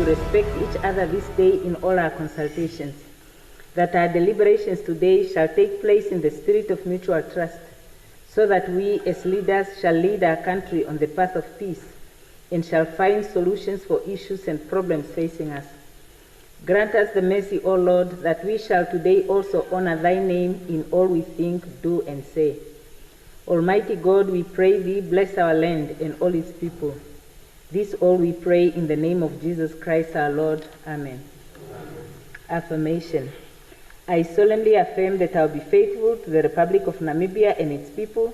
respect each other this day in all our consultations, that our deliberations today shall take place in the spirit of mutual trust, so that we as leaders shall lead our country on the path of peace and shall find solutions for issues and problems facing us. Grant us the mercy, O Lord, that we shall today also honor thy name in all we think, do, and say. Almighty God, we pray thee, bless our land and all its people. This all we pray in the name of Jesus Christ our Lord. Amen. Affirmation. I solemnly affirm that I will be faithful to the Republic of Namibia and its people,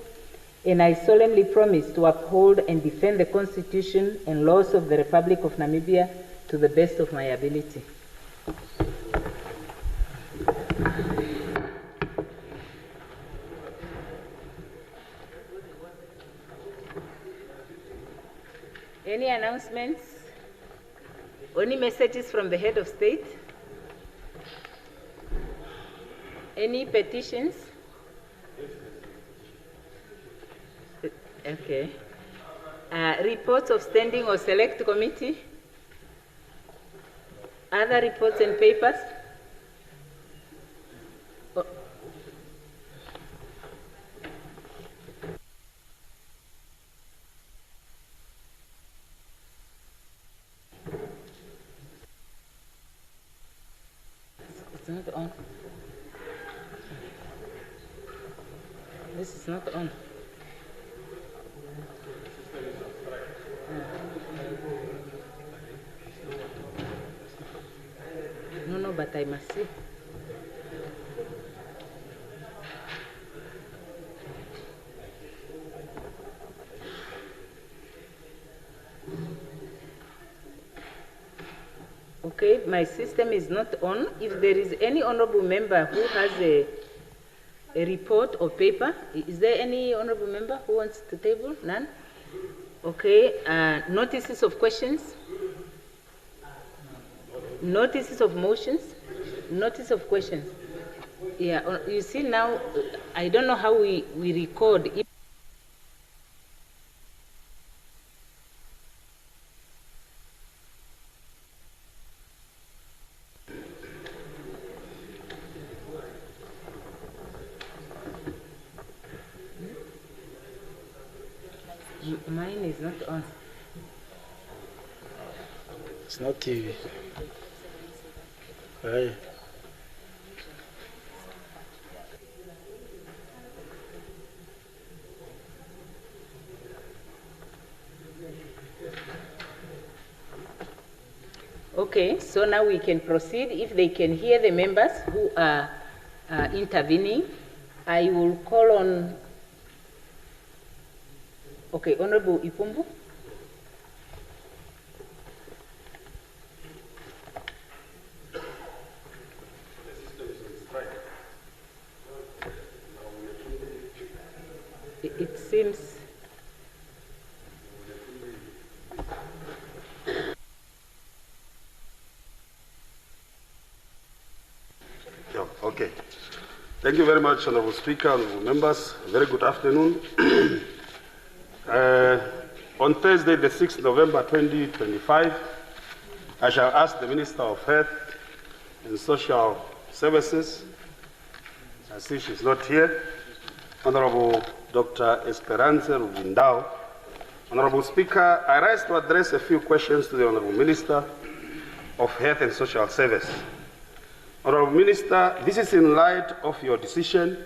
and I solemnly promise to uphold and defend the Constitution and laws of the Republic of Namibia to the best of my ability. Any announcements? Any messages from the head of state? Any petitions? Okay. Reports of standing or select committee? Other reports and papers? Oh. It's not on. This is not on. No, but I must see. Okay, my system is not on. If there is any honorable member who has a report or paper, is there any honorable member who wants to table? None? Okay, notices of questions? Notices of motions? Notice of questions? Yeah, you see now, I don't know how we record. Mine is not on. It's not TV. Right. Okay, so now we can proceed. If they can hear the members who are intervening, I will call on. Okay, Honorable Ipumbu. It seems. Yeah, okay. Thank you very much, Honorable Speaker, honorable members. Very good afternoon. On Thursday, the 6th November 2025, I shall ask the Minister of Health and Social Services, I see she's not here, Honorable Dr. Esperanza Rubindao. Honorable Speaker, I rise to address a few questions to the Honorable Minister of Health and Social Service. Honorable Minister, this is in light of your decision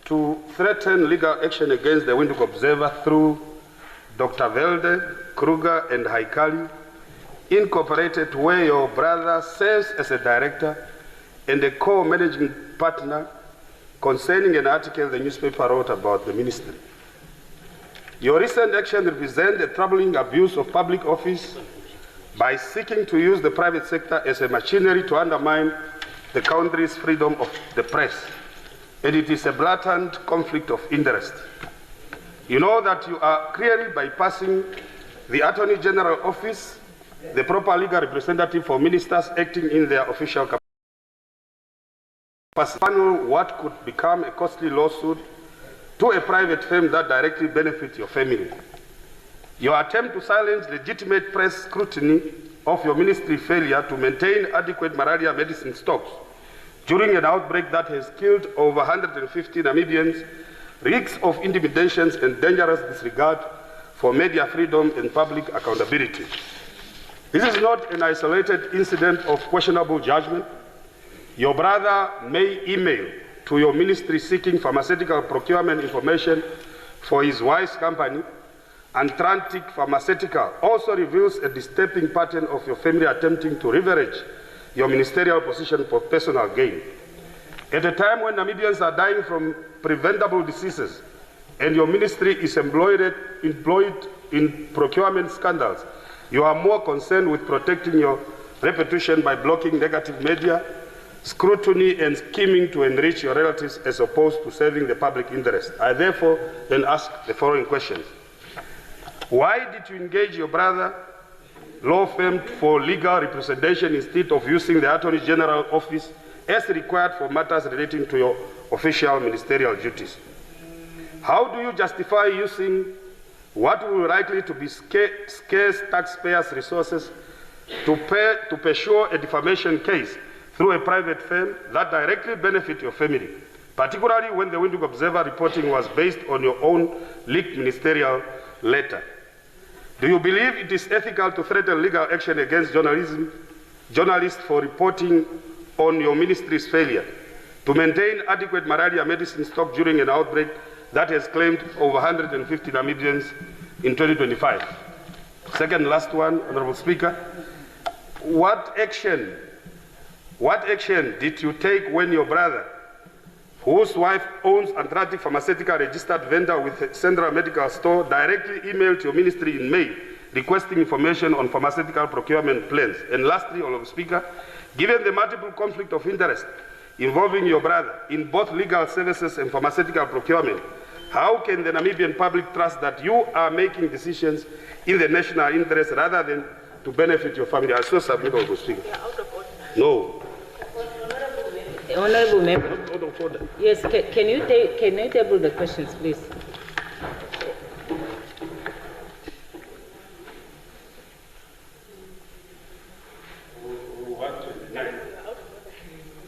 to threaten legal action against the Windhoek Observer through Dr. Velde, Kruger, and Haikali, Incorporated, where your brother serves as a director and a co-managing partner, concerning an article the newspaper wrote about the ministry. Your recent action represents a troubling abuse of public office by seeking to use the private sector as a machinery to undermine the country's freedom of the press. And it is a blatant conflict of interest. You know that you are clearly bypassing the Attorney General Office, the proper legal representative for ministers acting in their official capacity. What could become a costly lawsuit to a private firm that directly benefits your family. Your attempt to silence legitimate press scrutiny of your ministry's failure to maintain adequate malaria medicine stocks during an outbreak that has killed over 150 Namibians, risks of intimidations and dangerous disregard for media freedom and public accountability. This is not an isolated incident of questionable judgment. Your brother may email to your ministry seeking pharmaceutical procurement information for his wife's company. Atlantic Pharmaceutical also reveals a disturbing pattern of your family attempting to leverage your ministerial position for personal gain. At a time when Namibians are dying from preventable diseases and your ministry is employed in procurement scandals, you are more concerned with protecting your reputation by blocking negative media, scrutiny and scheming to enrich your relatives as opposed to serving the public interest. I therefore then ask the following questions. Why did you engage your brother law firm for legal representation instead of using the Attorney General office as required for matters relating to your official ministerial duties? How do you justify using what will likely to be scarce taxpayers' resources to pursue a defamation case through a private firm that directly benefit your family, particularly when the Windhoek Observer reporting was based on your own leaked ministerial letter? Do you believe it is ethical to threaten legal action against journalists for reporting on your ministry's failure to maintain adequate malaria medicine stock during an outbreak that has claimed over 150 Namibians in 2025? Second last one, Honorable Speaker. What action did you take when your brother, whose wife owns Atlantic Pharmaceutical registered vendor with Central Medical Store, directly emailed your ministry in May requesting information on pharmaceutical procurement plans? And lastly, Honorable Speaker, given the multiple conflict of interest involving your brother in both legal services and pharmaceutical procurement, how can the Namibian public trust that you are making decisions in the national interest rather than to benefit your family? I so submit, Honorable Speaker. No. Honorable Member. Yes, can you table the questions, please?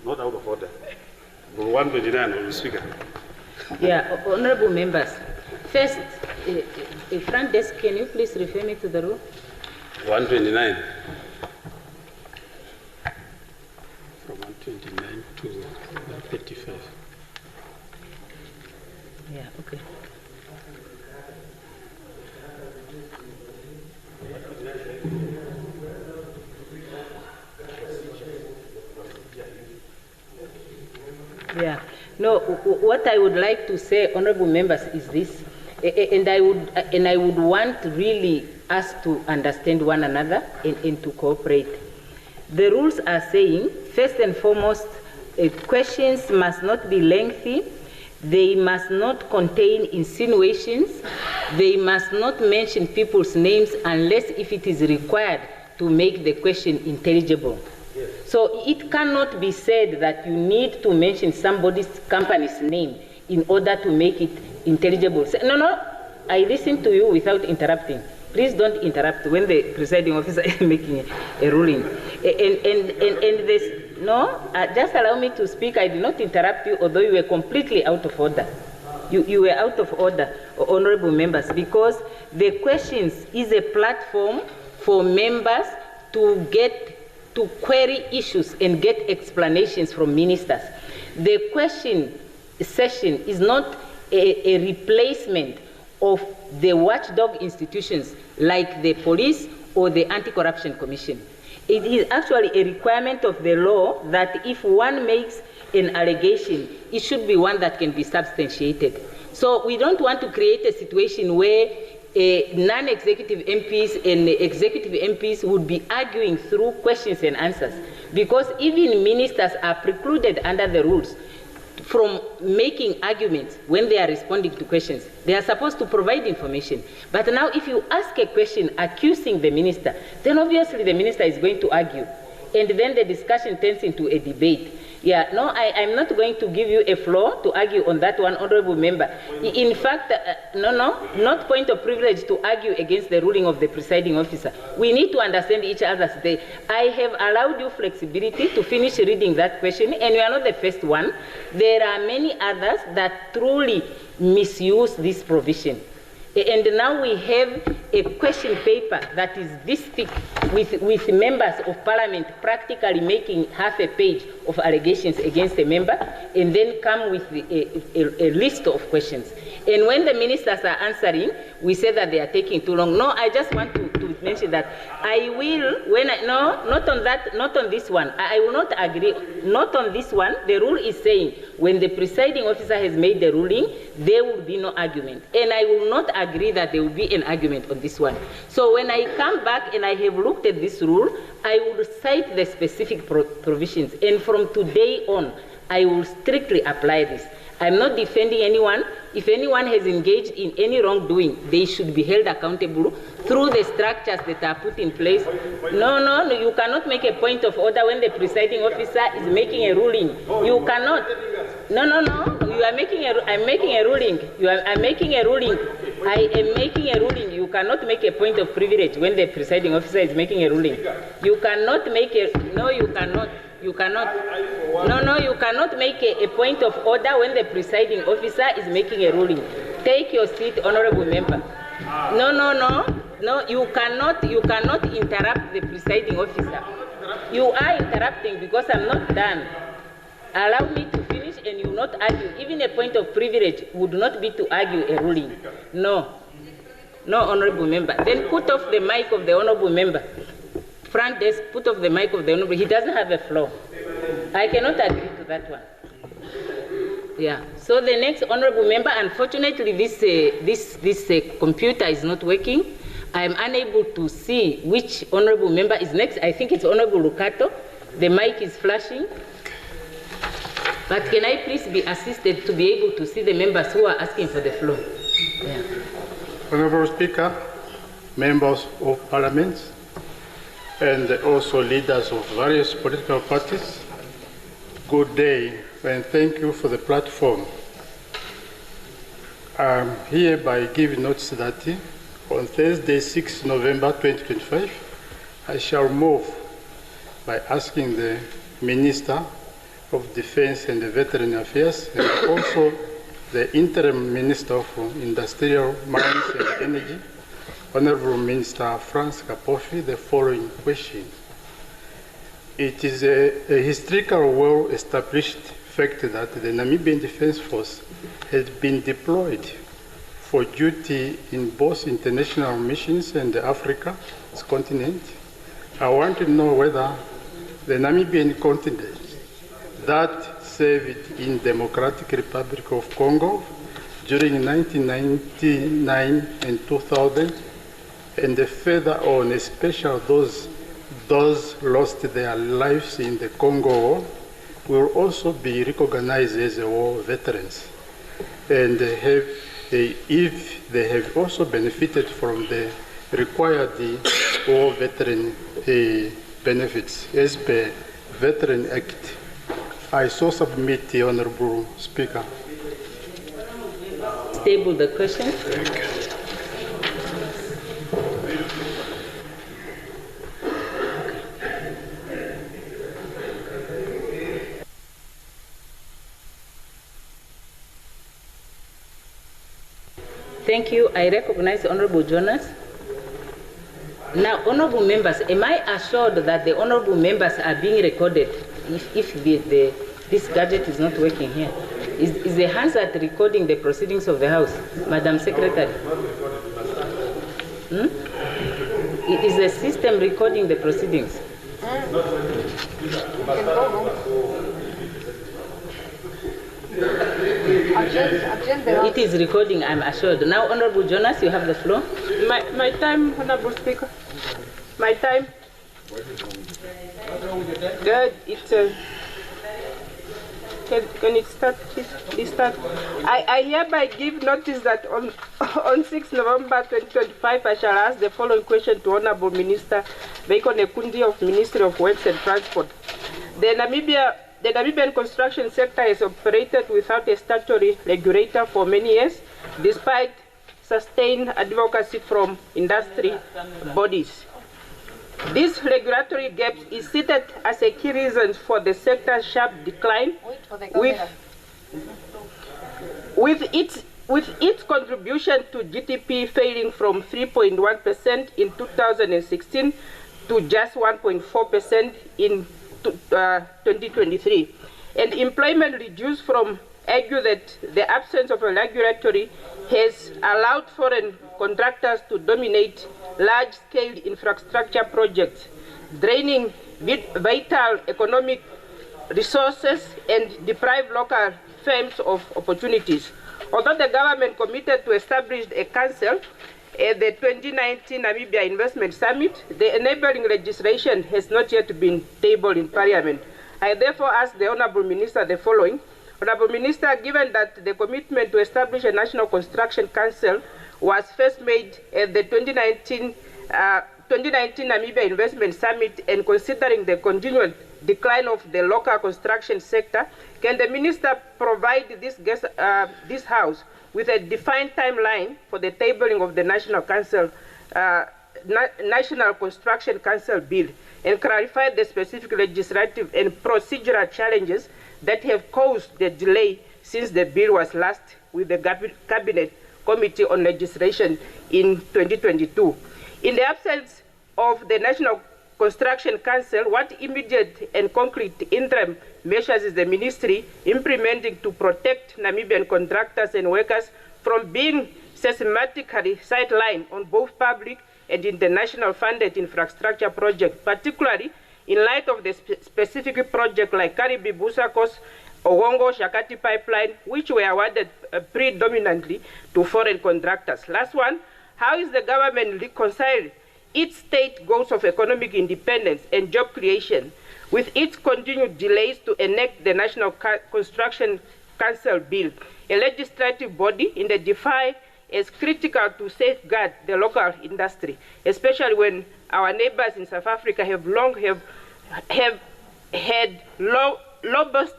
Not out of order. 129, Honorable Speaker. Yeah, honorable members. First, front desk, can you please refer me to the rule? 129. From 129 to 135. Yeah, okay. Yeah. No, what I would like to say, honorable members, is this, and I would want really us to understand one another and to cooperate. The rules are saying, first and foremost, questions must not be lengthy, they must not contain insinuations, they must not mention people's names unless if it is required to make the question intelligible. Yes. So it cannot be said that you need to mention somebody's company's name in order to make it intelligible. No, I listen to you without interrupting. Please don't interrupt when the presiding officer is making a ruling. And this, no, just allow me to speak. I did not interrupt you, although you were completely out of order. You were out of order, honorable members, because the questions is a platform for members to query issues and get explanations from ministers. The question session is not a replacement of the watchdog institutions like the police or the Anti-Corruption Commission. It is actually a requirement of the law that if one makes an allegation, it should be one that can be substantiated. So we don't want to create a situation where non-executive MPs and executive MPs would be arguing through questions and answers, because even ministers are precluded under the rules from making arguments when they are responding to questions. They are supposed to provide information. But now if you ask a question accusing the minister, then obviously the minister is going to argue. And then the discussion turns into a debate. Yeah, no, I'm not going to give you a floor to argue on that one, honorable member. In fact, not point of privilege to argue against the ruling of the presiding officer. We need to understand each other's day. I have allowed you flexibility to finish reading that question, and you are not the first one. There are many others that truly misuse this provision. And now we have a question paper that is this thick with members of parliament practically making half a page of allegations against a member and then come with a list of questions. And when the ministers are answering, we say that they are taking too long. No, I just want to mention that I will, not on that, not on this one. I will not agree, not on this one. The rule is saying when the presiding officer has made the ruling, there will be no argument. And I will not agree that there will be an argument on this one. So when I come back and I have looked at this rule, I will cite the specific provisions. And from today on, I will strictly apply this. I'm not defending anyone. If anyone has engaged in any wrongdoing, they should be held accountable through the structures that are put in place. No, you cannot make a point of order when the presiding officer is making a ruling. You cannot. No. You are making I'm making a ruling. I'm making a ruling. I am making a ruling. You cannot make a point of privilege when the presiding officer is making a ruling. You cannot make a, no, you cannot. You cannot. No, you cannot make a point of order when the presiding officer is making a ruling. Take your seat, honorable member. No, you cannot interrupt the presiding officer. You are interrupting because I'm not done. Allow me to finish and you will not argue. Even a point of privilege would not be to argue a ruling. No, honorable member. Then put off the mic of the honorable member. Front desk, put off the mic of the honorable. He doesn't have a floor. I cannot agree to that one. Yeah. So the next honorable member, unfortunately, this computer is not working. I am unable to see which honorable member is next. I think it's Honorable Lucato. The mic is flashing. But can I please be assisted to be able to see the members who are asking for the floor? Yeah. Honorable Speaker, members of Parliament, and also leaders of various political parties, good day and thank you for the platform. I'm hereby giving notice that on Thursday, 6 November 2025, I shall move by asking the Minister of Defense and Veteran Affairs and also the Interim Minister of Industrial Mines and Energy, Honorable Minister Franz Kapofi, the following question. It is a historical, well-established fact that the Namibian Defense Force has been deployed for duty in both international missions and Africa's continent. I want to know whether the Namibian contingent that served in Democratic Republic of Congo during 1999 and 2000, and further on, especially those lost their lives in the Congo War, will also be recognized as war veterans, and if they have also benefited from the required war veteran benefits as per Veteran Act. I so submit, the Honorable Speaker. Table the question. Thank you. I recognize Honorable Jonas. Now, honorable members, am I assured that the honorable members are being recorded if this gadget is not working here? Is the Hansard recording the proceedings of the House, Madam Secretary? Is the system recording the proceedings? It is recording, I'm assured. Now, Honorable Jonas, you have the floor. My time, Honorable Speaker. My time. Good. It's can it start? Please start. I hereby give notice that on 6 November 2025, I shall ask the following question to Honorable Minister Bacon Ekundi of Ministry of Works and Transport. The the Namibian construction sector has operated without a statutory regulator for many years, despite sustained advocacy from industry bodies. This regulatory gap is cited as a key reason for the sector's sharp decline, with its contribution to GDP failing from 3.1% in 2016 to just 1.4% in 2023, and employment reduced from argue that the absence of a regulatory has allowed foreign contractors to dominate large-scale infrastructure projects, draining vital economic resources and deprive local firms of opportunities. Although the government committed to establish a council at the 2019 Namibia Investment Summit, the enabling legislation has not yet been tabled in Parliament. I therefore ask the Honourable Minister the following. Honourable Minister, given that the commitment to establish a National Construction Council was first made at the 2019 Namibia Investment Summit, and considering the continued decline of the local construction sector, can the Minister provide this House with a defined timeline for the tabling of the National Construction Council bill, and clarify the specific legislative and procedural challenges that have caused the delay since the bill was last with the Cabinet Committee on Legislation in 2022. In the absence of the National Construction Council, what immediate and concrete interim measures is the Ministry implementing to protect Namibian contractors and workers from being systematically sidelined on both public and international funded infrastructure projects, particularly in light of the specific projects like Karibi Busakos, Ogongo, Shakati Pipeline, which were awarded predominantly to foreign contractors? Last one, how is the government reconciled its state goals of economic independence and job creation with its continued delays to enact the National Construction Council bill, a legislative body in the DeFi is critical to safeguard the local industry, especially when our neighbors in South Africa have long had robust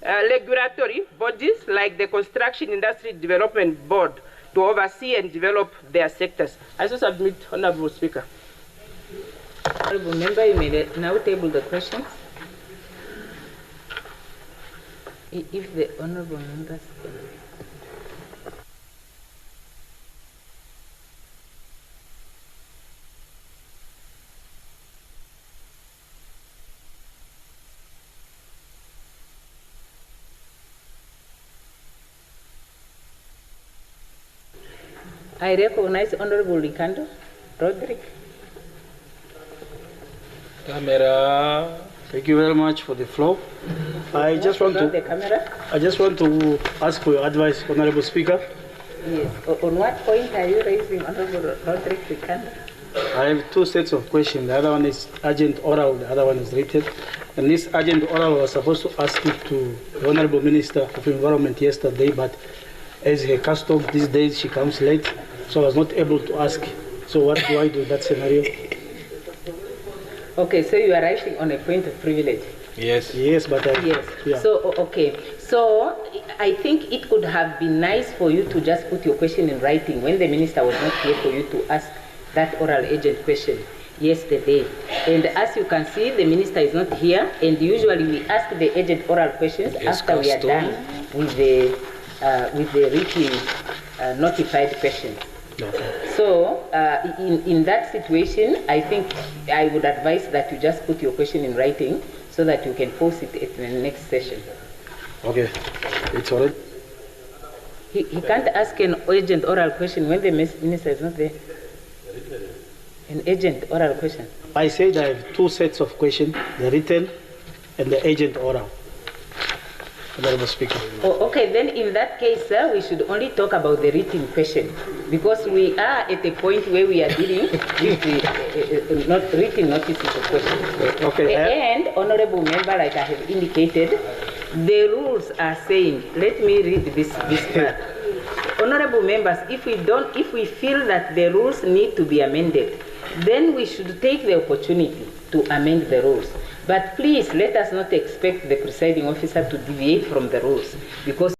regulatory bodies like the Construction Industry Development Board to oversee and develop their sectors. I so submit, Honourable Speaker. Honourable Member, you may now table the questions. If the Honourable Members can. I recognize Honourable Ricardo Roderick. Camera. Thank you very much for the floor. I just want to ask for your advice, Honourable Speaker. Yes. On what point are you raising, Honourable Roderick Ricardo? I have two sets of questions. The other one is urgent oral, the other one is written. And this urgent oral was supposed to ask it to the Honourable Minister of Environment yesterday, but as her custom these days, she comes late, so I was not able to ask. So what do I do in that scenario? Okay, so you are writing on a point of privilege. Yes. Yes, but yes. Yeah. So okay. So I think it could have been nice for you to just put your question in writing when the minister was not here for you to ask that oral agent question yesterday. And as you can see, the minister is not here, and usually we ask the agent oral questions after we are done with the written notified questions. Okay. So in that situation, I think I would advise that you just put your question in writing so that you can post it at the next session. Okay, it's all right. He can't ask an agent oral question when the minister is not there. An agent oral question. I said I have two sets of questions, the written and the agent oral. Honourable Speaker. Oh, okay, then in that case, we should only talk about the written question, because we are at a point where we are dealing with the not written notices of questions. Okay. And, Honourable Member, like I have indicated, the rules are saying, let me read this part. Honourable Members, if we feel that the rules need to be amended, then we should take the opportunity to amend the rules. But please let us not expect the presiding officer to deviate from the rules, because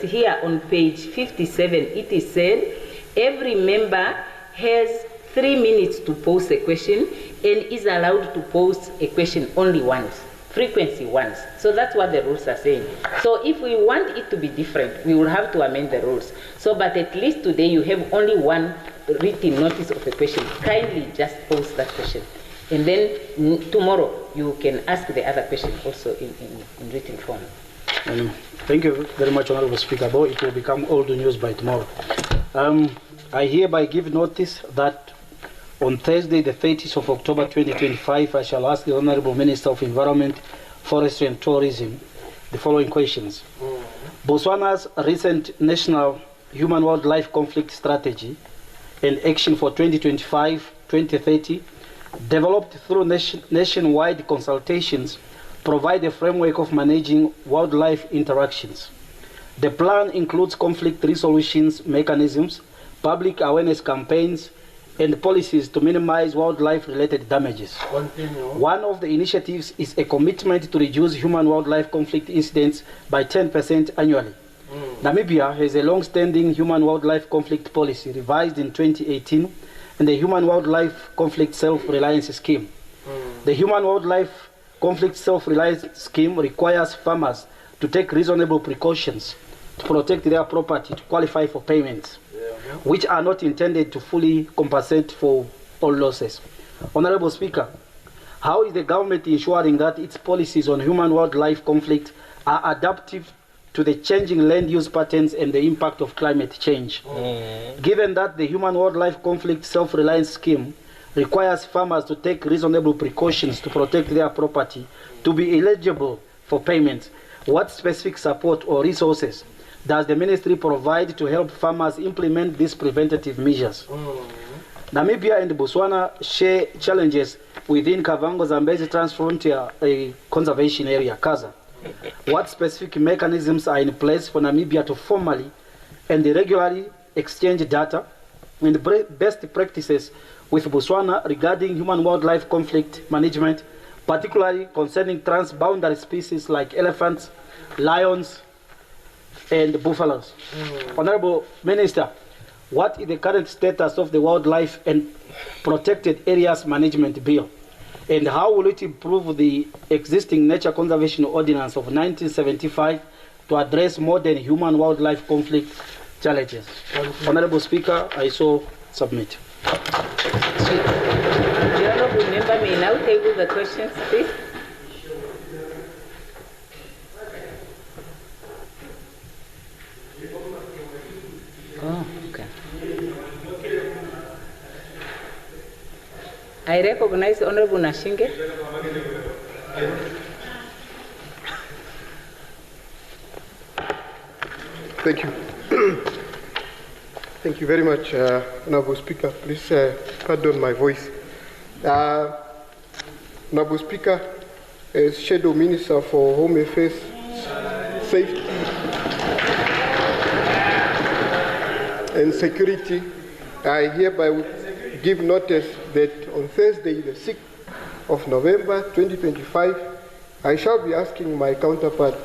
here on page 57 it is said every member has 3 minutes to pose a question and is allowed to pose a question only once, frequency once. So that's what the rules are saying. So if we want it to be different, we will have to amend the rules. So, but at least today you have only one written notice of a question. Kindly just pose that question. And then tomorrow you can ask the other question also in written form. Thank you very much, Honorable Speaker. Though it will become old news by tomorrow. I hereby give notice that on Thursday, the 30th of October 2025, I shall ask the Honorable Minister of Environment, Forestry and Tourism the following questions. Botswana's recent National Human-Wildlife Conflict Strategy and Action for 2025-2030, developed through nationwide consultations, provide a framework of managing wildlife interactions. The plan includes conflict resolutions mechanisms, public awareness campaigns, and policies to minimize wildlife-related damages. One of the initiatives is a commitment to reduce human-wildlife conflict incidents by 10% annually. Namibia has a long-standing human-wildlife conflict policy revised in 2018 and the Human-Wildlife Conflict Self-Reliance Scheme. The Human-Wildlife Conflict Self-Reliance Scheme requires farmers to take reasonable precautions to protect their property to qualify for payments, which are not intended to fully compensate for all losses. Honorable Speaker, how is the government ensuring that its policies on human-wildlife conflict are adaptive to the changing land use patterns and the impact of climate change? Given that the Human-Wildlife Conflict Self-Reliance Scheme requires farmers to take reasonable precautions to protect their property to be eligible for payments, what specific support or resources does the ministry provide to help farmers implement these preventative measures? Namibia and Botswana share challenges within Kavango-Zambezi Transfrontier Conservation Area, CASA. What specific mechanisms are in place for Namibia to formally and regularly exchange data and best practices with Botswana regarding human-wildlife conflict management, particularly concerning transboundary species like elephants, lions, and buffaloes? Honorable Minister, what is the current status of the Wildlife and Protected Areas Management Bill? And how will it improve the existing Nature Conservation Ordinance of 1975 to address modern human-wildlife conflict challenges? Honorable Speaker, I so submit. The honorable member may now table the questions, please. Oh, okay. I recognize Honorable Nashinge. Thank you. Thank you very much, Honorable Speaker. Please pardon my voice. Honorable Speaker, as Shadow Minister for Home Affairs, Safety and Security, I hereby give notice that on Thursday, the 6th of November 2025, I shall be asking my counterpart,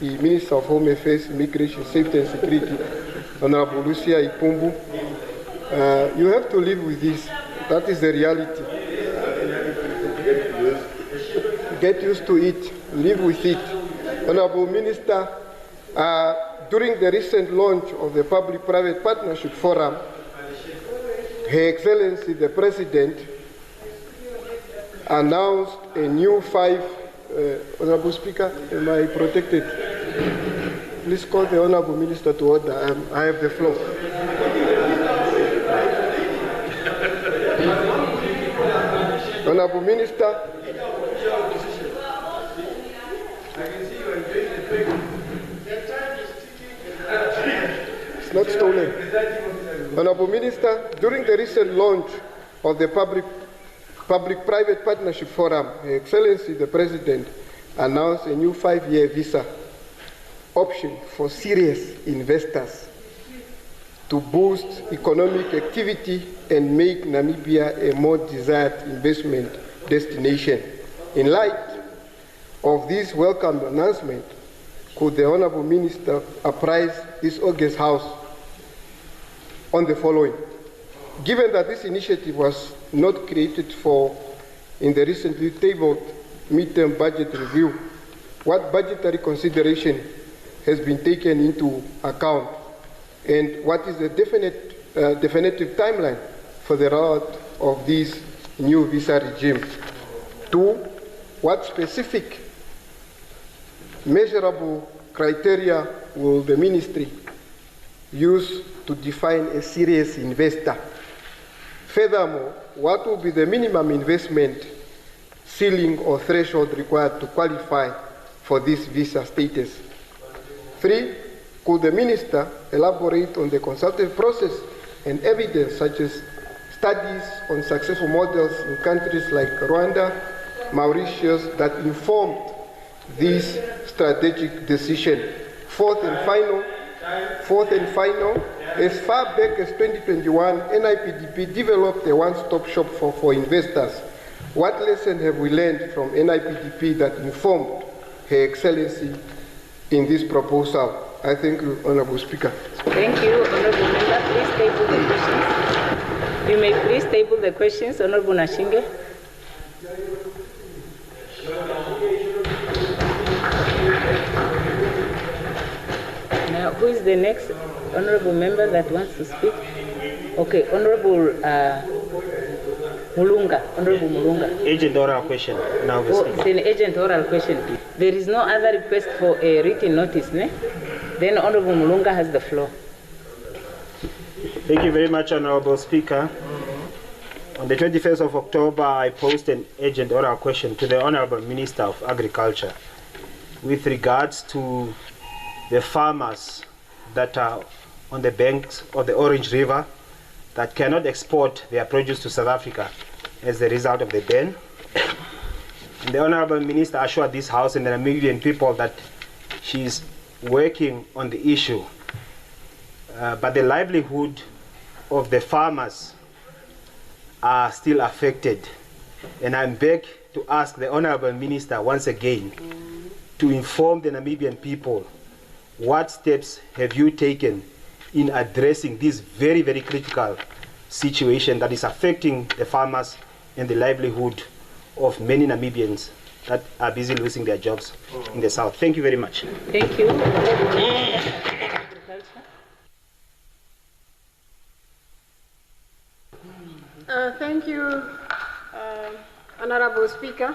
the Minister of Home Affairs, Immigration, Safety and Security, Honorable Lucia Ipumbu. You have to live with this. That is the reality. Get used to it. Live with it. Honorable Minister, during the recent launch of the Public-Private Partnership Forum, Her Excellency the President announced a new 5, Honorable Speaker, am I protected? Please call the Honorable Minister to order. I have the floor. Honorable Minister, it's not stolen. Honorable Minister, during the recent launch of the Public-Private Partnership Forum, Her Excellency the President announced a new 5-year visa option for serious investors to boost economic activity and make Namibia a more desired investment destination. In light of this welcome announcement, could the Honourable Minister apprise this August House on the following? Given that this initiative was not created for in the recently tabled midterm budget review, what budgetary consideration has been taken into account, and what is the definitive timeline for the rollout of this new visa regime? 2, what specific measurable criteria will the ministry use to define a serious investor? Furthermore, what will be the minimum investment ceiling or threshold required to qualify for this visa status? 3, could the minister elaborate on the consultative process and evidence such as studies on successful models in countries like Rwanda, Mauritius that informed this strategic decision? Fourth and final, as far back as 2021, NIPDP developed a one-stop shop for investors. What lesson have we learned from NIPDP that informed Her Excellency in this proposal? I thank you, Honourable Speaker. Thank you, Honourable Member. Please table the questions. You may please table the questions, Honourable Nashinge. Now, who is the next Honourable Member that wants to speak? Okay, Honourable Mulunga. Honourable Mulunga. Agent oral question. Now it's an agent oral question. There is no other request for a written notice, ne? Then Honourable Mulunga has the floor. Thank you very much, Honourable Speaker. On the 21st of October, I posed an agent oral question to the Honourable Minister of Agriculture with regards to the farmers that are on the banks of the Orange River that cannot export their produce to South Africa as a result of the ban. And the Honourable Minister assured this House and the Namibian people that she is working on the issue. But the livelihood of the farmers are still affected. And I'm back to ask the Honourable Minister once again to inform the Namibian people, what steps have you taken in addressing this very, very critical situation that is affecting the farmers and the livelihood of many Namibians that are busy losing their jobs in the south? Thank you very much. Thank you. Thank you, Honourable Speaker.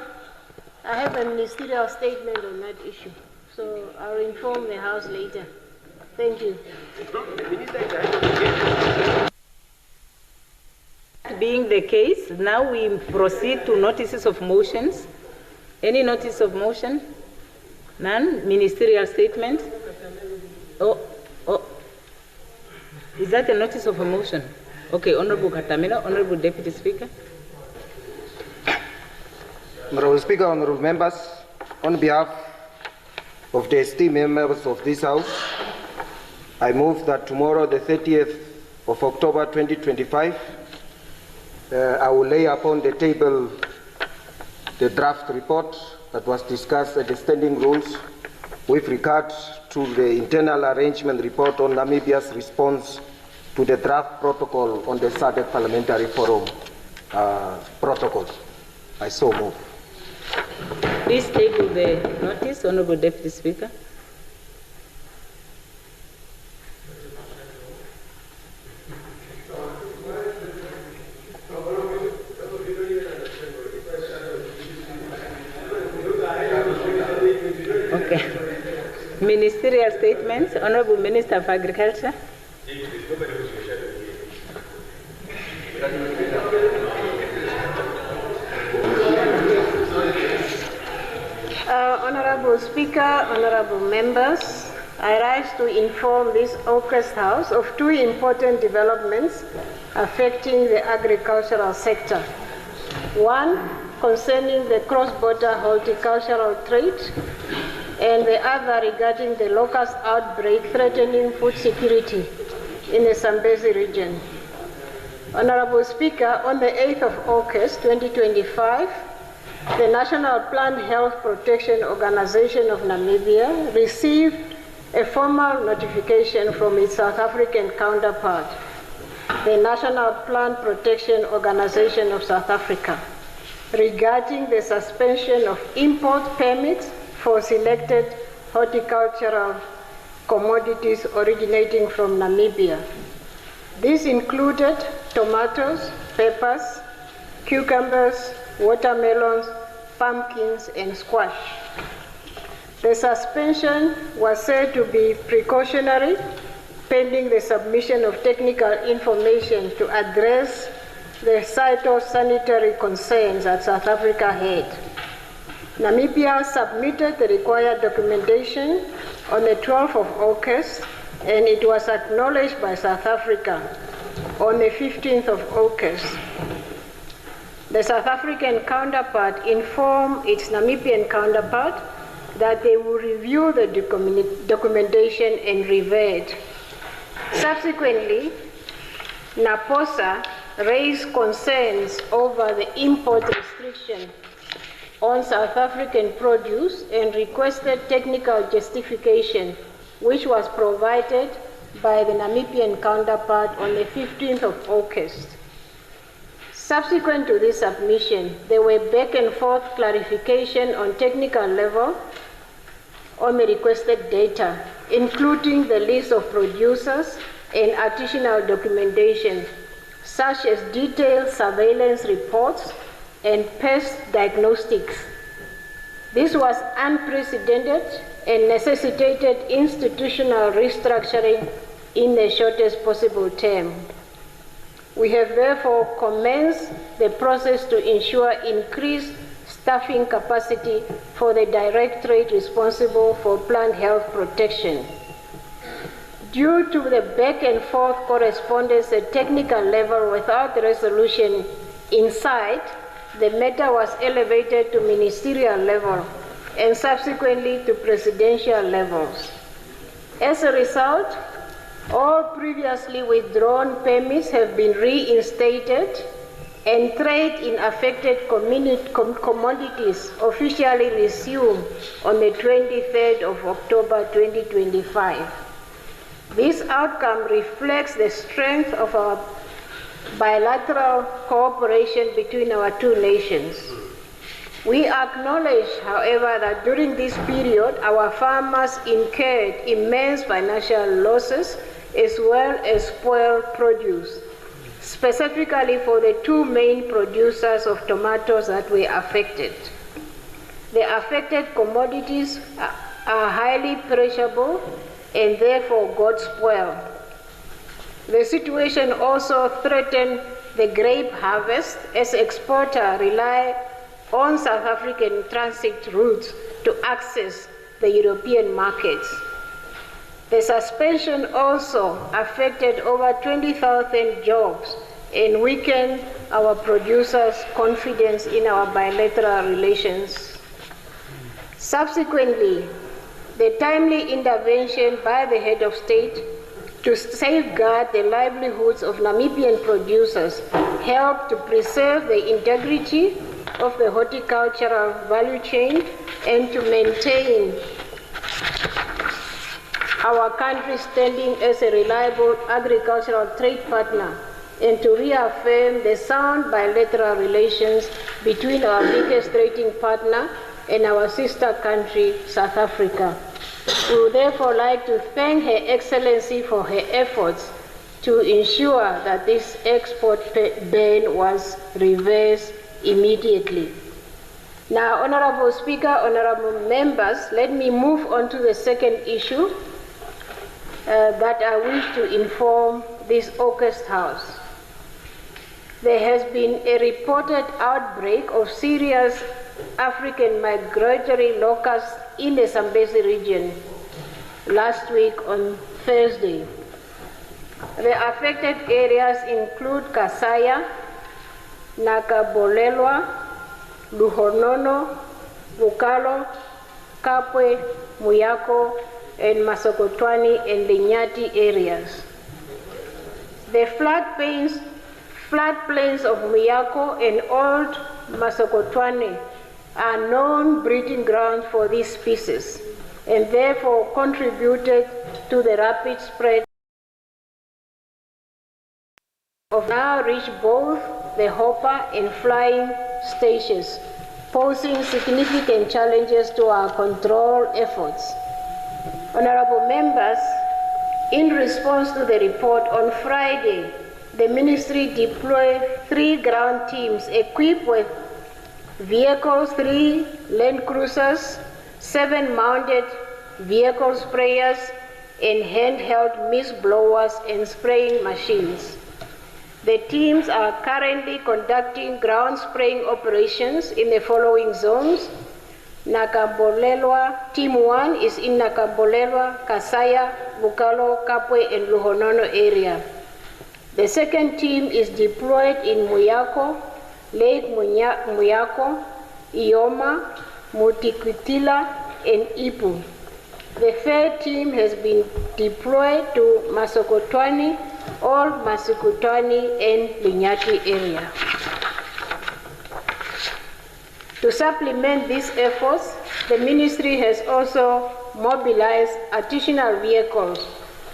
I have a ministerial statement on that issue, so I'll inform the House later. Thank you. Being the case, now we proceed to notices of motions. Any notice of motion? None? Ministerial statement? Oh. Is that a notice of a motion? Okay, Honourable Katamela, Honourable Deputy Speaker. Honourable Speaker, Honourable Members, on behalf of the esteemed members of this House, I move that tomorrow, the 30th of October 2025, I will lay upon the table the draft report that was discussed at the standing rules with regard to the internal arrangement report on Namibia's response to the draft protocol on the SADC Parliamentary Forum protocol. I so move. Please table the notice, Honourable Deputy Speaker. Okay. Ministerial statements, Honourable Minister of Agriculture. Honourable Speaker, Honourable Members, I rise to inform this August House of two important developments affecting the agricultural sector. One, concerning the cross-border horticultural trade, and the other regarding the locust outbreak threatening food security in the Zambezi region. Honorable Speaker, on the 8th of August 2025, the National Plant Health Protection Organization of Namibia received a formal notification from its South African counterpart, the National Plant Protection Organization of South Africa, regarding the suspension of import permits for selected horticultural commodities originating from Namibia. This included tomatoes, peppers, cucumbers, watermelons, pumpkins, and squash. The suspension was said to be precautionary, pending the submission of technical information to address the phytosanitary concerns that South Africa had. Namibia submitted the required documentation on the 12th of August, and it was acknowledged by South Africa on the 15th of August. The South African counterpart informed its Namibian counterpart that they will review the documentation and revert. Subsequently, NAPOSA raised concerns over the import restriction on South African produce and requested technical justification, which was provided by the Namibian counterpart on the 15th of August. Subsequent to this submission, there were back and forth clarification on technical level on the requested data, including the list of producers and additional documentation, such as detailed surveillance reports and pest diagnostics. This was unprecedented and necessitated institutional restructuring in the shortest possible term. We have therefore commenced the process to ensure increased staffing capacity for the directorate responsible for plant health protection. Due to the back and forth correspondence at technical level without resolution in sight, the matter was elevated to ministerial level and subsequently to presidential levels. As a result, all previously withdrawn permits have been reinstated and trade in affected commodities officially resumed on the 23rd of October 2025. This outcome reflects the strength of our bilateral cooperation between our two nations. We acknowledge, however, that during this period, our farmers incurred immense financial losses as well as spoiled produce, specifically for the two main producers of tomatoes that were affected. The affected commodities are highly perishable and therefore got spoiled. The situation also threatened the grape harvest as exporters rely on South African transit routes to access the European markets. The suspension also affected over 20,000 jobs and weakened our producers' confidence in our bilateral relations. Subsequently, the timely intervention by the head of state to safeguard the livelihoods of Namibian producers helped to preserve the integrity of the horticultural value chain and to maintain our country's standing as a reliable agricultural trade partner and to reaffirm the sound bilateral relations between our biggest trading partner and our sister country, South Africa. We would therefore like to thank Her Excellency for her efforts to ensure that this export ban was reversed immediately. Now, Honorable Speaker, honorable members, let me move on to the second issue that I wish to inform this August House. There has been a reported outbreak of serious African migratory locusts in the Zambezi region last week on Thursday. The affected areas include Kasaya, Nakabolelwa, Luhonono, Bukalo, Kapwe, Muyako, and Masokotwani and the Nyati areas. The floodplains of Muyako and Old Masokotwane are known breeding grounds for these species and therefore contributed to the rapid spread of now reach both the hopper and flying stages, posing significant challenges to our control efforts. Honorable members, in response to the report on Friday, the ministry deployed 3 ground teams equipped with vehicles, 3 land cruisers, 7 mounted vehicle sprayers, and handheld mist blowers and spraying machines. The teams are currently conducting ground spraying operations in the following zones. Nakambolelwa, Team 1 is in Nakambolelwa, Kasaya, Bukalo, Kapwe, and Luhonono area. The second team is deployed in Muyako, Lake Muyako, Ioma, Mutikwitila, and Ipu. The third team has been deployed to Masokotwane, Old Masokotwane, and Linyati area. To supplement these efforts, the ministry has also mobilized additional vehicles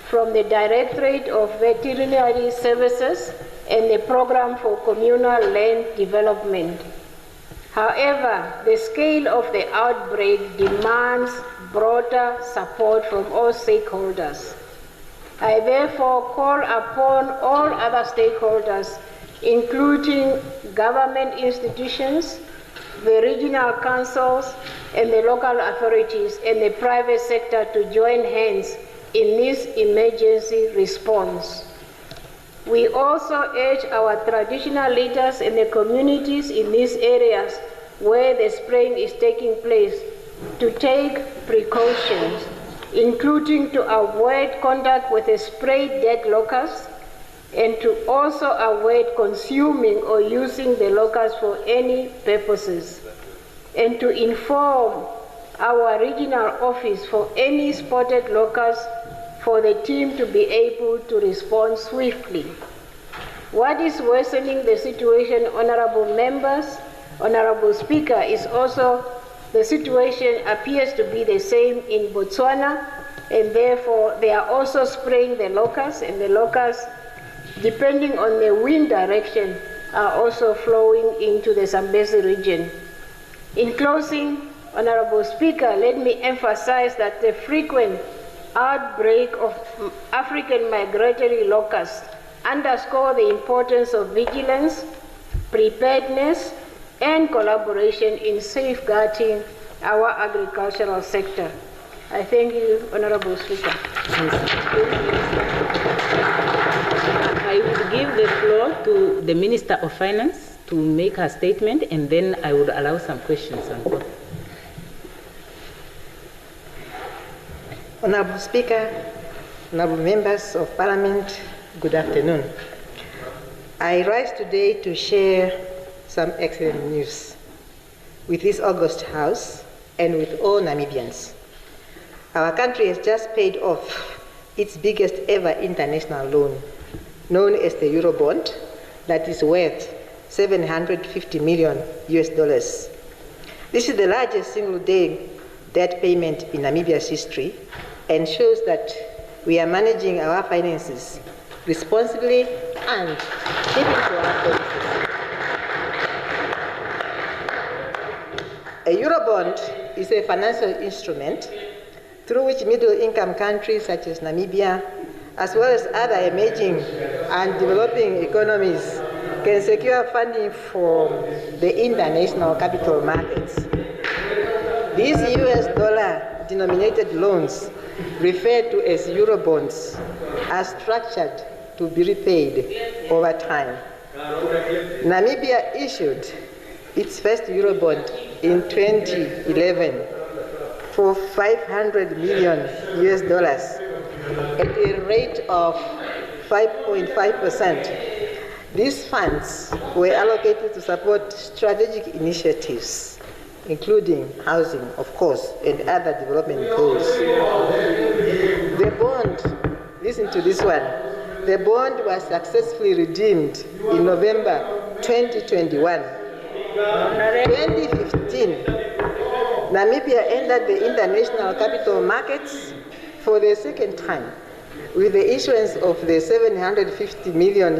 from the Directorate of Veterinary Services and the Program for Communal Land Development. However, the scale of the outbreak demands broader support from all stakeholders. I therefore call upon all other stakeholders, including government institutions, the regional councils, and the local authorities and the private sector to join hands in this emergency response. We also urge our traditional leaders in the communities in these areas where the spraying is taking place to take precautions, including to avoid contact with a spray dead locust and to also avoid consuming or using the locust for any purposes, and to inform our regional office for any spotted locust for the team to be able to respond swiftly. What is worsening the situation, honorable members, honorable Speaker, is also the situation appears to be the same in Botswana, and therefore they are also spraying the locusts, and the locusts, depending on the wind direction, are also flowing into the Zambezi region. In closing, honorable Speaker, let me emphasize that the frequent outbreak of African migratory locusts underscore the importance of vigilance, preparedness, and collaboration in safeguarding our agricultural sector. I thank you, Honorable Speaker. I would give the floor to the Minister of Finance to make her statement, and then I would allow some questions on both. Honorable Speaker, honorable members of Parliament, good afternoon. I rise today to share some excellent news with this august House and with all Namibians. Our country has just paid off its biggest ever international loan, known as the Eurobond, that is worth $750 million US. This is the largest single day debt payment in Namibia's history and shows that we are managing our finances responsibly and keeping to our policies. A Eurobond is a financial instrument through which middle-income countries such as Namibia, as well as other emerging and developing economies, can secure funding from the international capital markets. These US dollar-denominated loans, referred to as Eurobonds, are structured to be repaid over time. Namibia issued its first Eurobond in 2011 for $500 million US at a rate of 5.5%. These funds were allocated to support strategic initiatives, including housing, of course, and other development goals. The bond, listen to this one, the bond was successfully redeemed in November 2021. 2015, Namibia entered the international capital markets for the second time with the issuance of the $750 million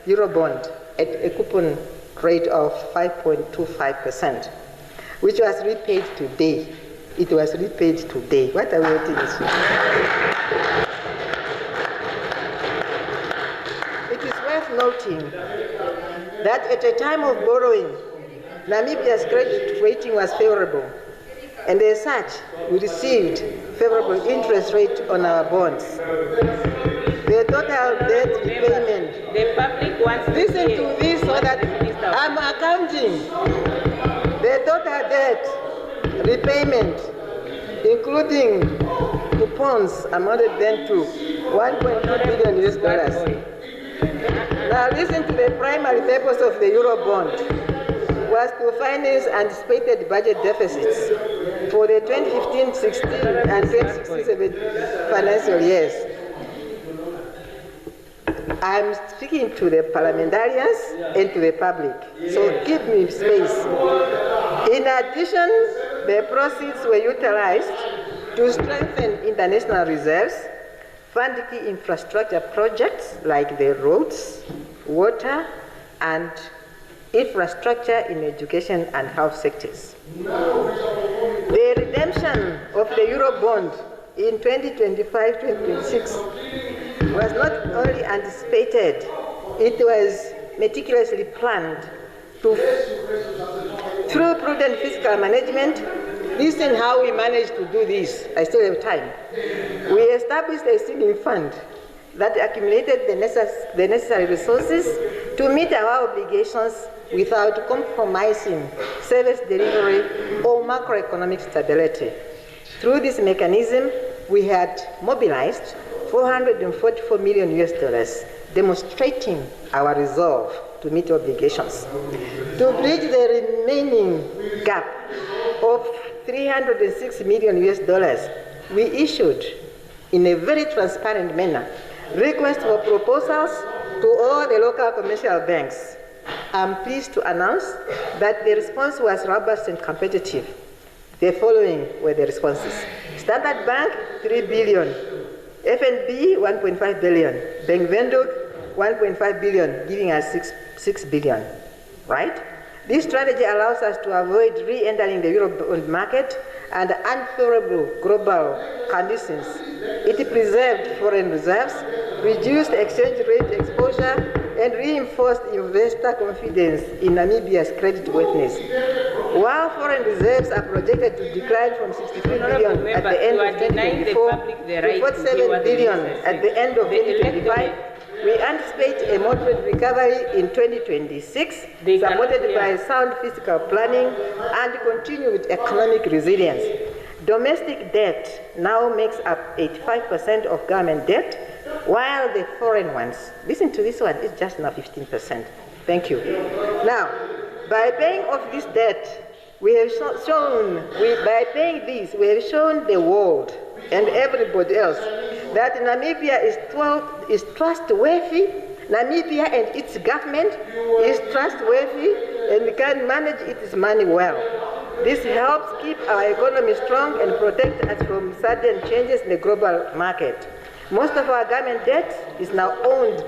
Eurobond at a coupon rate of 5.25%, which was repaid today. It was repaid today. What are we waiting for? It is worth noting that at a time of borrowing, Namibia's credit rating was favorable, and as such, we received favorable interest rate on our bonds. The total debt repayment. The public wants to listen to this so that I'm accounting. The total debt repayment, including coupons, amounted then to $1.2 billion. Now listen to the primary purpose of the Eurobond was to finance anticipated budget deficits for the 2015-16 and 2016-17 financial years. I'm speaking to the parliamentarians and to the public, so give me space. In addition, the proceeds were utilized to strengthen international reserves, fund key infrastructure projects like the roads, water, and infrastructure in education and health sectors. The redemption of the Eurobond in 2025-2026 was not only anticipated, it was meticulously planned through prudent fiscal management. Listen how we managed to do this. I still have time. We established a sinking fund that accumulated the necessary resources to meet our obligations without compromising service delivery or macroeconomic stability. Through this mechanism, we had mobilized $444 million, demonstrating our resolve to meet obligations. To bridge the remaining gap of $306 million, we issued, in a very transparent manner, requests for proposals to all the local commercial banks. I'm pleased to announce that the response was robust and competitive. The following were the responses. Standard Bank, $3 billion. FNB, $1.5 billion. Bank Vendog, $1.5 billion, giving us $6 billion, right? This strategy allows us to avoid re-entering the Eurobond market and unfavorable global conditions. It preserved foreign reserves, reduced exchange rate exposure, and reinforced investor confidence in Namibia's creditworthiness. While foreign reserves are projected to decline from 63 billion at the end of 2024 to 47 billion at the end of 2025, we anticipate a moderate recovery in 2026, supported by sound fiscal planning and continued economic resilience. Domestic debt now makes up 85% of government debt, while the foreign ones, listen to this one, it's just now 15%. Thank you. Now, by paying off this debt, we have shown the world and everybody else that Namibia is trustworthy. Namibia and its government is trustworthy and can manage its money well. This helps keep our economy strong and protect us from sudden changes in the global market. Most of our government debt is now owed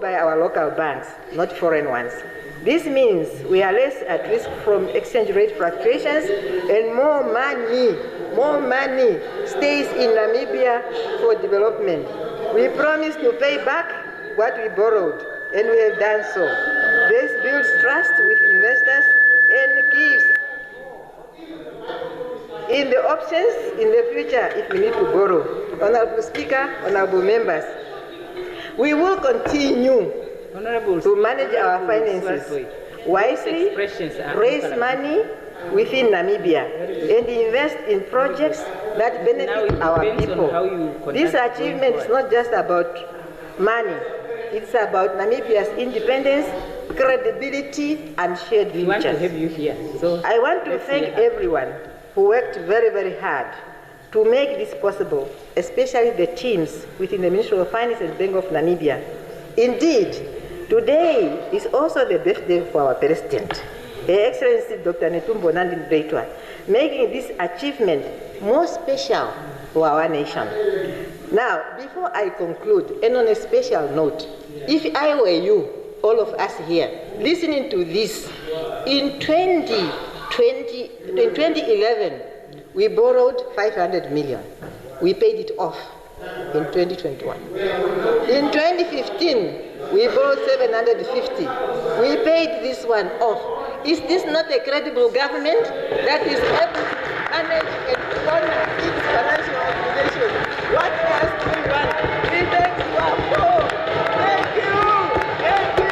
by our local banks, not foreign ones. This means we are less at risk from exchange rate fluctuations and more money stays in Namibia for development. We promise to pay back what we borrowed, and we have done so. This builds trust with investors and gives in the options in the future if we need to borrow. Honorable Speaker, honorable members, we will continue to manage our finances wisely, raise money within Namibia, and invest in projects that benefit our people. This achievement is not just about money, it's about Namibia's independence, credibility, and shared future. We want to have you here. So I want to thank everyone who worked very, very hard to make this possible, especially the teams within the Ministry of Finance and Bank of Namibia. Indeed, today is also the birthday for our President, Her Excellency Dr. Netumbo Nandi-Ndaitwah, making this achievement more special for our nation. Now, before I conclude, and on a special note, if I were you, all of us here, listening to this, in 2011, we borrowed 500 million. We paid it off in 2021. In 2015, we borrowed 750. We paid this one off. Is this not a credible government that is able to manage and honor its financial obligations? What else do we want? We beg you up. Thank you. Thank you.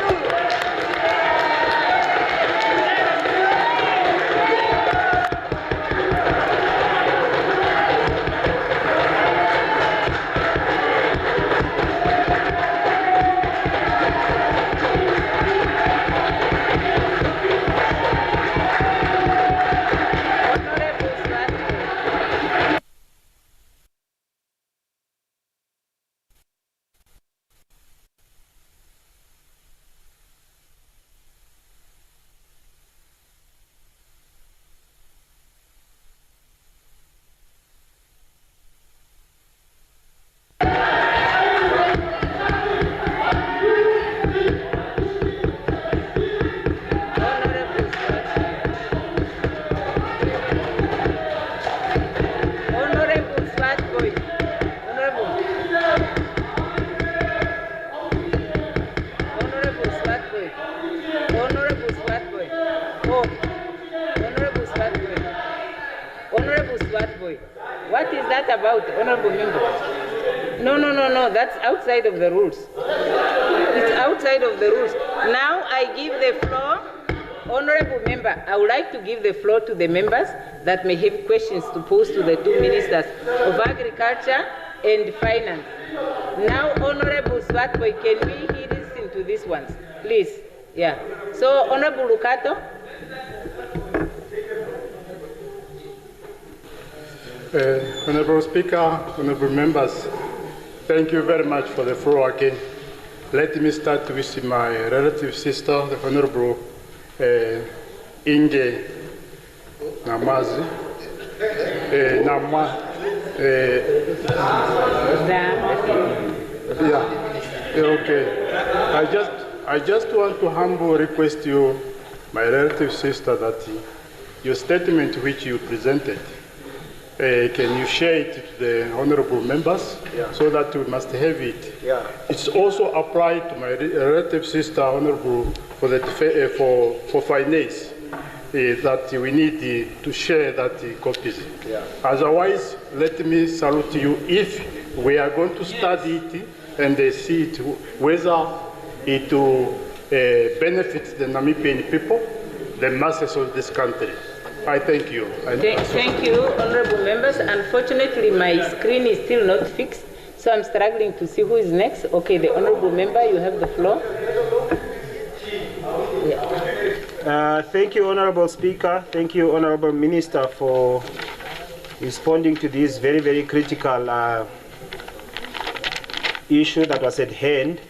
What is that about, honorable member? No, that's outside of the rules. It's outside of the rules. Now I give the floor, honorable member, I would like to give the floor to the members that may have questions to pose to the two ministers of Agriculture and Finance. Now, Honorable Swatboy, can we listen to these ones, please? Yeah. So, Honorable Lukato. Honorable Speaker, honorable members, thank you very much for the floor again. Let me start with my relative sister, the Honorable Inge Namazi. Okay. I just want to humbly request you, my relative sister, that your statement which you presented, can you share it to the honorable members, so that we must have it? Yeah. It's also applied to my relative sister, honorable for finance, that we need to share that copies. Yeah. Otherwise, let me salute you if we are going to study it and see it, whether it will benefit the Namibian people, the masses of this country. I thank you. Thank you, honorable members. Unfortunately, my screen is still not fixed, so I'm struggling to see who is next. Okay, the honorable member, you have the floor. Yeah. Thank you, Honorable Speaker. Thank you, Honorable Minister, for responding to this very, very critical issue that was at hand.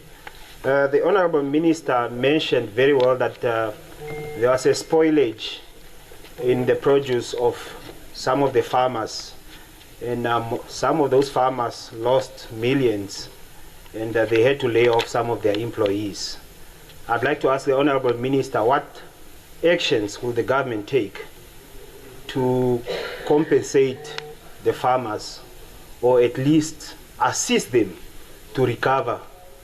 The Honorable Minister mentioned very well that there was a spoilage in the produce of some of the farmers, and some of those farmers lost millions, and they had to lay off some of their employees. I'd like to ask the Honorable Minister, what actions will the government take to compensate the farmers, or at least assist them to recover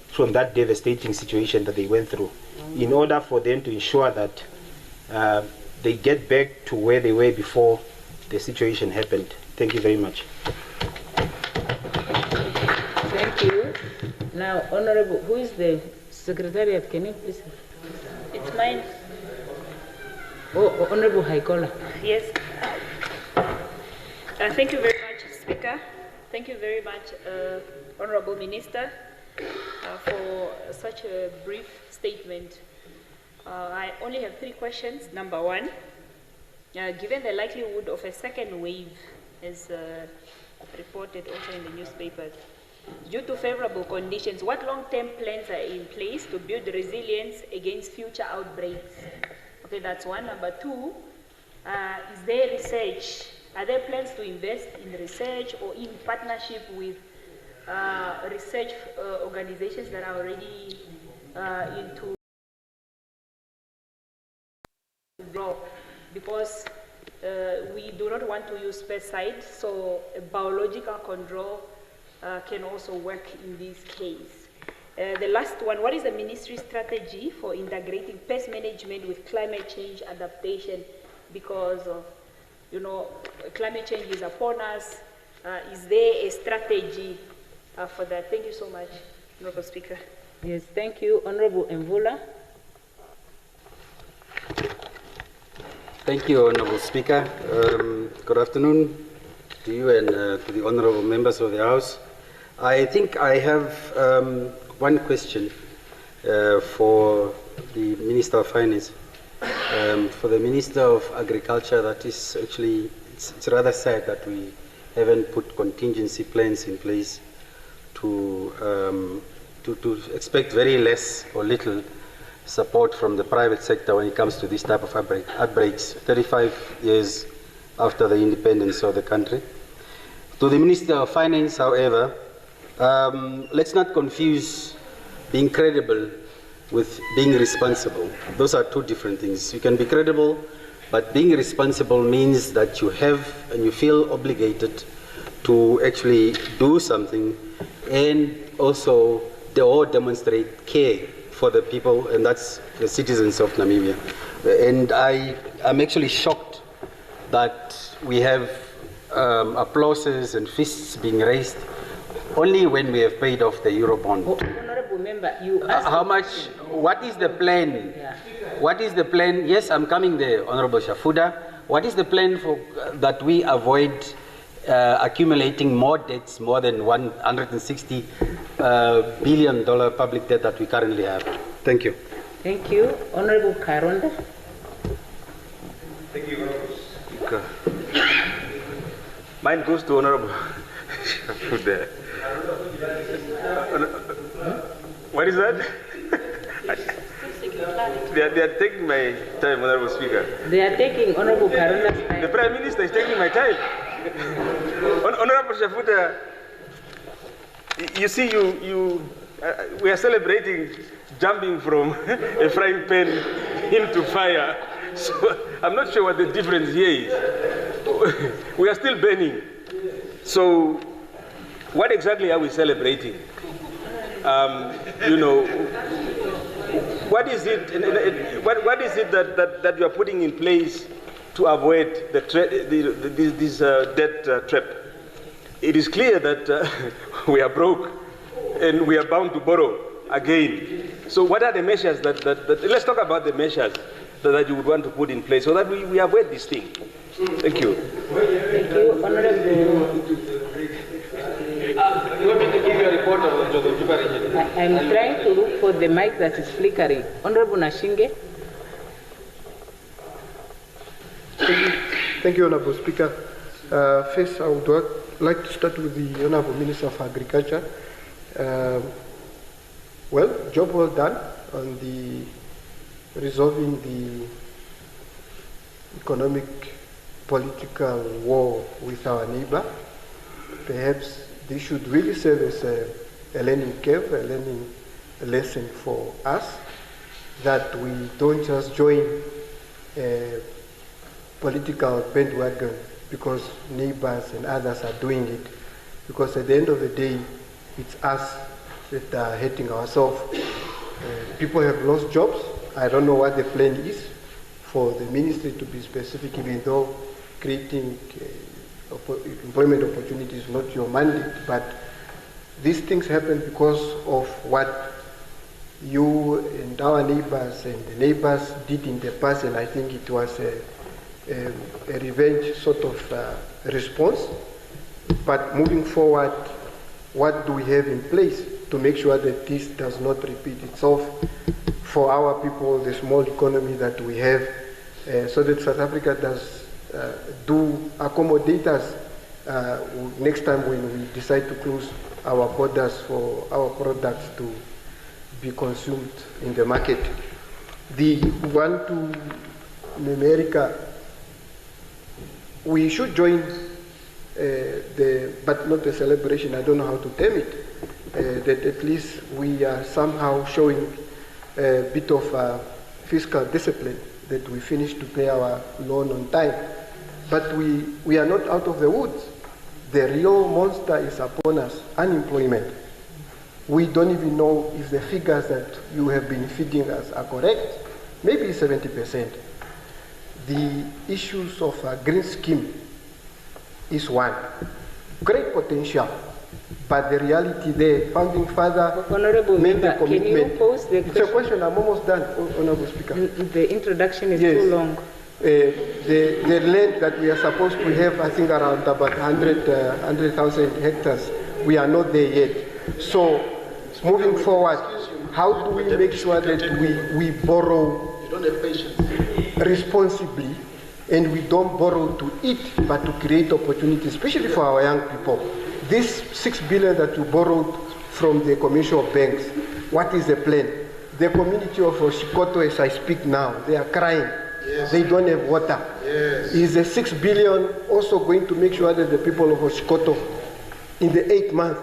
from that devastating situation that they went through, in order for them to ensure that they get back to where they were before the situation happened. Thank you very much. Thank you. Now, Honorable, who is the Secretariat? Can you please? It's mine. Oh, Honorable Haikola. Yes. Thank you very much, Speaker. Thank you very much, Honorable Minister, for such a brief statement. I only have 3 questions. Number 1, given the likelihood of a second wave, as reported also in the newspapers. Due to favorable conditions, what long-term plans are in place to build resilience against future outbreaks? Okay, that's one. Number two, is there research? Are there plans to invest in research or in partnership with research organizations that are already into draw? Because we do not want to use pesticide, so a biological control can also work in this case. The last one, what is the ministry strategy for integrating pest management with climate change adaptation? Because of, climate change is upon us. Is there a strategy for that? Thank you so much, Honorable Speaker. Yes, thank you, Honorable Mvula. Thank you, Honorable Speaker. Good afternoon to you and to the honorable members of the House. I think I have one question for the Minister of Finance. For the Minister of Agriculture, that is actually, it's rather sad that we haven't put contingency plans in place to expect very less or little support from the private sector when it comes to this type of outbreaks, 35 years after the independence of the country. To the Minister of Finance, however, let's not confuse being credible with being responsible. Those are two different things. You can be credible, but being responsible means that you have and you feel obligated to actually do something and also demonstrate care for the people, and that's the citizens of Namibia. And I'm actually shocked that we have applauses and fists being raised only when we have paid off the Eurobond. Honorable Member, you asked how much, what is the plan? Yeah. What is the plan? Yes, I'm coming there, Honorable Shafuda. What is the plan for that we avoid accumulating more debts, more than $160 billion public debt that we currently have? Thank you. Thank you. Honorable Karonda. Thank you, Honorable Speaker. Mine goes to Honorable Shafuda. What is that? They are taking my time, Honorable Speaker. They are taking Honorable Karonda's time. The Prime Minister is taking my time. Honorable Shafuda, you see, we are celebrating jumping from a frying pan into fire. So I'm not sure what the difference here is. We are still burning. So what exactly are we celebrating? What is it? What is it that you are putting in place to avoid this debt trap? It is clear that we are broke and we are bound to borrow again. So what are the measures that let's talk about the measures that you would want to put in place so that we avoid this thing. Thank you. Thank you, Honorable. You want me to give you a report of the Jogojuba region? I'm trying to look for the mic that is flickering. Honorable Nashinge. Thank you, Honorable Speaker. First, I would like to start with the Honorable Minister of Agriculture. Well, job well done on the resolving the economic political war with our neighbor. Perhaps this should really serve as a learning curve, a learning lesson for us, that we don't just join a political bandwagon because neighbors and others are doing it, because at the end of the day, it's us that are hurting ourselves. People have lost jobs. I don't know what the plan is for the ministry to be specific, even though creating employment opportunities is not your mandate, but these things happen because of what you and our neighbors and the neighbors did in the past, and I think it was a revenge sort of response. But moving forward, what do we have in place to make sure that this does not repeat itself for our people, the small economy that we have, so that South Africa does do accommodate us next time when we decide to close our borders for our products to be consumed in the market. The one to America, we should join but not the celebration, I don't know how to term it, that at least we are somehow showing a bit of fiscal discipline, that we finish to pay our loan on time. But we are not out of the woods. The real monster is upon us, unemployment. We don't even know if the figures that you have been feeding us are correct, maybe 70%. The issues of a green scheme is one. Great potential, but the reality there, founding father made the commitment. Can you pose the question? It's a question, I'm almost done, Honorable Speaker. The introduction is too long. The land that we are supposed to have, I think around about 100,000 hectares, we are not there yet. So, moving forward, how do we make sure that we borrow responsibly, and we don't borrow to eat, but to create opportunities, especially for our young people? This 6 billion that you borrowed from the commercial banks, what is the plan? The community of Oshikoto, as I speak now, they are crying. Yes. They don't have water. Yes. Is the 6 billion also going to make sure that the people of Oshikoto, in the 8th month,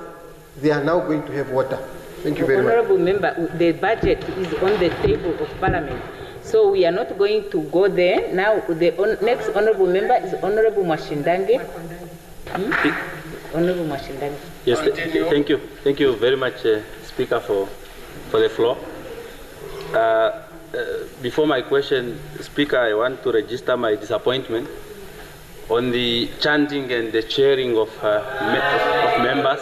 they are now going to have water? Thank you very much. Honorable Member, the budget is on the table of Parliament. So we are not going to go there. Now the next Honorable Member is Honorable Mashindange. Honorable Mashindange. Yes, thank you. Thank you very much, Speaker, for the floor. Before my question, Speaker, I want to register my disappointment on the chanting and the cheering of members,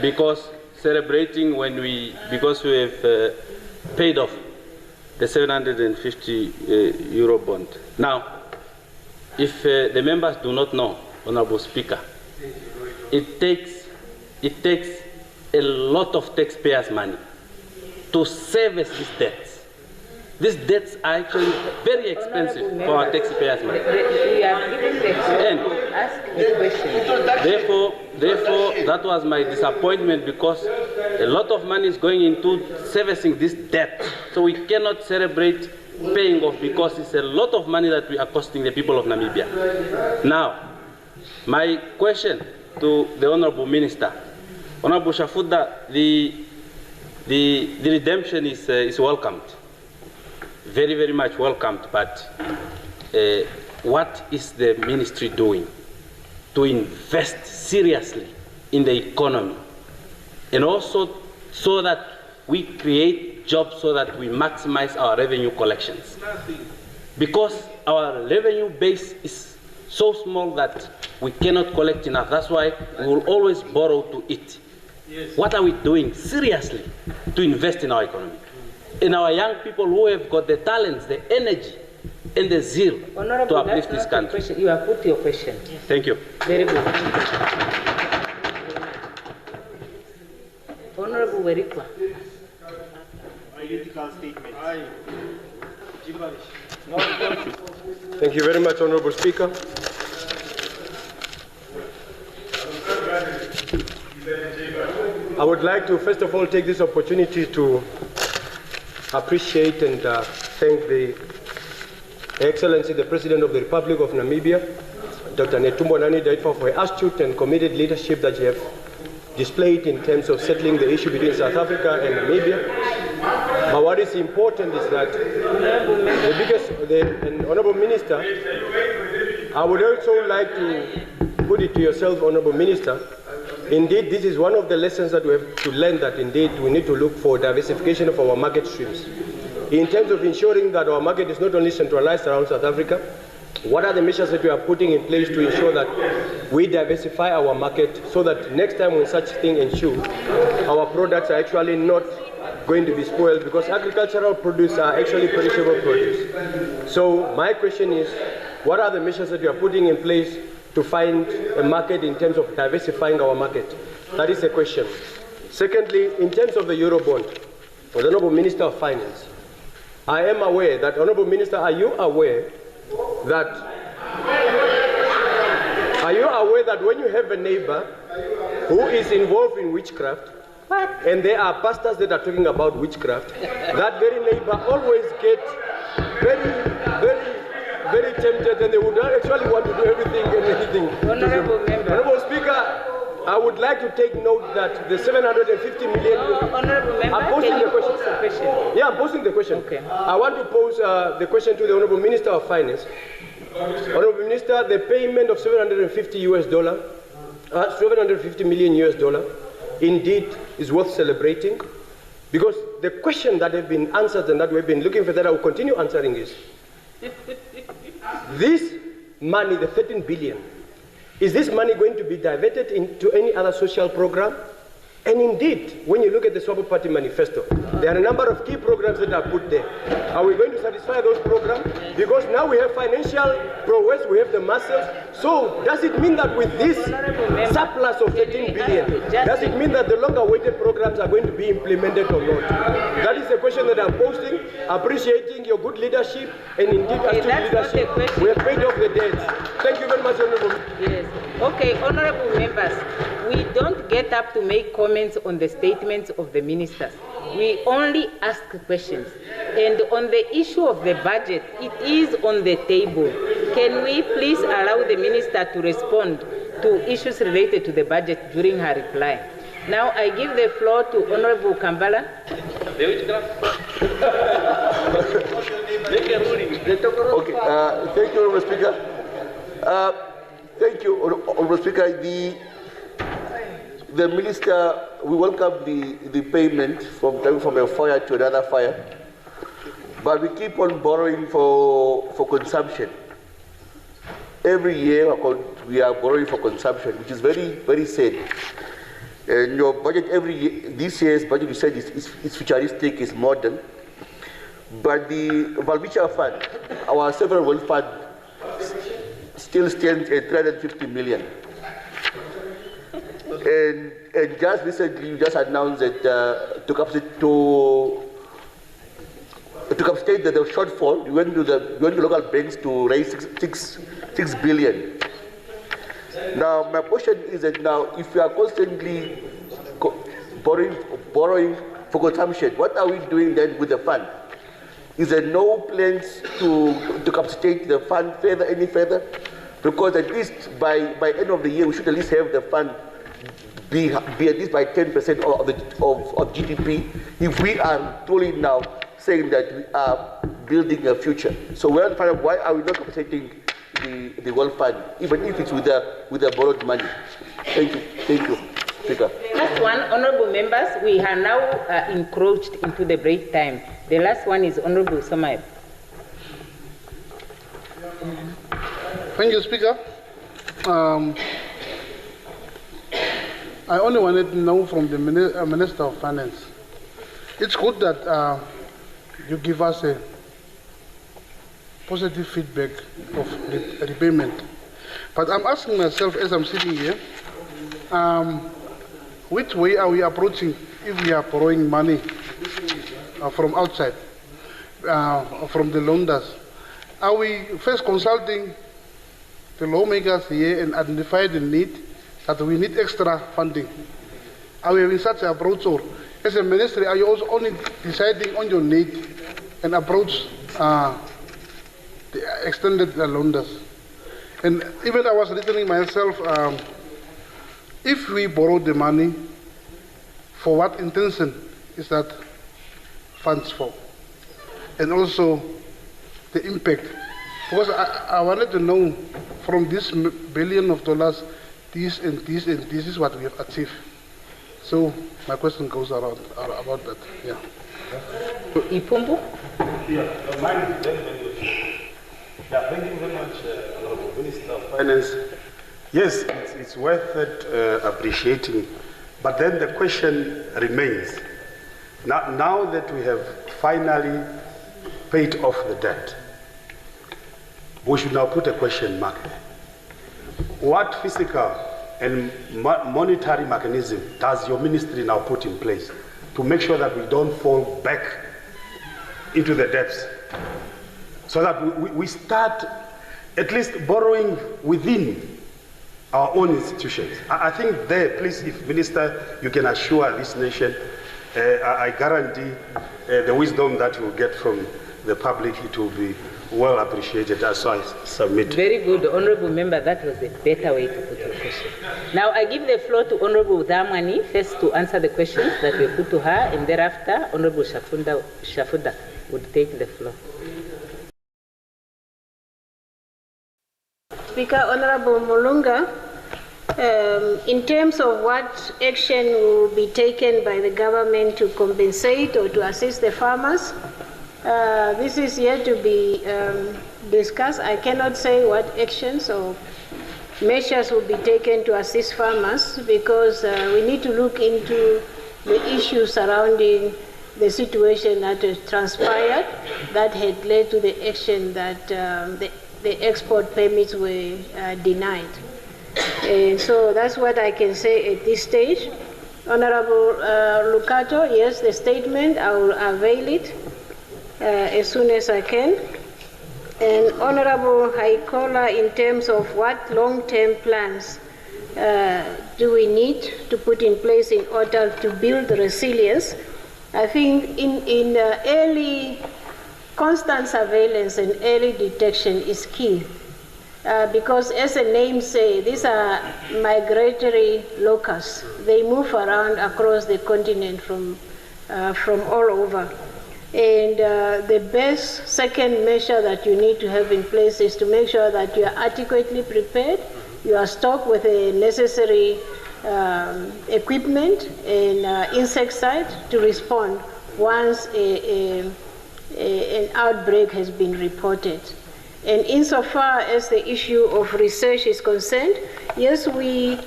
because celebrating because we have paid off the 750 euro bond. Now, if the members do not know, Honorable Speaker, it takes a lot of taxpayers' money to service these debts. These debts are actually very expensive for our taxpayers' money. We are giving the chance to ask the question. Therefore, that was my disappointment, because a lot of money is going into servicing this debt. So we cannot celebrate paying off, because it's a lot of money that we are costing the people of Namibia. Now, my question to the Honorable Minister. Honorable Shafuda, the redemption is welcomed, very, very much welcomed, but what is the ministry doing to invest seriously in the economy, and also so that we create jobs, so that we maximize our revenue collections? Because our revenue base is so small that we cannot collect enough. That's why we will always borrow to eat. Yes. What are we doing seriously to invest in our economy? In our young people who have got the talents, the energy, and the zeal to uplift this country. You have put your question. Yes. Thank you. Very good. Honorable Werikwa. Thank you very much, Honorable Speaker. I would like to first of all take this opportunity to appreciate and thank the Excellency, the President of the Republic of Namibia, Dr. Netumbo Nandi-Ndaitwah, for her astute and committed leadership that you have displayed in terms of settling the issue between South Africa and Namibia. But what is important is that the Honorable Minister, I would also like to put it to yourself, Honorable Minister, indeed, this is one of the lessons that we have to learn, that indeed we need to look for diversification of our market streams. In terms of ensuring that our market is not only centralized around South Africa, what are the measures that we are putting in place to ensure that we diversify our market, so that next time when such thing ensues, our products are actually not going to be spoiled, because agricultural produce are actually perishable produce. So my question is, what are the measures that you are putting in place to find a market in terms of diversifying our market? That is a question. Secondly, in terms of the Eurobond, the Honourable Minister of Finance, I am aware that, Honourable Minister, are you aware that Are you aware that when you have a neighbor who is involved in witchcraft, and there are pastors that are talking about witchcraft, that very neighbor always gets very tempted, and they would actually want to do everything and anything. Honorable Speaker, I would like to take note that the 750 million... Honorable Member, I'm posing the question. Pose the question? Yeah, I'm posing the question. Okay. I want to pose the question to the Honorable Minister of Finance. Honorable Minister, the payment of $750 million indeed is worth celebrating, because the question that have been answered and that we've been looking for, that I will continue answering, is this money, the 13 billion, is this money going to be diverted into any other social program? And indeed, when you look at the Swabo Party manifesto, there are a number of key programs that are put there. Are we going to satisfy those programs? Because now we have financial prowess, we have the muscles. So does it mean that with this surplus of 13 billion, does it mean that the longer-awaited programs are going to be implemented or not? That is the question that I'm posting, appreciating your good leadership and indeed astute leadership. We have paid off the debts. Thank you very much, Honorable. Yes. Okay, honorable members, we don't get up to make comments on the statements of the ministers. We only ask questions. And on the issue of the budget, it is on the table. Can we please allow the minister to respond to issues related to the budget during her reply? Now I give the floor to Honorable Kambala. Okay, thank you, Honorable Speaker. Thank you, Honorable Speaker. The minister, we welcome the payment from a fire to another fire, but we keep on borrowing for consumption. Every year we are borrowing for consumption, which is very, very sad. And your budget every year, this year's budget, you said is futuristic, is modern, but the Valvicha Fund, our sovereign wealth fund, still stands at 350 million. And just recently, you just announced that to compensate the shortfall, you went to local banks to raise 6 billion. Now, my question is that now, if we are constantly borrowing for consumption, what are we doing then with the fund? Is there no plans to compensate the fund any further? Because at least by end of the year, we should at least have the fund be at least by 10% of GDP, if we are truly now saying that we are building a future. So we want to find out, why are we not compensating the World Fund, even if it's with the borrowed money? Thank you, Speaker. Last one, honorable members, we are now encroached into the break time. The last one is Honorable Samael. Thank you, Speaker. I only wanted to know from the Minister of Finance. It's good that you give us a positive feedback of the repayment. But I'm asking myself as I'm sitting here, which way are we approaching if we are borrowing money from outside, from the loaners? Are we first consulting the lawmakers here and identify the need that we need extra funding? Are we having such an approach, or as a ministry, are you also only deciding on your need and approach the extended loaners? And even I was reasoning myself, if we borrow the money, for what intention is that funds for? And also the impact. Because I wanted to know from this $1 billion, this and this and this is what we have achieved. So my question goes around about that. Yeah. Ipumbu? Yeah, mine is very yeah, thank you very much, Honorable Minister of Finance. Yes, it's worth it, appreciating, but then the question remains. Now that we have finally paid off the debt, we should now put a question mark there. What physical and monetary mechanism does your ministry now put in place to make sure that we don't fall back into the depths, so that we start at least borrowing within our own institutions. I think there, please, if Minister, you can assure this nation, I guarantee the wisdom that you will get from the public, it will be well appreciated. As I submit. Very good, Honorable Member. That was a better way to put your question. Now I give the floor to Honorable Dhamani first to answer the questions that were put to her, and thereafter Honorable Shafuda would take the floor. Speaker, Honorable Mulunga, in terms of what action will be taken by the government to compensate or to assist the farmers, this is yet to be discussed. I cannot say what actions or measures will be taken to assist farmers because we need to look into the issues surrounding the situation that has transpired that had led to the action that the export permits were denied. So that's what I can say at this stage. Honorable Lucato, yes, the statement, I will avail it as soon as I can. And Honorable Haikola, in terms of what long-term plans do we need to put in place in order to build resilience, I think in early constant surveillance and early detection is key. Because as the name says, these are migratory locusts. They move around across the continent from all over. And the best second measure that you need to have in place is to make sure that you are adequately prepared, you are stocked with the necessary equipment and insecticide to respond once an outbreak has been reported. And insofar as the issue of research is concerned, yes, we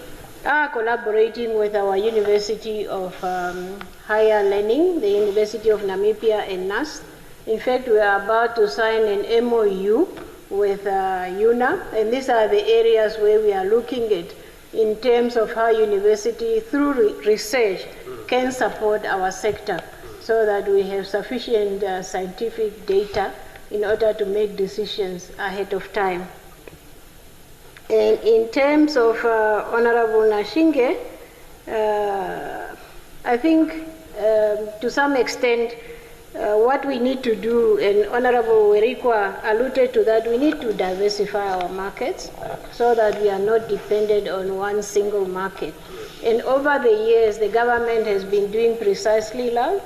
are collaborating with our University of Higher Learning, the University of Namibia and NAS. In fact, we are about to sign an MOU with UNA, and these are the areas where we are looking at in terms of how university, through research, can support our sector so that we have sufficient scientific data in order to make decisions ahead of time. And in terms of Honorable Nashinge, I think to some extent what we need to do, and Honorable Werikwa alluded to that, we need to diversify our markets so that we are not dependent on one single market. And over the years, the government has been doing precisely that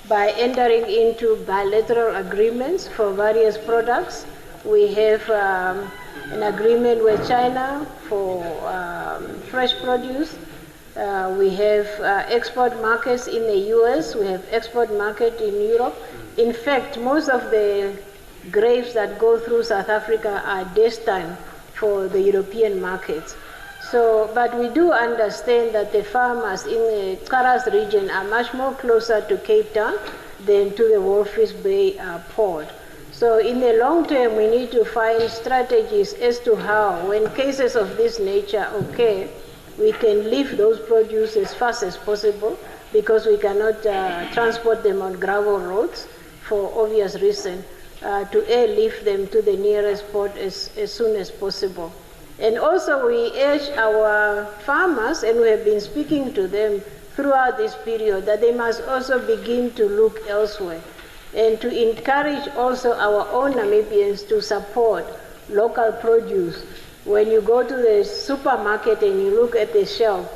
by entering into bilateral agreements for various products. We have an agreement with China for fresh produce. We have export markets in the US, we have export market in Europe. In fact, most of the grapes that go through South Africa are destined for the European markets. So, but we do understand that the farmers in the Karas region are much more closer to Cape Town than to the Walvis Bay port. So in the long term, we need to find strategies as to how, when cases of this nature occur, we can lift those produce as fast as possible because we cannot transport them on gravel roads for obvious reason, to airlift them to the nearest port as soon as possible. And also we urge our farmers, and we have been speaking to them throughout this period, that they must also begin to look elsewhere and to encourage also our own Namibians to support local produce. When you go to the supermarket and you look at the shelf,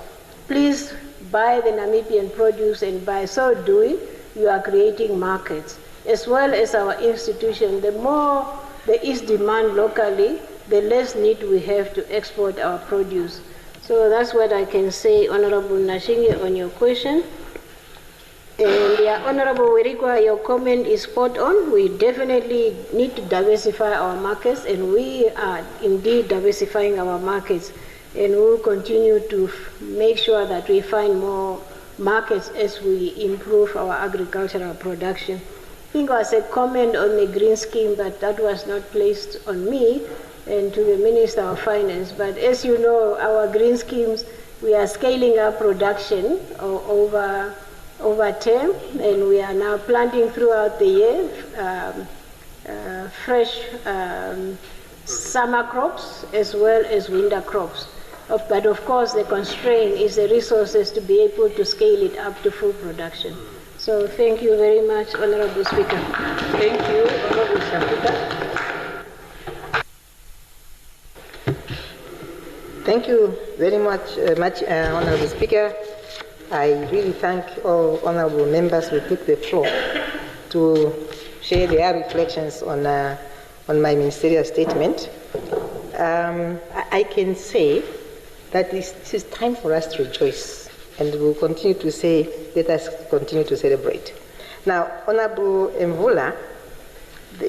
please buy the Namibian produce, and by so doing, you are creating markets. As well as our institution, the more there is demand locally, the less need we have to export our produce. So that's what I can say, Honorable Nashinge, on your question. And Honorable Werikwa, your comment is spot on. We definitely need to diversify our markets, and we are indeed diversifying our markets. And we will continue to make sure that we find more markets as we improve our agricultural production. I think it was a comment on the green scheme, but that was not placed on me and to the Minister of Finance. But as you know, our green schemes, we are scaling up production over term, and we are now planting throughout the year fresh summer crops as well as winter crops. But of course, the constraint is the resources to be able to scale it up to full production. So thank you very much, Honorable Speaker. Thank you, Honorable Shafuta. Thank you very much, Honorable Speaker. I really thank all honorable members who took the floor to share their reflections on my ministerial statement. I can say that this is time for us to rejoice, and we'll continue to say, let us continue to celebrate. Now, Honorable Mvula,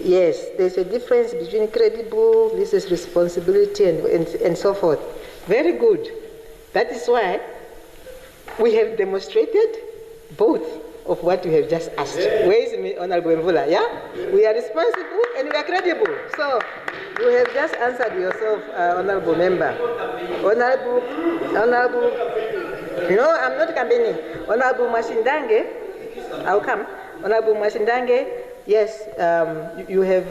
yes, there's a difference between credible, this is responsibility, and so forth. Very good. That is why we have demonstrated both of what you have just asked. Where is Honorable Mvula? Yeah? We are responsible and we are credible. So you have just answered yourself, Honorable Member. Honorable, no, I'm not campaigning. Honorable Mashindange, I'll come. Honorable Mashindange, yes, you have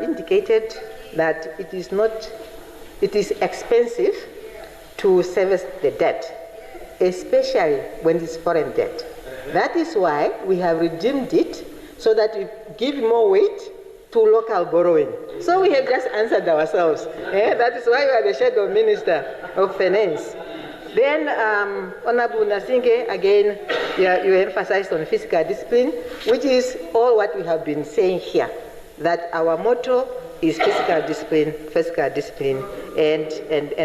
indicated that it is expensive to service the debt, especially when it's foreign debt. That is why we have redeemed it so that we give more weight to local borrowing. So we have just answered ourselves. That is why we are the Shadow Minister of Finance. Then, Honorable Nasinge, again, you emphasized on fiscal discipline, which is all what we have been saying here, that our motto is fiscal discipline, and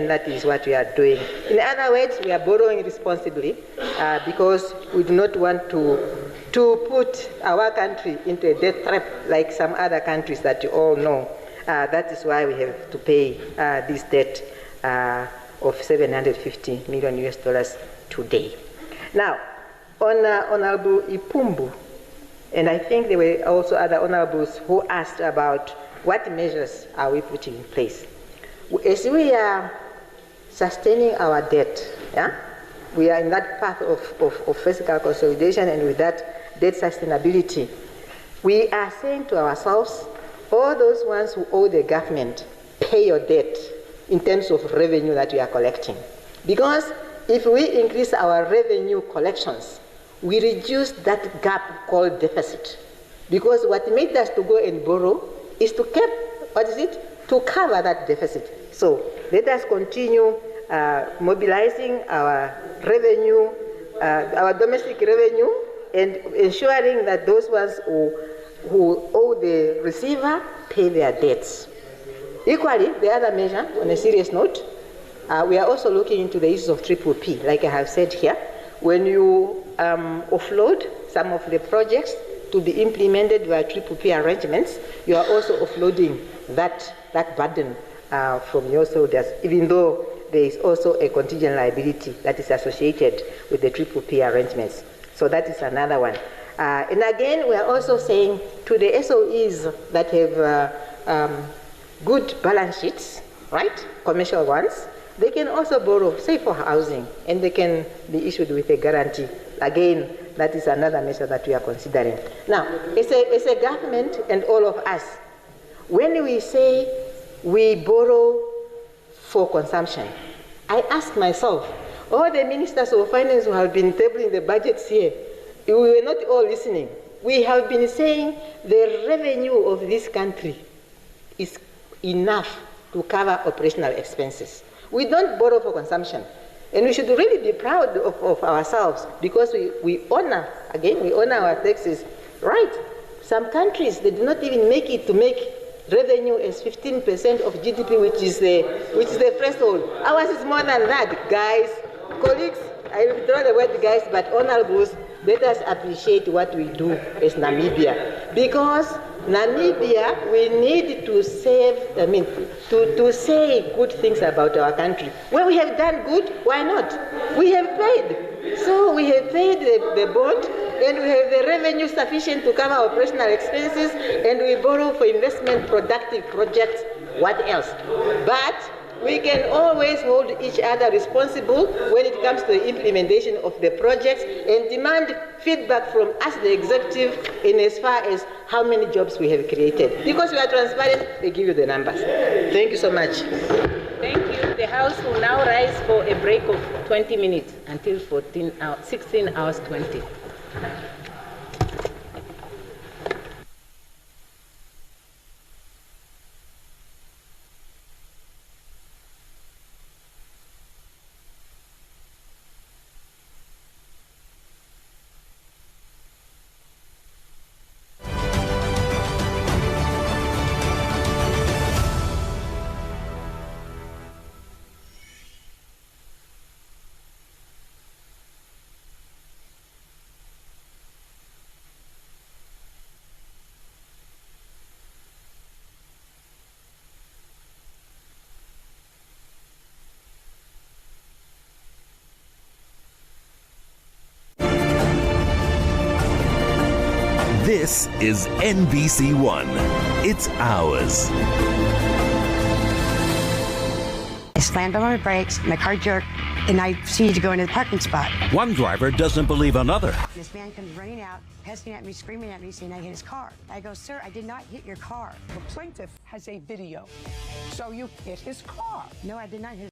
that is what we are doing. In other words, we are borrowing responsibly because we do not want to put our country into a debt trap like some other countries that you all know. That is why we have to pay this debt of $750 million today. Now, on Honorable Ipumbu, and I think there were also other honorables who asked about what measures are we putting in place. As we are sustaining our debt, we are in that path of fiscal consolidation, and with that debt sustainability, we are saying to ourselves, all those ones who owe the government, pay your debt in terms of revenue that we are collecting. Because if we increase our revenue collections, we reduce that gap called deficit. Because what made us to go and borrow is to to cover that deficit. So let us continue mobilizing our revenue, our domestic revenue, and ensuring that those ones who owe the receiver pay their debts. Equally, the other measure, on a serious note, we are also looking into the issues of PPP, like I have said here. When you offload some of the projects to be implemented via PPP arrangements, you are also offloading that burden from your soldiers, even though there is also a contingent liability that is associated with the PPP arrangements. So that is another one. And again, we are also saying to the SOEs that have good balance sheets, right, commercial ones, they can also borrow, say for housing, and they can be issued with a guarantee. Again, that is another measure that we are considering. Now, as a government and all of us, when we say we borrow for consumption, I ask myself, all the ministers of finance who have been tabling the budgets here, we were not all listening. We have been saying the revenue of this country is enough to cover operational expenses. We don't borrow for consumption. And we should really be proud of ourselves because we honor our taxes. Right. Some countries, they do not even make it to make revenue as 15% of GDP, which is the threshold. Ours is more than that, guys. Colleagues, I withdraw the word guys, but honorables, let us appreciate what we do as Namibia. Because Namibia, we need to to say good things about our country. When we have done good, why not? We have paid. So we have paid the bond, and we have the revenue sufficient to cover operational expenses, and we borrow for investment productive projects. What else? But we can always hold each other responsible when it comes to the implementation of the projects and demand feedback from us, the executive, in as far as how many jobs we have created. Because we are transparent, they give you the numbers. Thank you so much. Thank you. The House will now rise for a break of 20 minutes until 16 hours 20. This is NBC1. It's ours. I slammed on my brakes, my car jerked, and I proceeded to go into the parking spot. One driver doesn't believe another. This man comes running out, pestering at me, screaming at me, saying I hit his car. I go, sir, I did not hit your car. The plaintiff has a video. So you hit his car. No, I did not hit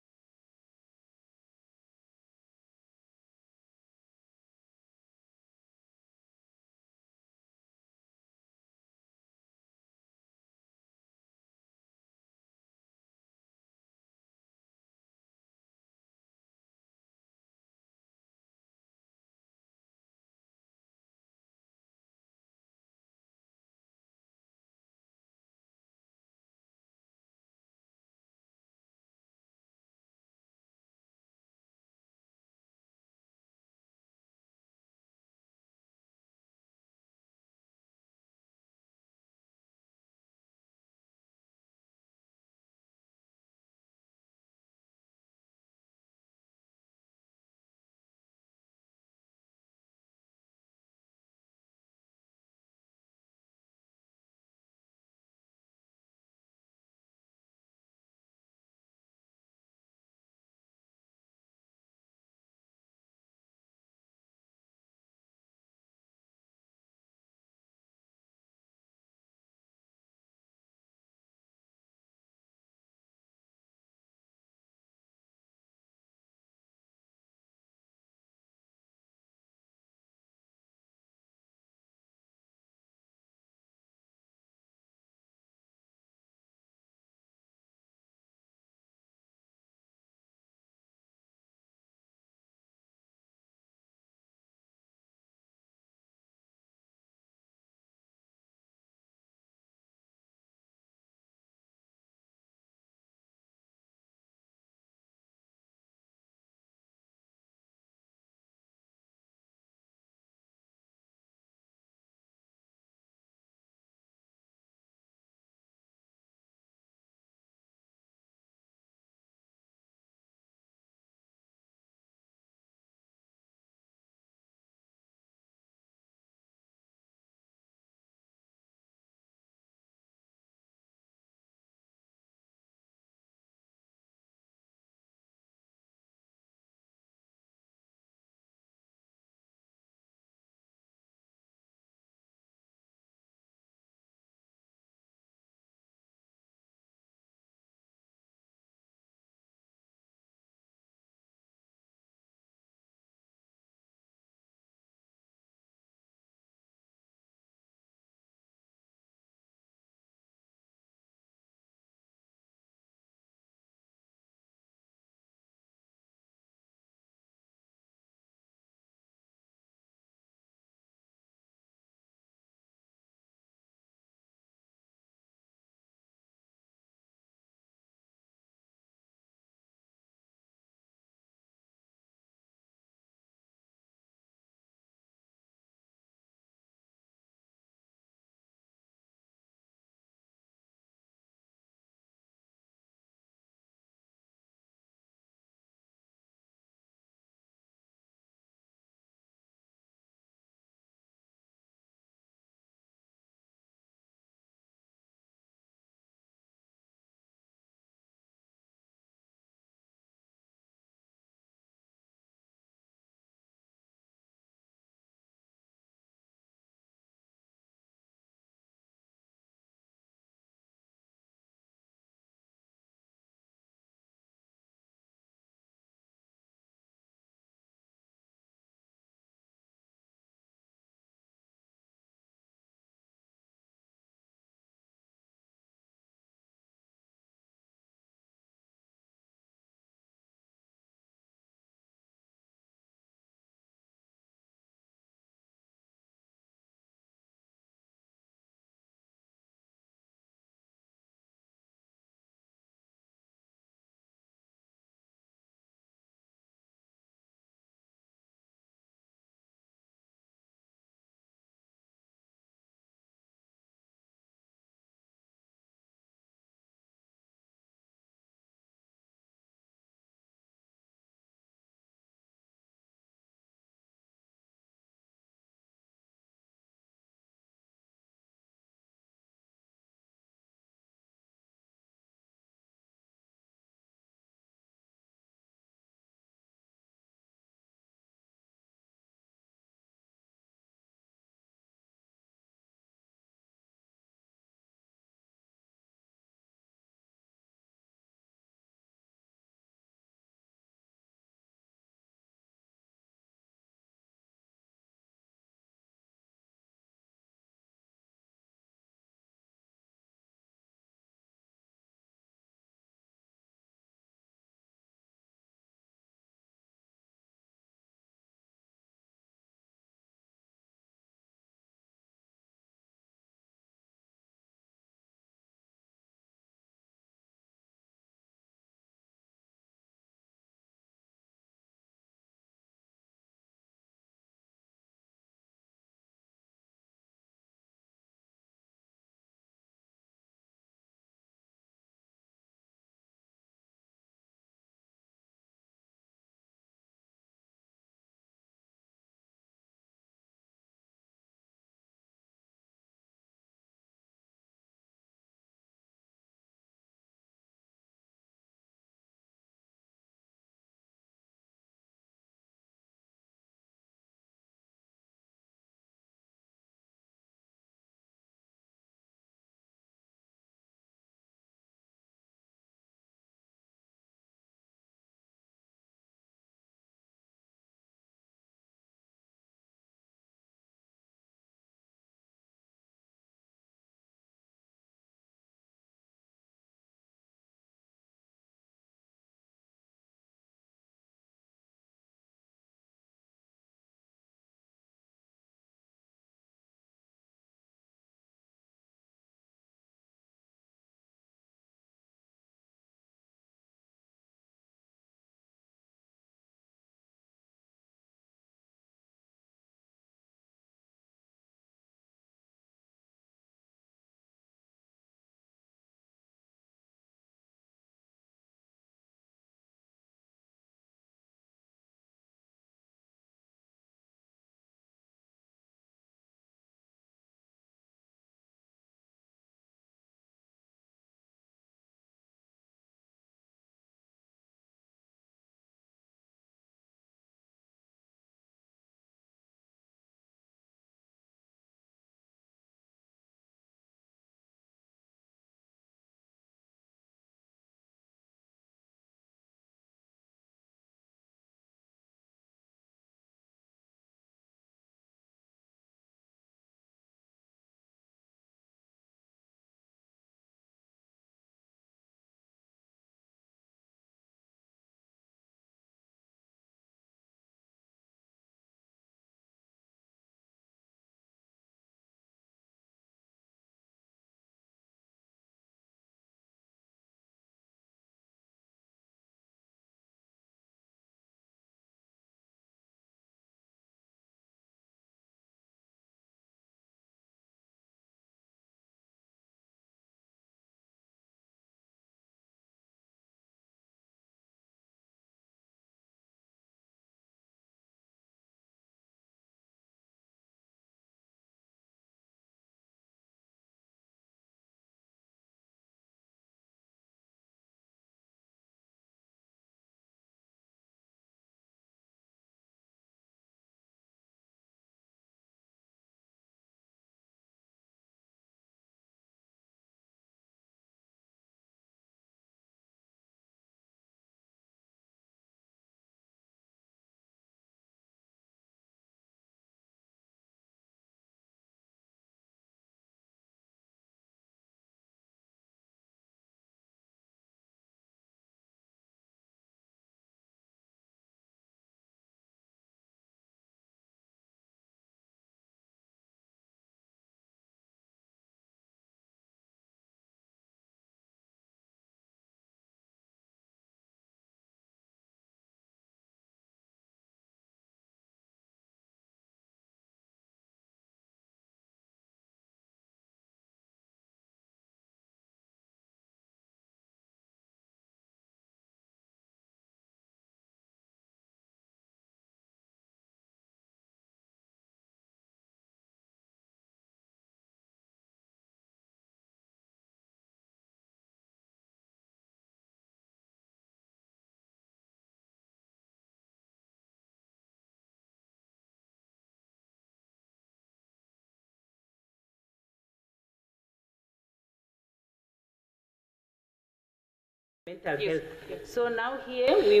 mental health. Yes. So now here we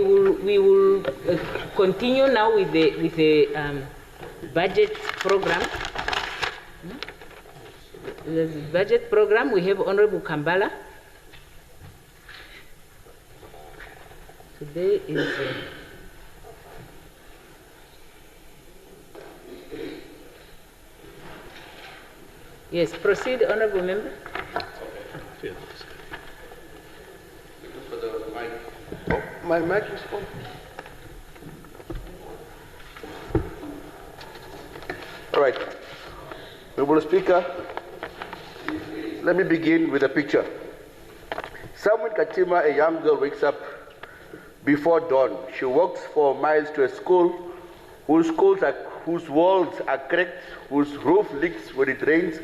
will continue now with the budget program. The budget program, we have Honorable Kambala. Today is yes, proceed, Honorable Member. My mic is on. All right. Honorable Speaker, let me begin with a picture. Somewhere in Katima, a young girl wakes up before dawn. She walks for miles to a school whose walls are cracked, whose roof leaks when it rains,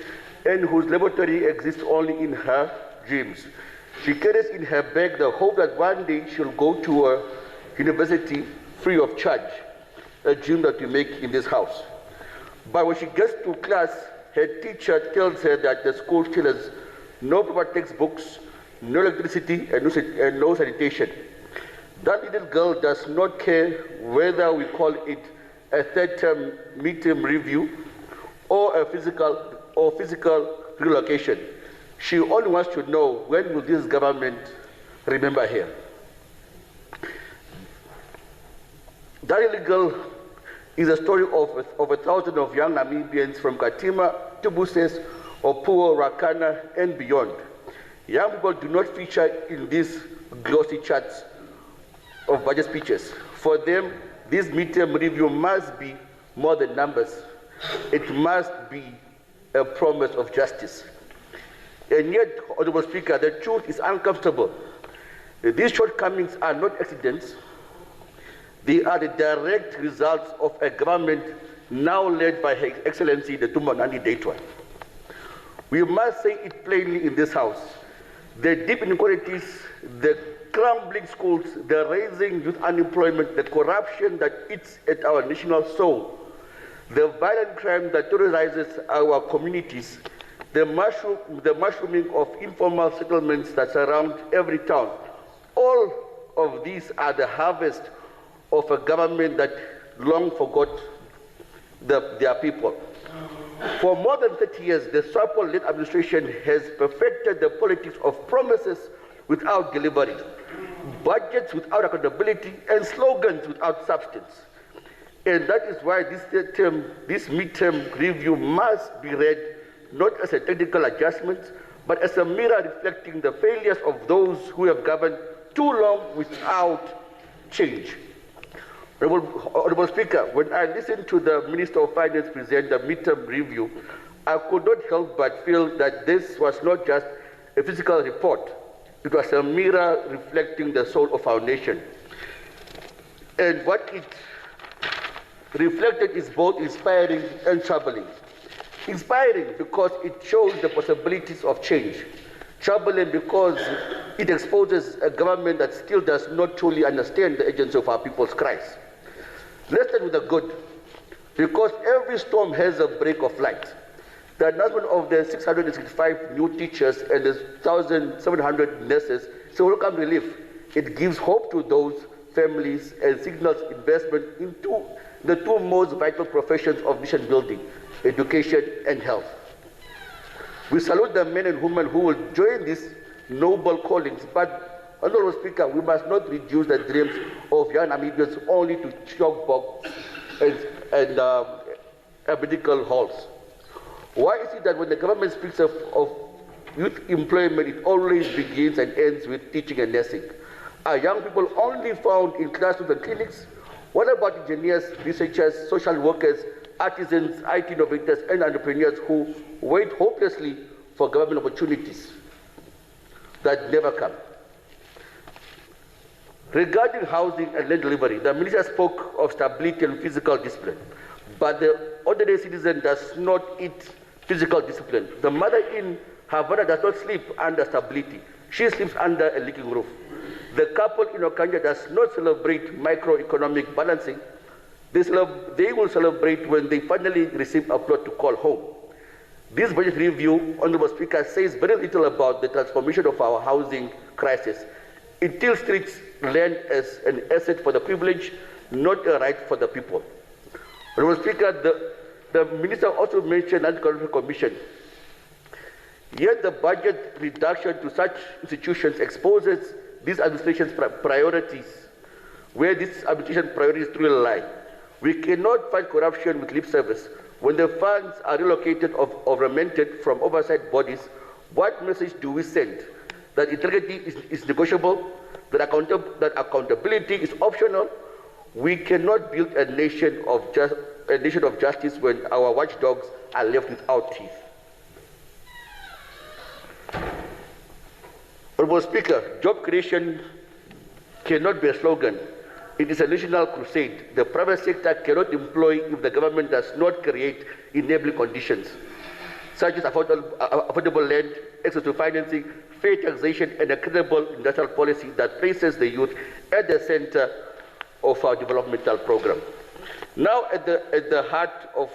and whose laboratory exists only in her dreams. She carries in her bag the hope that one day she'll go to a university free of charge, a dream that we make in this house. But when she gets to class, her teacher tells her that the school still has no proper textbooks, no electricity, and no sanitation. That little girl does not care whether we call it a third-term midterm review or a physical relocation. She only wants to know, when will this government remember her? That little girl is a story of 1,000 of young Namibians from Katima to Buses, Opuo, Rakana, and beyond. Young people do not feature in these glossy charts of budget speeches. For them, this midterm review must be more than numbers. It must be a promise of justice. And yet, Honorable Speaker, the truth is uncomfortable. These shortcomings are not accidents. They are the direct results of a government now led by Her Excellency the Tumanani Daitwa. We must say it plainly in this House. The deep inequalities, the crumbling schools, the rising youth unemployment, the corruption that eats at our national soul, the violent crime that terrorizes our communities, the mushrooming of informal settlements that surround every town, all of these are the harvest of a government that long forgot their people. For more than 30 years, the Swapo-led administration has perfected the politics of promises without delivery, budgets without accountability, and slogans without substance. And that is why this midterm review must be read not as a technical adjustment, but as a mirror reflecting the failures of those who have governed too long without change. Honorable Speaker, when I listened to the Minister of Finance present the midterm review, I could not help but feel that this was not just a physical report. It was a mirror reflecting the soul of our nation. And what it reflected is both inspiring and troubling. Inspiring because it shows the possibilities of change. Troubling because it exposes a government that still does not truly understand the urgency of our people's cries. Let's start with the good, because every storm has a break of light. The announcement of the 665 new teachers and the 1,700 nurses is a welcome relief. It gives hope to those families and signals investment into the two most vital professions of nation building, education and health. We salute the men and women who will join these noble callings, but Honorable Speaker, we must not reduce the dreams of young Namibians only to chalk box and medical halls. Why is it that when the government speaks of youth employment, it always begins and ends with teaching and nursing? Are young people only found in classrooms and clinics? What about engineers, researchers, social workers, artisans, IT innovators, and entrepreneurs who wait hopelessly for government opportunities that never come? Regarding housing and land delivery, the minister spoke of stability and physical discipline, but the ordinary citizen does not eat physical discipline. The mother in Havana does not sleep under stability. She sleeps under a leaking roof. The couple in Okanja does not celebrate microeconomic balancing. They will celebrate when they finally receive a plot to call home. This budget review, Honorable Speaker, says very little about the transformation of our housing crisis. It still treats land as an asset for the privileged, not a right for the people. Honourable Speaker, the Minister also mentioned Anti-Corruption Commission. Yet the budget reduction to such institutions exposes these administration's priorities, where these administration priorities truly lie. We cannot fight corruption with lip service. When the funds are relocated or remitted from oversight bodies, what message do we send? That integrity is negotiable, that accountability is optional. We cannot build a nation of justice when our watchdogs are left without teeth. Honourable Speaker, job creation cannot be a slogan. It is a national crusade. The private sector cannot employ if the government does not create enabling conditions, such as affordable land, access to financing, fair taxation, and a credible industrial policy that places the youth at the center of our developmental program. Now, at the heart of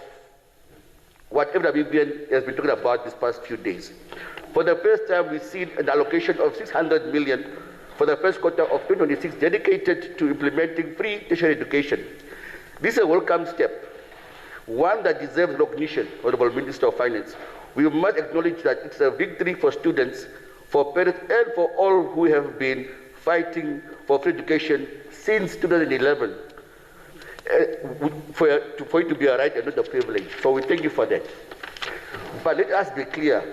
what FWBN has been talking about these past few days. For the first time, we've seen an allocation of 600 million for the first quarter of 2026 dedicated to implementing free tertiary education. This is a welcome step, one that deserves recognition, Honourable Minister of Finance. We must acknowledge that it's a victory for students, for parents, and for all who have been fighting for free education since 2011. For it to be a right and not a privilege. So we thank you for that. But let us be clear,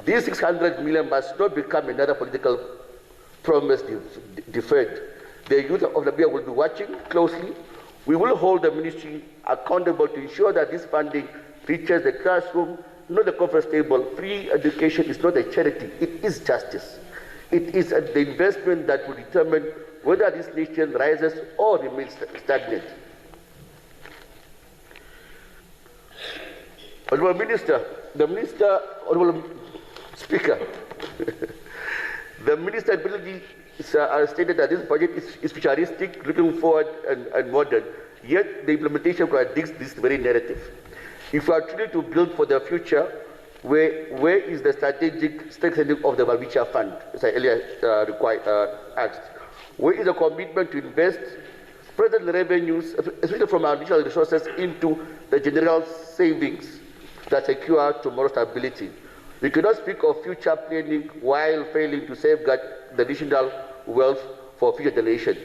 these 600 million must not become another political promise deferred. The youth of Namibia will be watching closely. We will hold the ministry accountable to ensure that this funding reaches the classroom, not the conference table. Free education is not a charity, it is justice. It is the investment that will determine whether this nation rises or remains stagnant. Honourable Minister, Honourable Speaker, the Minister ability stated that this budget is futuristic, looking forward and modern, yet the implementation contradicts this very narrative. If we are truly to build for the future, where is the strategic strengthening of the Valvicha Fund, as I earlier asked? Where is the commitment to invest present revenues, especially from our natural resources, into the general savings that secure tomorrow's stability? We cannot speak of future planning while failing to safeguard the national wealth for future generations.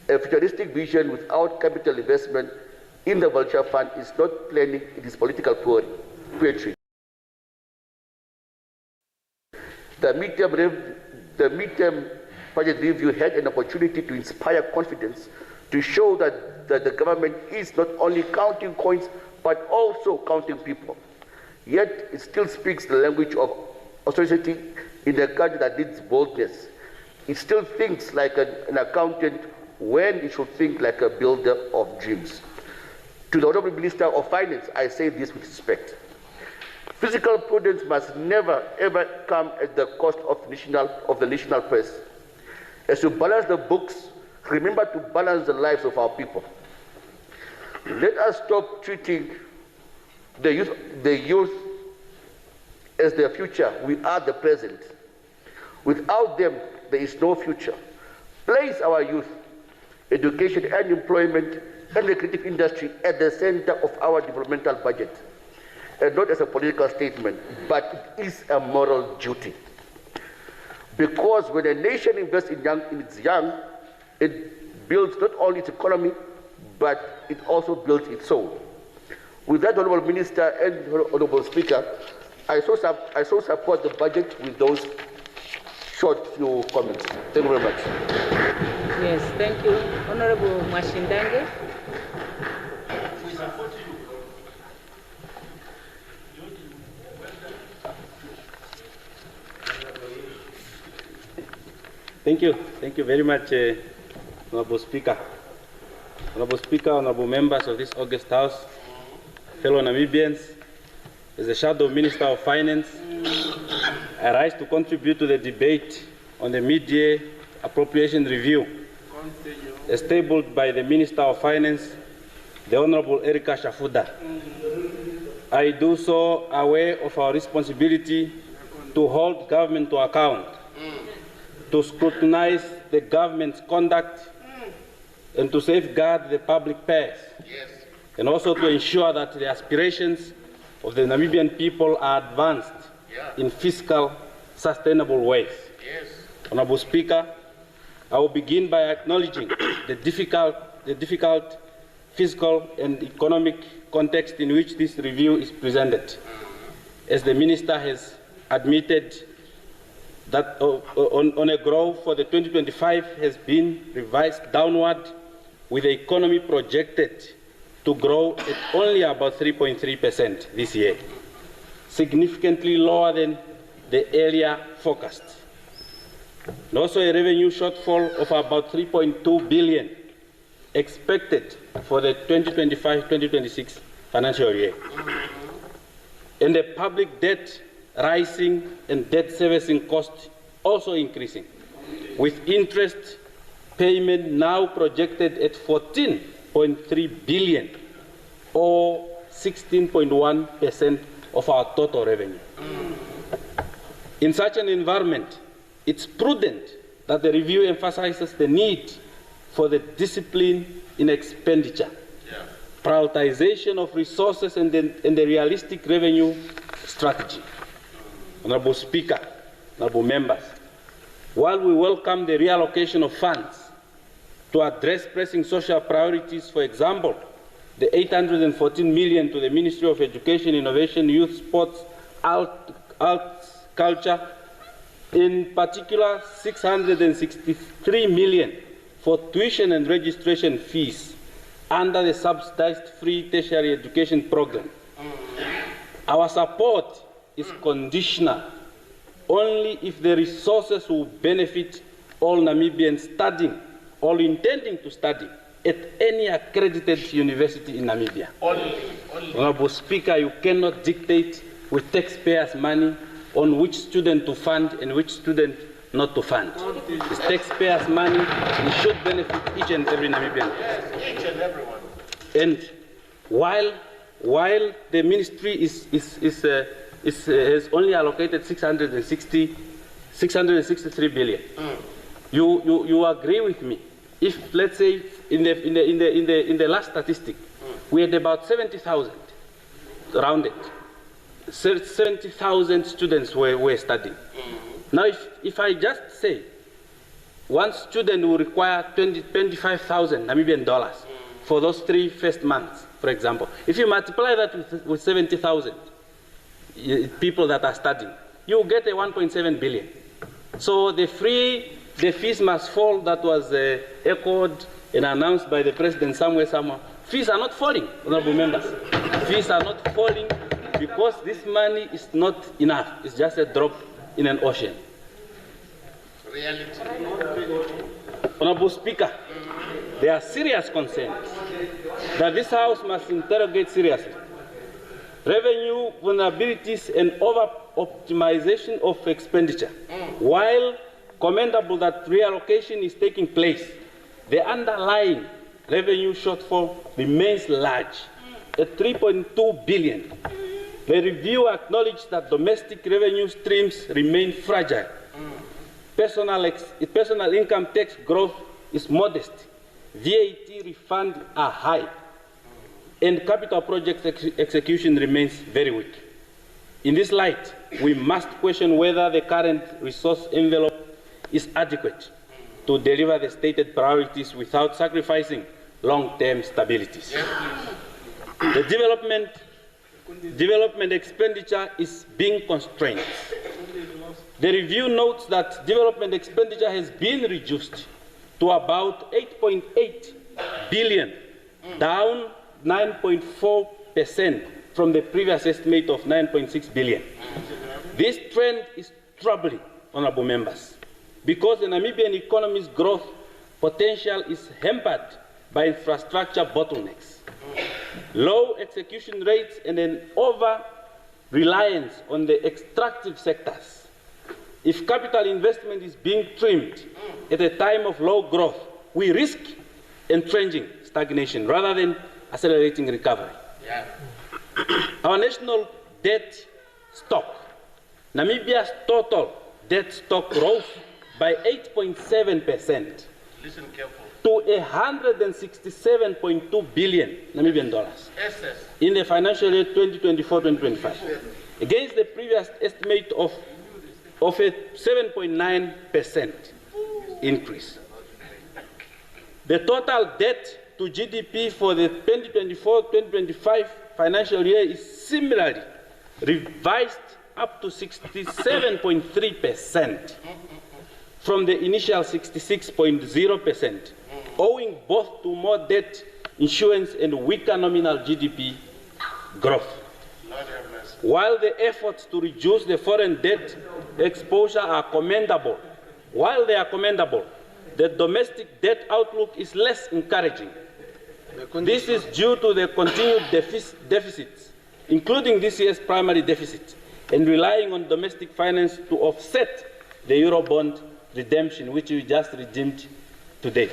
A futuristic vision without capital investment in the Vulture Fund is not planning, it is political poetry. The midterm budget review had an opportunity to inspire confidence, to show that the government is not only counting coins, but also counting people. Yet it still speaks the language of austerity in a country that needs boldness. It still thinks like an accountant when it should think like a builder of dreams. To the Honourable Minister of Finance, I say this with respect. Fiscal prudence must never ever come at the cost of the national purse. As you balance the books, remember to balance the lives of our people. Let us stop treating the youth as their future. We are the present. Without them, there is no future. Place our youth, education and employment, and the creative industry at the center of our developmental budget. And not as a political statement, but it is a moral duty. Because when a nation invests in its young, it builds not only its economy, but it also builds its soul. With that, Honourable Minister and Honourable Speaker, I so support the budget with those short few comments. Thank you very much. Yes, thank you. Honourable Mashindange. Thank you. Thank you very much, Honourable Speaker. Honourable Speaker, honourable members of this august House, fellow Namibians, as the Shadow Minister of Finance, I rise to contribute to the debate on the mid-year appropriation review, as tabled by the Minister of Finance, the Honourable Erika Shafuda. I do so aware of our responsibility to hold government to account, to scrutinize the government's conduct and to safeguard the public purse, and also to ensure that the aspirations of the Namibian people are advanced in fiscal, sustainable ways. Honorable Speaker, I will begin by acknowledging the difficult fiscal and economic context in which this review is presented, as the Minister has admitted that on a growth for the 2025 has been revised downward, with the economy projected to grow at only about 3.3% this year, significantly lower than the earlier forecast. And also a revenue shortfall of about 3.2 billion expected for the 2025-2026 financial year. And the public debt rising and debt servicing costs also increasing, with interest payment now projected at 14.3 billion, or 16.1% of our total revenue. In such an environment, it's prudent that the review emphasizes the need for the discipline in expenditure, prioritization of resources, and the realistic revenue strategy. Honorable Speaker, honorable members, while we welcome the reallocation of funds to address pressing social priorities, for example, the 814 million to the Ministry of Education, Innovation, Youth, Sports, Arts, Culture, in particular 663 million for tuition and registration fees under the subsidized free tertiary education program. Our support is conditional only if the resources will benefit all Namibians studying or intending to study at any accredited university in Namibia. Honorable Speaker, you cannot dictate with taxpayers' money on which student to fund and which student not to fund. It's taxpayers' money. It should benefit each and every Namibian. Each and everyone. And while the ministry has only allocated 663 billion, you agree with me? If, let's say, in the last statistic, we had about 70,000 rounded. 70,000 students were studying. Now, if I just say one student will require 25,000 Namibian dollars for those 3 first months, for example, if you multiply that with 70,000 people that are studying, you get a 1.7 billion. So the fees must fall, that was echoed and announced by the President somewhere. Fees are not falling, honorable members. Fees are not falling because this money is not enough. It's just a drop in an ocean. Reality. Honorable Speaker, there are serious concerns that this House must interrogate seriously. Revenue vulnerabilities and over-optimization of expenditure. While commendable that reallocation is taking place, the underlying revenue shortfall remains large at 3.2 billion. The review acknowledged that domestic revenue streams remain fragile. Personal income tax growth is modest. VAT refunds are high. And capital project execution remains very weak. In this light, we must question whether the current resource envelope is adequate to deliver the stated priorities without sacrificing long-term stabilities. The development expenditure is being constrained. The review notes that development expenditure has been reduced to about 8.8 billion, down 9.4% from the previous estimate of 9.6 billion. This trend is troubling, honorable members, because the Namibian economy's growth potential is hampered by infrastructure bottlenecks, low execution rates, and an over-reliance on the extractive sectors. If capital investment is being trimmed at a time of low growth, we risk entrenching stagnation rather than accelerating recovery. Our national debt stock, Namibia's total debt stock rose by 8.7%. Listen carefully. To 167.2 billion Namibian dollars in the financial year 2024-2025, against the previous estimate of a 7.9% increase. The total debt to GDP for the 2024-2025 financial year is similarly revised up to 67.3% from the initial 66.0%, owing both to more debt issuance and weaker nominal GDP growth. While the efforts to reduce the foreign debt exposure are commendable, the domestic debt outlook is less encouraging. This is due to the continued deficits, including this year's primary deficit, and relying on domestic finance to offset the Eurobond redemption, which we just redeemed today.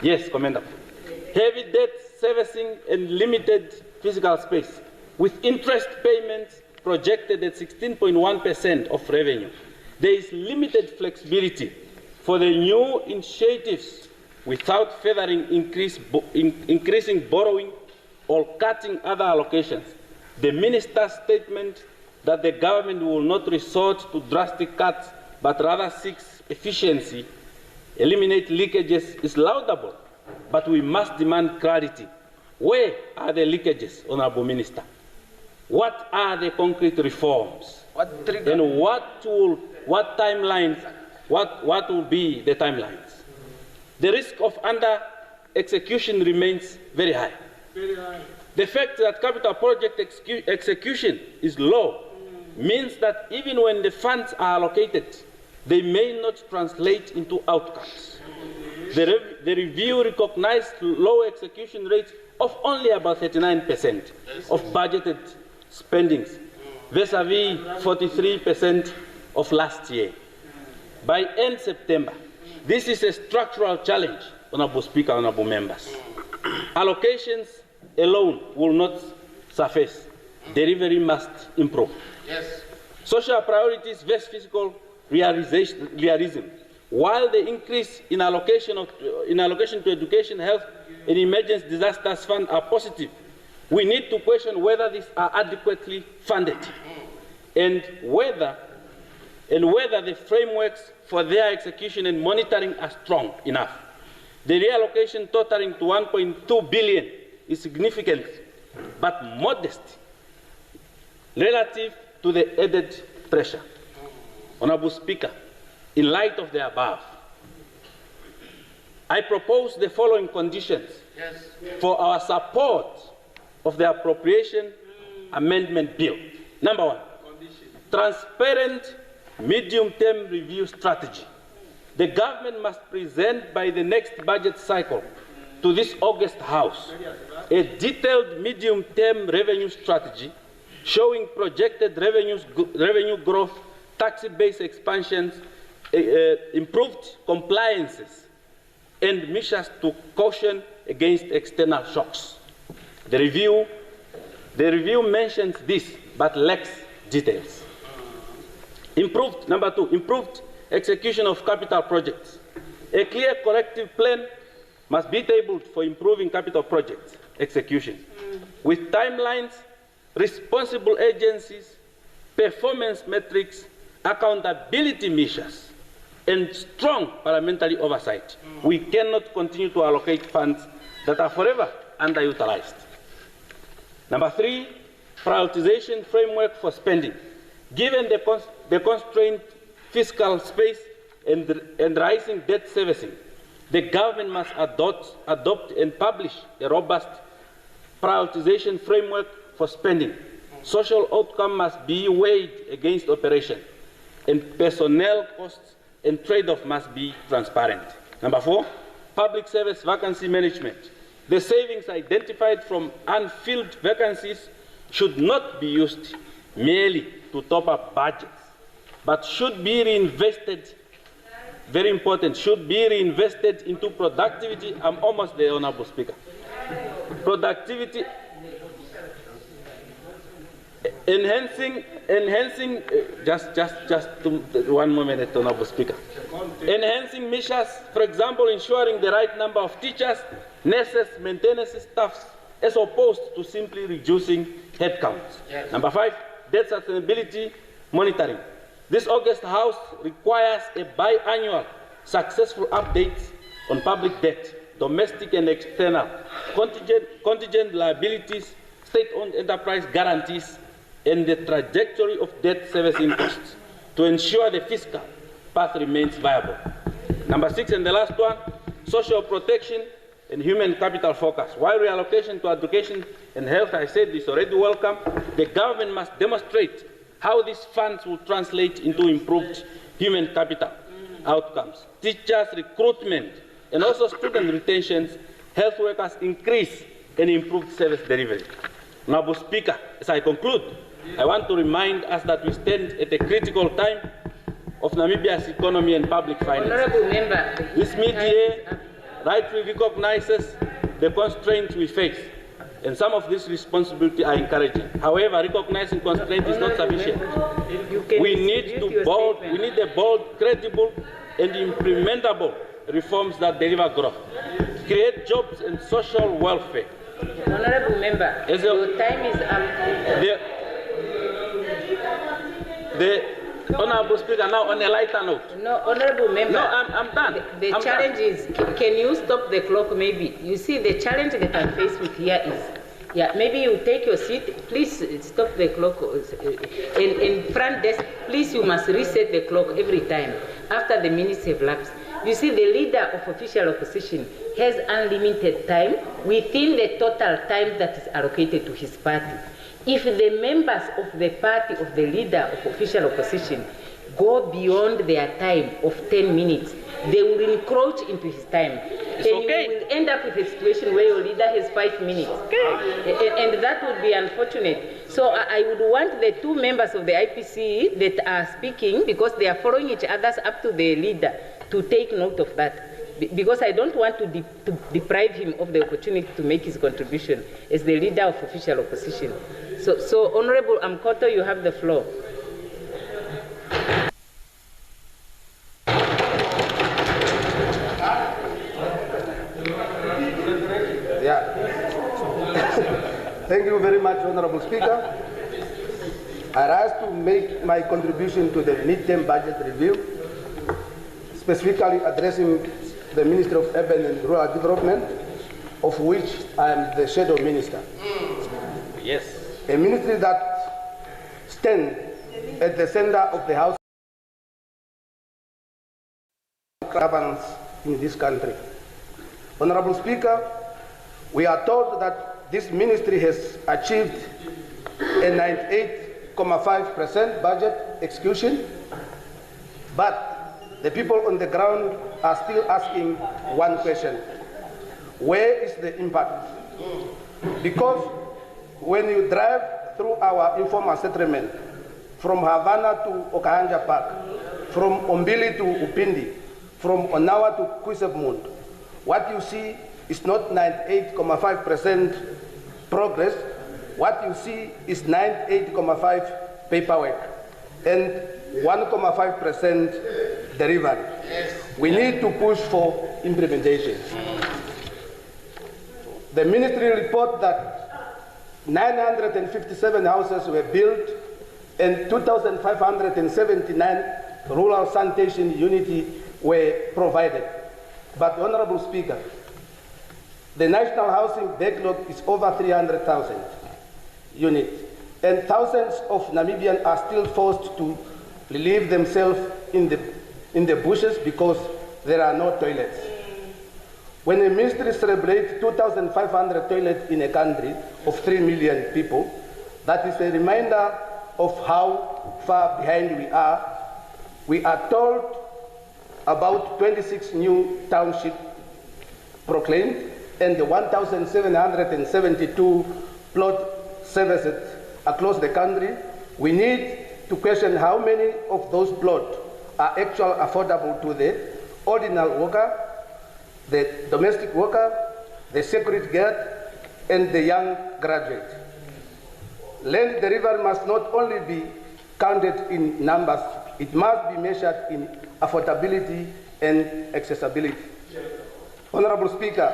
Yes, commendable. Heavy debt servicing and limited physical space, with interest payments projected at 16.1% of revenue. There is limited flexibility for the new initiatives without furthering increasing borrowing or cutting other allocations. The minister's statement that the government will not resort to drastic cuts but rather seeks efficiency, eliminate leakages, is laudable, but we must demand clarity. Where are the leakages, Honorable Minister? What are the concrete reforms? And what will be the timelines? The risk of under-execution remains very high. The fact that capital project execution is low means that even when the funds are allocated, they may not translate into outcomes. The review recognized low execution rates of only about 39% of budgeted spendings, vis-a-vis 43% of last year. By end September, this is a structural challenge, Honorable Speaker, Honorable Members. Allocations alone will not suffice. Delivery must improve. Yes. Social priorities versus fiscal realism. While the increase in allocation to education, health, and emergency disasters fund are positive, we need to question whether these are adequately funded and whether the frameworks for their execution and monitoring are strong enough. The reallocation totaling to 1.2 billion is significant but modest relative to the added pressure. Honorable Speaker, in light of the above, I propose the following conditions for our support of the appropriation amendment bill. Number one, transparent medium-term review strategy. The government must present by the next budget cycle to this August House a detailed medium-term revenue strategy showing projected revenue growth, tax-based expansions, improved compliances, and measures to caution against external shocks. The review mentions this but lacks details. Number two, improved execution of capital projects. A clear corrective plan must be tabled for improving capital projects execution, with timelines, responsible agencies, performance metrics, accountability measures, and strong parliamentary oversight. We cannot continue to allocate funds that are forever underutilized. Number three, prioritization framework for spending. Given the constrained fiscal space and rising debt servicing, the government must adopt and publish a robust prioritization framework for spending. Social outcome must be weighed against operation, and personnel costs and trade-off must be transparent. Number four, public service vacancy management. The savings identified from unfilled vacancies should not be used merely to top up budgets, but should be reinvested, very important, should be reinvested into productivity. I'm almost there, Honorable Speaker. Productivity One moment, Honorable Speaker. Enhancing measures, for example, ensuring the right number of teachers, nurses, maintenance staffs, as opposed to simply reducing headcounts. Yes. Number 5, debt sustainability monitoring. This August House requires a biannual successful updates on public debt, domestic and external, contingent liabilities, state-owned enterprise guarantees, and the trajectory of debt servicing costs to ensure the fiscal path remains viable. Number 6, and the last one, social protection and human capital focus. While reallocation to education and health, I said, is already welcome, the government must demonstrate how these funds will translate into improved human capital outcomes. Teachers recruitment and also student retentions, health workers increase and improved service delivery. Honorable Speaker, as I conclude, I want to remind us that we stand at a critical time of Namibia's economy and public finance. Honorable Member, this mid-year rightly recognizes the constraints we face, and some of these responsibilities are encouraging. However, recognizing constraints is not sufficient. We need a bold, credible, and implementable reforms that deliver growth, create jobs and social welfare. Honorable Member, your time is up. Honorable Speaker, now on a lighter note. No, Honorable Member. No, I'm done. The challenge is, can you stop the clock maybe? You see, the challenge that I'm faced with here is, maybe you take your seat, please stop the clock. In front desk, please, you must reset the clock every time after the minutes have lapsed. You see, the leader of official opposition has unlimited time within the total time that is allocated to his party. If the members of the party of the leader of official opposition go beyond their time of 10 minutes, they will encroach into his time. Then you will end up with a situation where your leader has 5 minutes. And that would be unfortunate. So I would want the 2 members of the IPC that are speaking, because they are following each other up to the leader, to take note of that. Because I don't want to deprive him of the opportunity to make his contribution as the leader of official opposition. So Honorable Amkoto, you have the floor. Thank you very much, Honorable Speaker. I rise to make my contribution to the midterm budget review, specifically addressing the Ministry of Urban and Rural Development, of which I am the Shadow Minister. Yes. A ministry that stands at the center of the House governance in this country. Honorable Speaker, we are told that this ministry has achieved a 98.5% budget execution, but the people on the ground are still asking one question: where is the impact? Because when you drive through our informal settlement, from Havana to Okahanja Park, from Ombili to Upindi, from Onawa to Kwisebmund, what you see is not 98.5% progress. What you see is 98.5% paperwork and 1.5% delivery. We need to push for implementation. The ministry report that 957 houses were built and 2,579 rural sanitation units were provided. But, Honorable Speaker, the national housing backlog is over 300,000 units, and thousands of Namibians are still forced to relieve themselves in the bushes because there are no toilets. When a ministry celebrates 2,500 toilets in a country of 3 million people, that is a reminder of how far behind we are. We are told about 26 new townships proclaimed and the 1,772 plot services across the country. We need to question how many of those plots are actually affordable to the ordinary worker, the domestic worker, the security guard, and the young graduate. land delivery must not only be counted in numbers, it must be measured in affordability and accessibility. Honorable Speaker,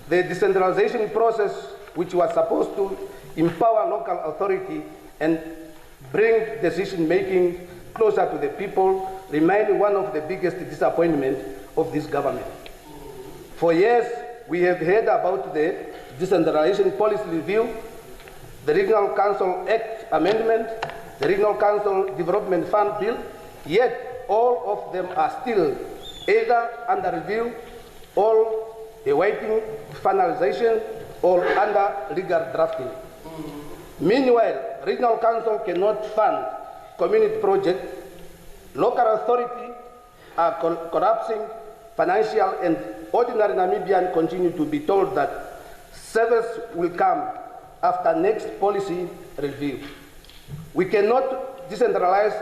the decentralization process, which was supposed to empower local authority and bring decision-making closer to the people, remain one of the biggest disappointments of this government. For years, we have heard about the decentralization policy review, the Regional Council Act amendment, the Regional Council Development Fund bill, yet all of them are still either under review or awaiting finalization or under legal drafting. Meanwhile, Regional Council cannot fund community projects. Local authorities are collapsing financial, and ordinary Namibians continue to be told that service will come after next policy review. We cannot decentralize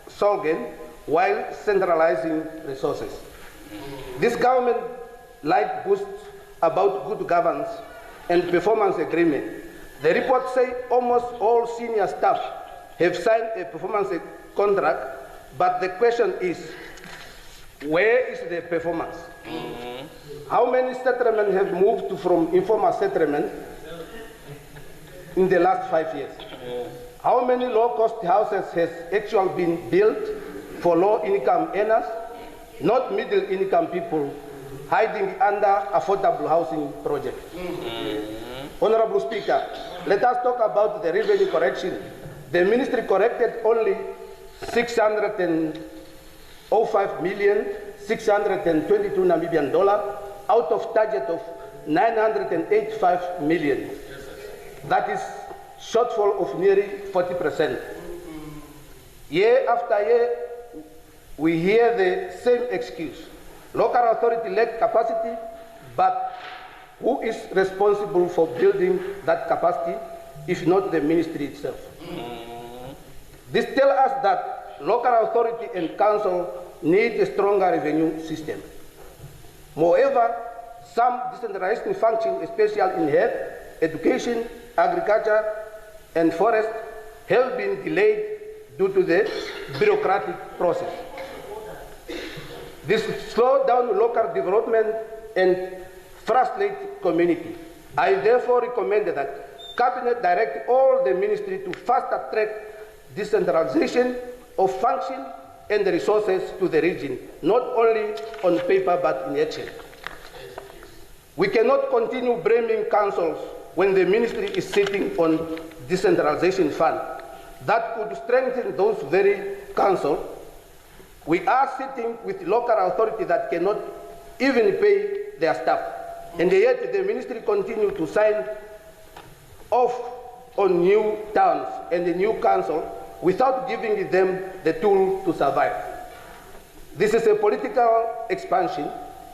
slogan while centralizing resources. This government boasts about good governance and performance agreement. The report says almost all senior staff have signed a performance contract, but the question is, where is the performance? How many settlements have moved from informal settlement in the last 5 years? How many low-cost houses has actually been built for low-income earners, not middle-income people hiding under affordable housing projects? Honorable Speaker, let us talk about the revenue correction. The ministry corrected only 605,622 Namibian dollars out of target of 985 million. That is shortfall of nearly 40%. Year after year, we hear the same excuse. Local authority lack capacity, but who is responsible for building that capacity if not the ministry itself? This tells us that local authority and council need a stronger revenue system. Moreover, some decentralized functions, especially in health, education, agriculture, and forest, have been delayed due to the bureaucratic process. This slows down local development and frustrates community. I therefore recommend that Cabinet direct all the ministry to fast-track decentralization of function and the resources to the region, not only on paper but in action. We cannot continue blaming councils when the ministry is sitting on decentralization fund. That could strengthen those very councils. We are sitting with local authority that cannot even pay their staff. And yet the ministry continue to sign off on new towns and the new council without giving them the tool to survive. This is a political expansion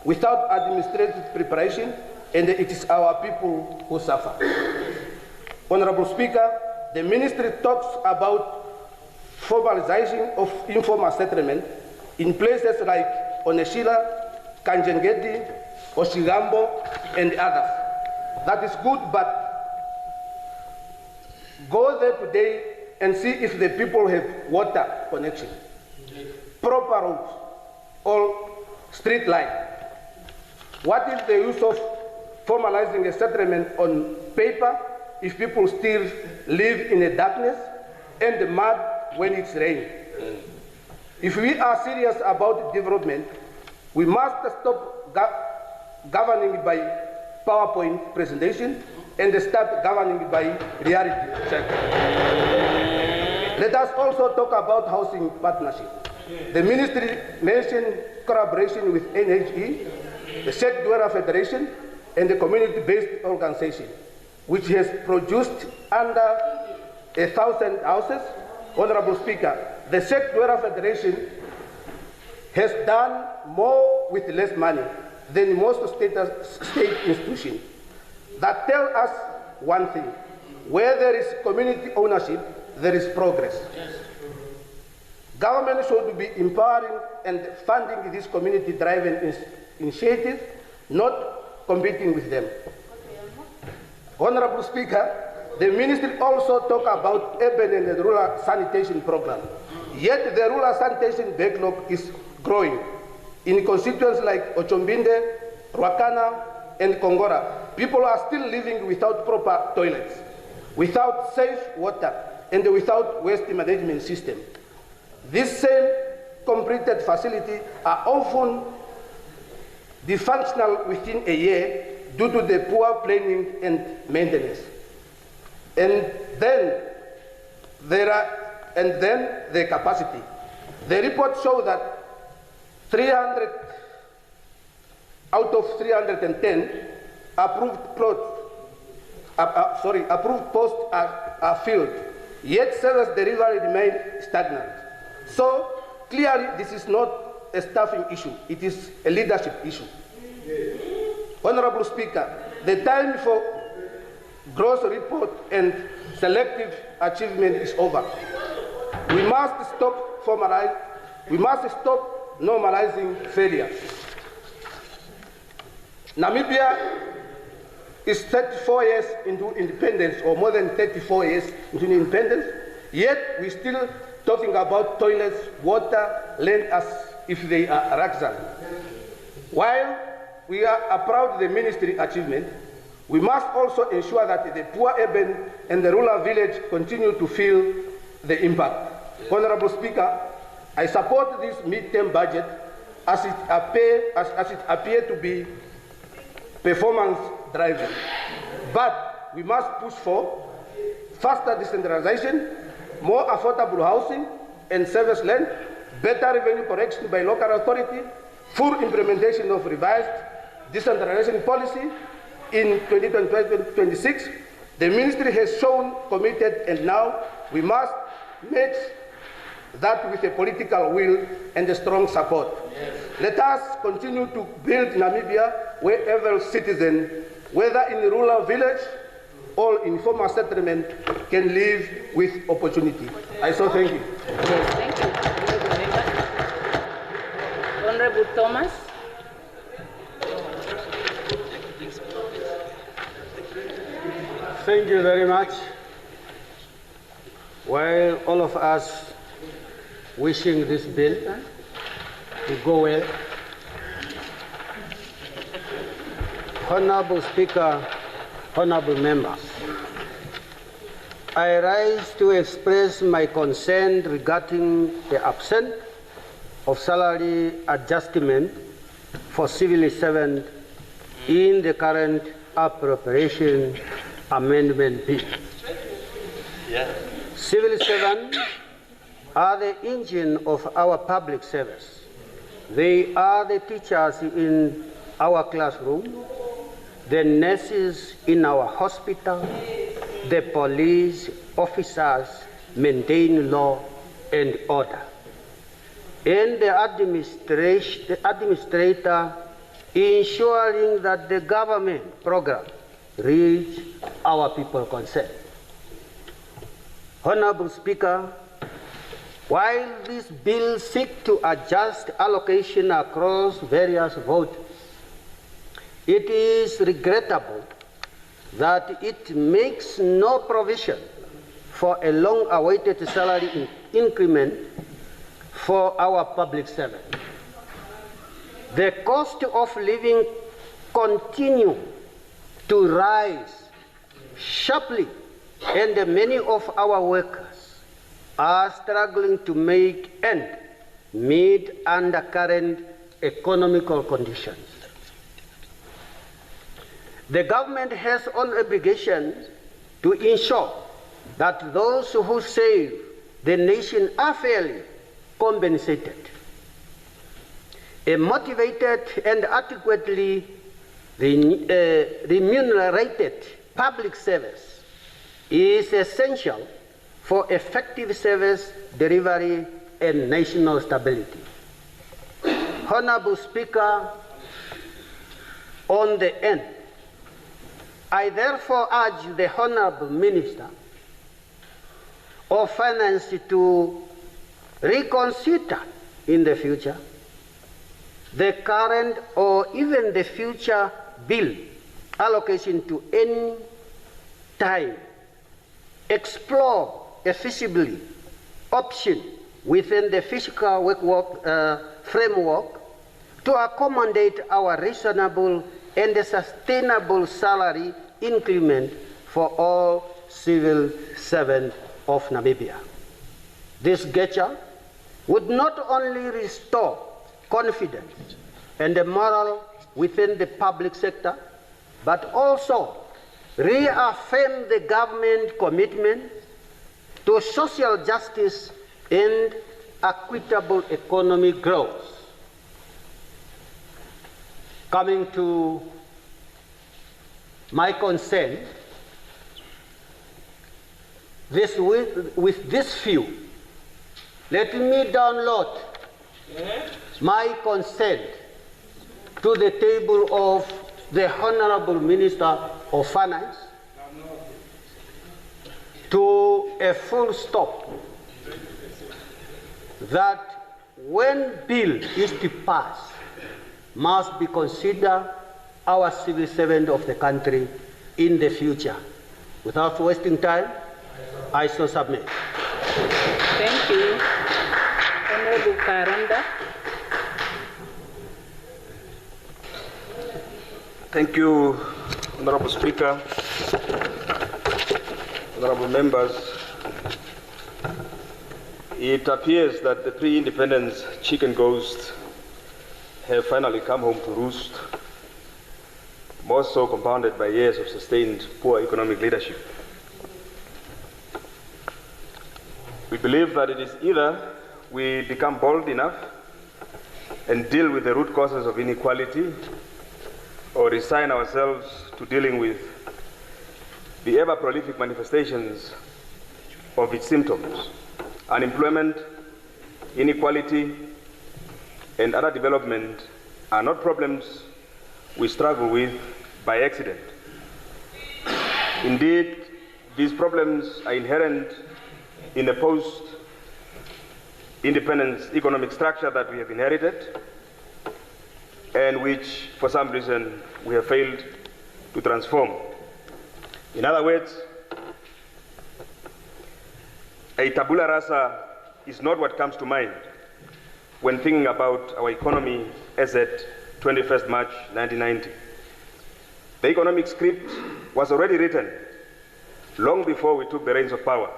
without administrative preparation, and it is our people who suffer. Honorable Speaker, the ministry talks about formalization of informal settlement in places like Oneshila, Kanjengeti, Oshigambo, and others. That is good, but go there today and see if the people have water connection, proper roads, or street light. What is the use of formalizing a settlement on paper if people still live in the darkness and the mud when it's raining? If we are serious about development, we must stop governing by PowerPoint presentation and start governing by reality check. Let us also talk about housing partnership. The ministry mentioned collaboration with NHE, the Sheikh Dwara Federation, and the community-based organization, which has produced under 1,000 houses. Honorable Speaker, the Sheikh Dwara Federation has done more with less money than most state institutions. That tells us one thing: where there is community ownership, there is progress. Yes. Government should be empowering and funding these community-driven initiatives, not competing with them. Honorable Speaker, The ministry also talk about urban and the rural sanitation program. Yet the rural sanitation backlog is growing. In constituencies like Ochombinde, Ruakana, and Kongora, people are still living without proper toilets, without safe water, and without waste management system. These same completed facilities are often dysfunctional within a year due to the poor planning and maintenance. And then the capacity. The report shows that 300 out of 310 approved posts are filled, yet service delivery remains stagnant. So clearly this is not a staffing issue, it is a leadership issue. Honorable Speaker, the time for gross report and selective achievement is over. We must stop normalizing failure. Namibia is 34 years into independence, or more than 34 years into independence, yet we're still talking about toilets, water, land as if they are luxury. While we are proud of the ministry achievement, we must also ensure that the poor urban and the rural village continue to feel the impact. Yes. Honorable Speaker, I support this mid-term budget as it appears to be performance-driven. But we must push for faster decentralization, more affordable housing and service land, better revenue collection by local authority, full implementation of revised decentralization policy in 2026. The ministry has shown committed, and now we must match that with a political will and a strong support. Yes. Let us continue to build Namibia where every citizen, whether in a rural village or in formal settlement, can live with opportunity. I so thank you. Yes, thank you. Honorable Thomas. Thank you very much. While all of us wishing this bill to go well, Honorable Speaker, honorable members, I rise to express my concern regarding the absence of salary adjustment for civil servants in the current appropriation amendment bill. Yeah. Civil servants are the engine of our public service. They are the teachers in our classroom, the nurses in our hospital, the police officers maintain law and order, and the administrator ensuring that the government program reach our people concerned. Honorable Speaker, while this bill seeks to adjust allocation across various voters, it is regrettable that it makes no provision for a long-awaited salary increment for our public servants. The cost of living continues to rise sharply, and many of our workers are struggling to make ends meet under current economical conditions. The government has an obligation to ensure that those who serve the nation are fairly compensated. A motivated and adequately remunerated public service is essential for effective service delivery and national stability. Honorable Speaker, on the end, I therefore urge the Honorable Minister of Finance to reconsider in the future the current or even the future bill allocation to any time explore a feasible option within the fiscal framework to accommodate our reasonable and sustainable salary increment for all civil servants of Namibia. This gesture would not only restore confidence and morale within the public sector, but also reaffirm the government commitment to social justice and equitable economic growth. Coming to my concern, with this view, let me download my consent to the table of the Honorable Minister of Finance to a full stop that when bill is to pass must be considered our civil servant of the country in the future. Without wasting time, I so submit. Thank you. Honorable Karanda. Thank you, Honorable Speaker, honorable members. It appears that the pre-independence chicken ghosts have finally come home to roost, more so compounded by years of sustained poor economic leadership. We believe that it is either we become bold enough and deal with the root causes of inequality, or resign ourselves to dealing with the ever-prolific manifestations of its symptoms. Unemployment, inequality, and other development are not problems we struggle with by accident. Indeed, these problems are inherent in the post-independence economic structure that we have inherited, and which, for some reason, we have failed to transform. In other words, a tabula rasa is not what comes to mind when thinking about our economy as at 21st March 1990. The economic script was already written long before we took the reins of power.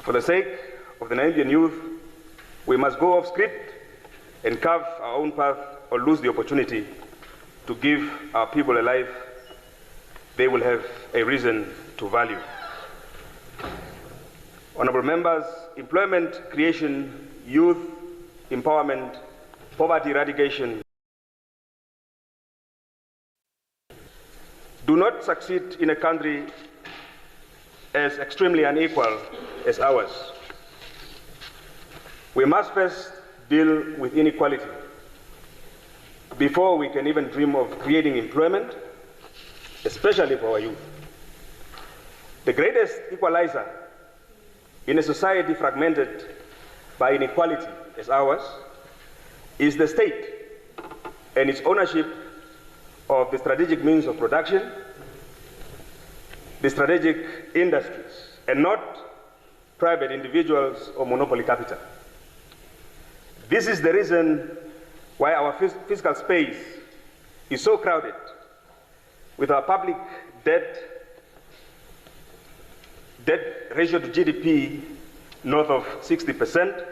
For the sake of the Namibian youth, we must go off script and carve our own path, or lose the opportunity to give our people a life they will have a reason to value. Honorable members, employment creation, youth empowerment, poverty eradication do not succeed in a country as extremely unequal as ours. We must first deal with inequality before we can even dream of creating employment, especially for our youth. The greatest equalizer in a society fragmented by inequality as ours is the state and its ownership of the strategic means of production, the strategic industries, and not private individuals or monopoly capital. This is the reason why our fiscal space is so crowded, with our public debt ratio to GDP north of 60%,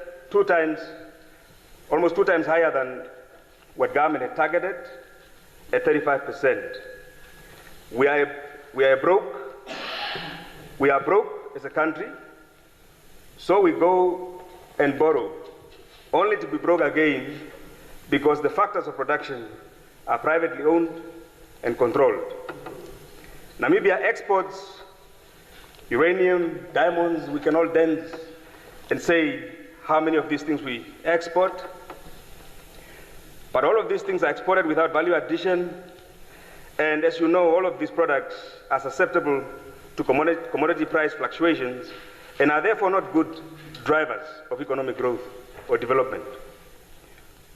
almost two times higher than what government had targeted, at 35%. We are broke as a country, so we go and borrow, only to be broke again because the factors of production are privately owned and controlled. Namibia exports uranium, diamonds. We can all dance and say how many of these things we export. But all of these things are exported without value addition. And as you know, all of these products are susceptible to commodity price fluctuations and are therefore not good drivers of economic growth or development.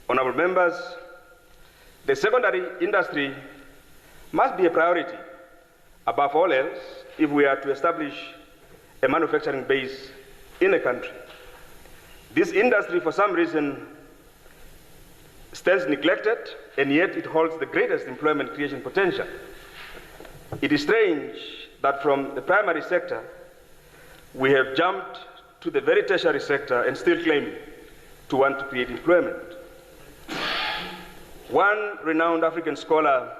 Honorable members, the secondary industry must be a priority above all else, if we are to establish a manufacturing base in a country. This industry, for some reason, stands neglected, and yet it holds the greatest employment creation potential. It is strange that from the primary sector, we have jumped to the very tertiary sector and still claim to want to create employment. One renowned African scholar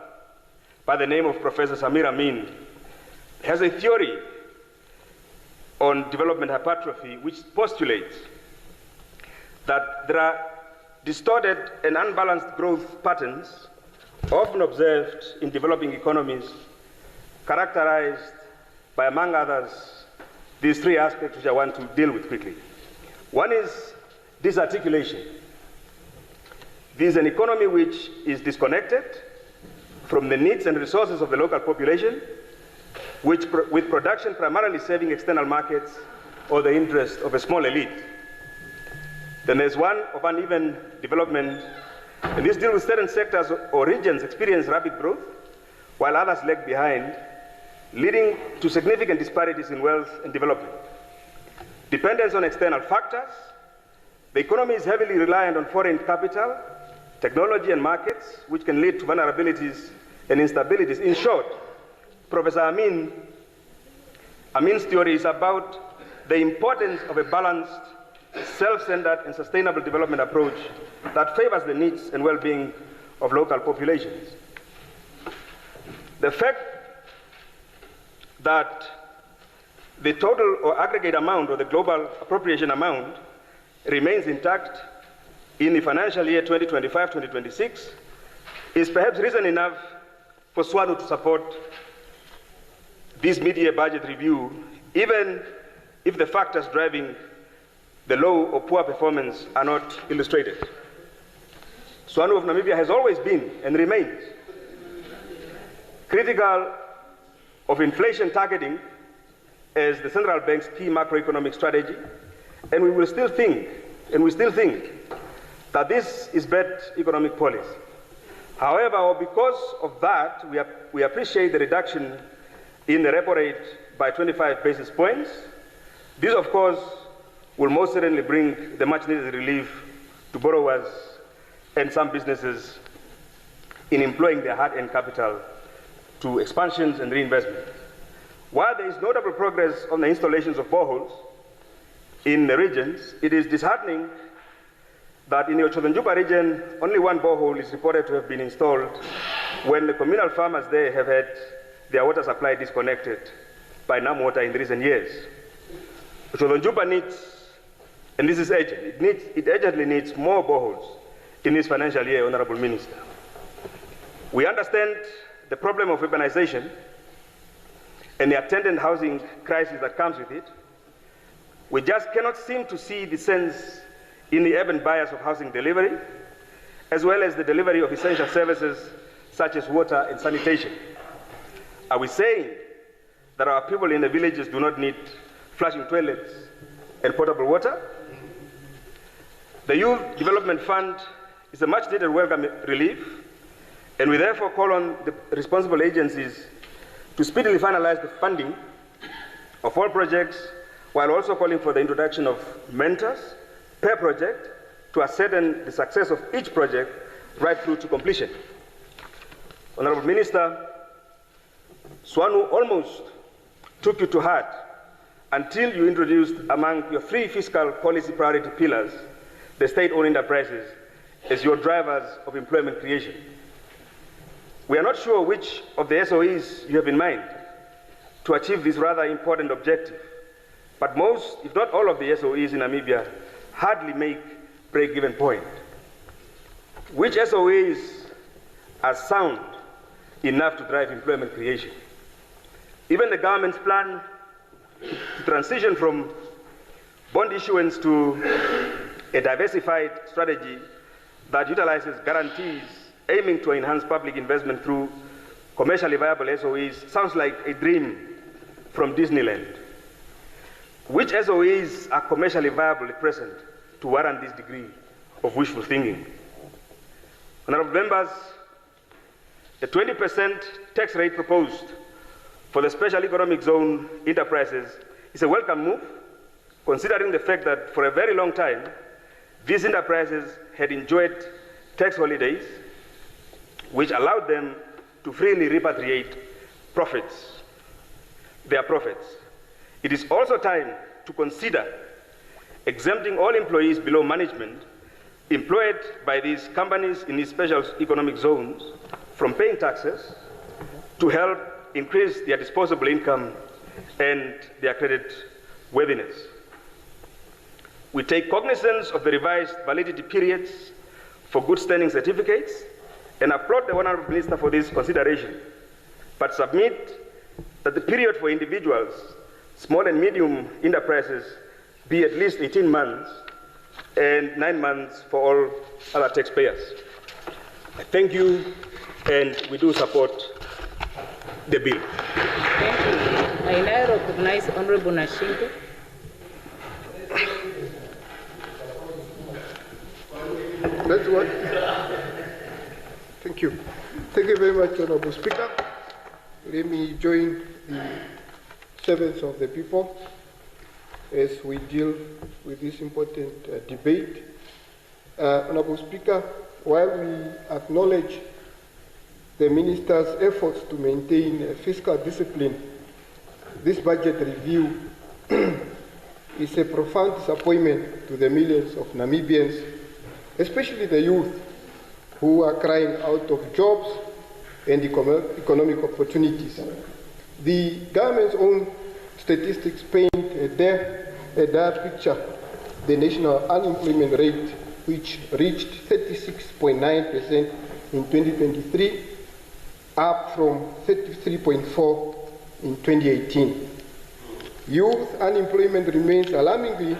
by the name of Professor Samir Amin has a theory on development hypertrophy which postulates that there are distorted and unbalanced growth patterns often observed in developing economies, characterized by, among others, these three aspects which I want to deal with quickly. One is disarticulation. This is an economy which is disconnected from the needs and resources of the local population, with production primarily serving external markets or the interest of a small elite. Then there's one of uneven development, and this deals with certain sectors or regions experience rapid growth, while others lag behind, leading to significant disparities in wealth and development. Dependence on external factors, the economy is heavily reliant on foreign capital, technology and markets, which can lead to vulnerabilities and instabilities. In short, Professor Amin's theory is about the importance of a balanced, self-centered and sustainable development approach that favors the needs and well-being of local populations. The fact that the total or aggregate amount or the global appropriation amount remains intact in the financial year 2025-2026 is perhaps reason enough for SWANU to support this mid-year budget review, even if the factors driving the low or poor performance are not illustrated. SWANU of Namibia has always been and remains critical of inflation targeting as the central bank's key macroeconomic strategy, and we still think that this is bad economic policy. However, because of that, we appreciate the reduction in the repo rate by 25 basis points. This, of course, will most certainly bring the much-needed relief to borrowers and some businesses in employing their hard-earned capital to expansions and reinvestment. While there is notable progress on the installations of boreholes in the regions, it is disheartening that in the Ochodonjuba region, only one borehole is reported to have been installed when the communal farmers there have had their water supply disconnected by NamWater in the recent years. Ochodonjuba needs, and this is urgent, it urgently needs more boreholes in this financial year, Honorable Minister. We understand the problem of urbanization and the attendant housing crisis that comes with it. We just cannot seem to see the sense in the urban bias of housing delivery, as well as the delivery of essential services such as water and sanitation. Are we saying that our people in the villages do not need flushing toilets and potable water? The Youth Development Fund is a much needed welcome relief, and we therefore call on the responsible agencies to speedily finalize the funding of all projects, while also calling for the introduction of mentors per project to ascertain the success of each project right through to completion. Honorable Minister, SWANU almost took you to heart until you introduced among your three fiscal policy priority pillars the state-owned enterprises as your drivers of employment creation. We are not sure which of the SOEs you have in mind to achieve this rather important objective, but most, if not all of the SOEs in Namibia hardly make break-even point. Which SOEs are sound enough to drive employment creation? Even the government's plan to transition from bond issuance to a diversified strategy that utilizes guarantees aiming to enhance public investment through commercially viable SOEs sounds like a dream from Disneyland. Which SOEs are commercially viable at present to warrant this degree of wishful thinking? Honorable members, the 20% tax rate proposed for the special economic zone enterprises is a welcome move, considering the fact that for a very long time, these enterprises had enjoyed tax holidays, which allowed them to freely repatriate their profits. It is also time to consider exempting all employees below management employed by these companies in these special economic zones from paying taxes to help increase their disposable income and their credit worthiness. We take cognizance of the revised validity periods for good standing certificates and applaud the Honourable Minister for this consideration, but submit that the period for individuals, small and medium enterprises, be at least 18 months and 9 months for all other taxpayers. Thank you, and we do support the bill. Thank you. I now recognize Honourable Nashingo. That's what. Thank you. Thank you very much, Honourable Speaker. Let me join the servants of the people as we deal with this important debate. Honourable Speaker, while we acknowledge the Minister's efforts to maintain fiscal discipline, this budget review is a profound disappointment to the millions of Namibians, especially the youth who are crying out of jobs and economic opportunities. The government's own statistics paint a dire picture. The national unemployment rate, which reached 36.9% in 2023, up from 33.4% in 2018. Youth unemployment remains alarmingly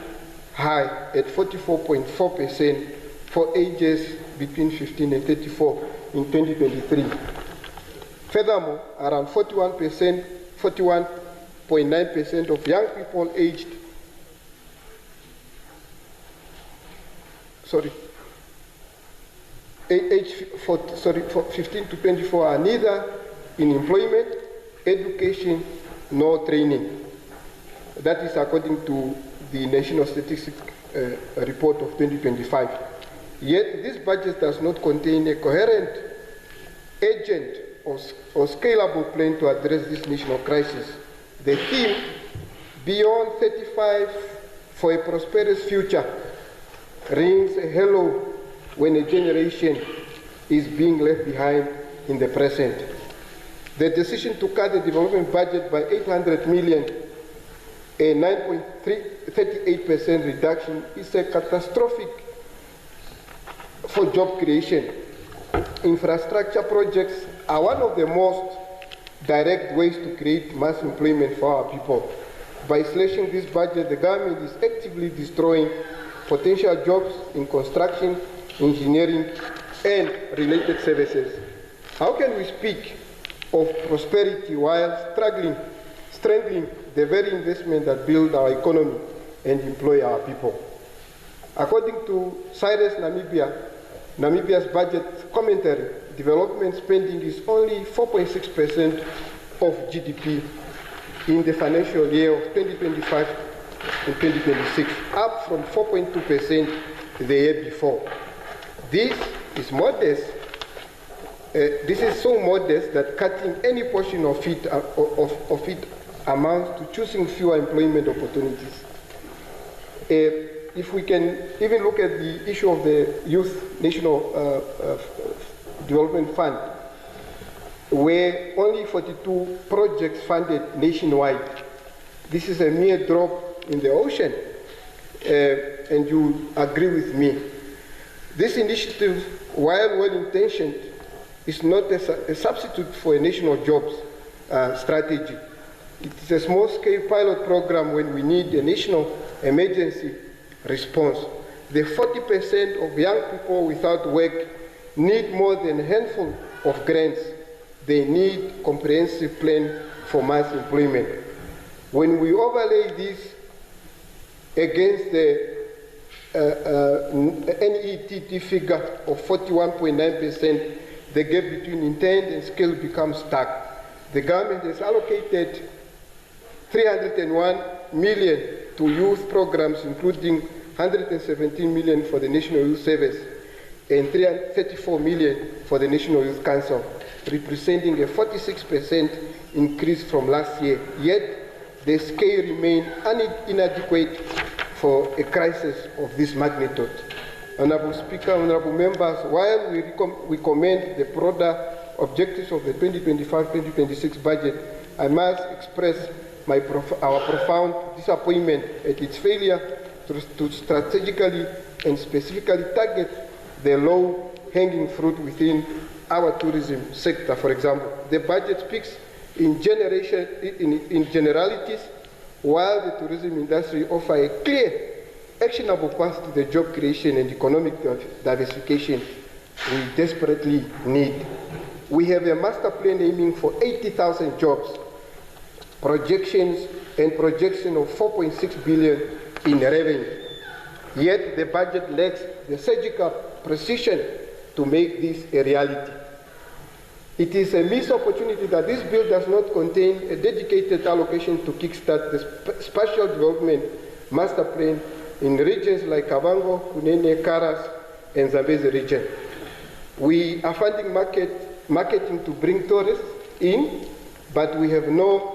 high at 44.4% for ages between 15 and 34 in 2023. Furthermore, around 41.9% of young people aged 15 to 24 are neither in employment, education, nor training. That is according to the National Statistics Report of 2025. Yet this budget does not contain a coherent, urgent, or scalable plan to address this national crisis. The theme, Beyond 35 for a Prosperous Future, rings a hello when a generation is being left behind in the present. The decision to cut the development budget by 800 million, a 9.38% reduction, is a catastrophic for job creation. Infrastructure projects are one of the most direct ways to create mass employment for our people. By slashing this budget, the government is actively destroying potential jobs in construction, engineering, and related services. How can we speak of prosperity while strangling the very investment that build our economy and employ our people? According to Cyrus Namibia's budget commentary, development spending is only 4.6% of GDP in the financial year of 2025 and 2026, up from 4.2% the year before. This is modest. This is so modest that cutting any portion of it amounts to choosing fewer employment opportunities. If we can even look at the issue of the Youth National Development Fund, where only 42 projects funded nationwide. This is a mere drop in the ocean, and you agree with me. This initiative, while well-intentioned, is not a substitute for a national jobs strategy. It is a small-scale pilot program when we need a national emergency response. The 40% of young people without work need more than a handful of grants. They need comprehensive plan for mass employment. When we overlay this against the NETT figure of 41.9%, the gap between intent and skill becomes stark. the government has allocated 301 million to youth programs, including 117 million for the National Youth Service and 334 million for the National Youth Council, representing a 46% increase from last year. Yet, the scale remains inadequate for a crisis of this magnitude. Honourable Speaker, honourable members, while we commend the broader objectives of the 2025-2026 budget, I must express our profound disappointment at its failure to strategically and specifically target the low-hanging fruit within our tourism sector. For example, the budget speaks in generalities, while the tourism industry offers a clear, actionable path to the job creation and economic diversification we desperately need. We have a master plan aiming for 80,000 jobs, projection of 4.6 billion in revenue. Yet the budget lacks the surgical precision to make this a reality. It is a missed opportunity that this bill does not contain a dedicated allocation to kickstart the spatial development master plan in regions like Kavango, Kunene, Karas, and Zambezi region. We are funding marketing to bring tourists in, but we have not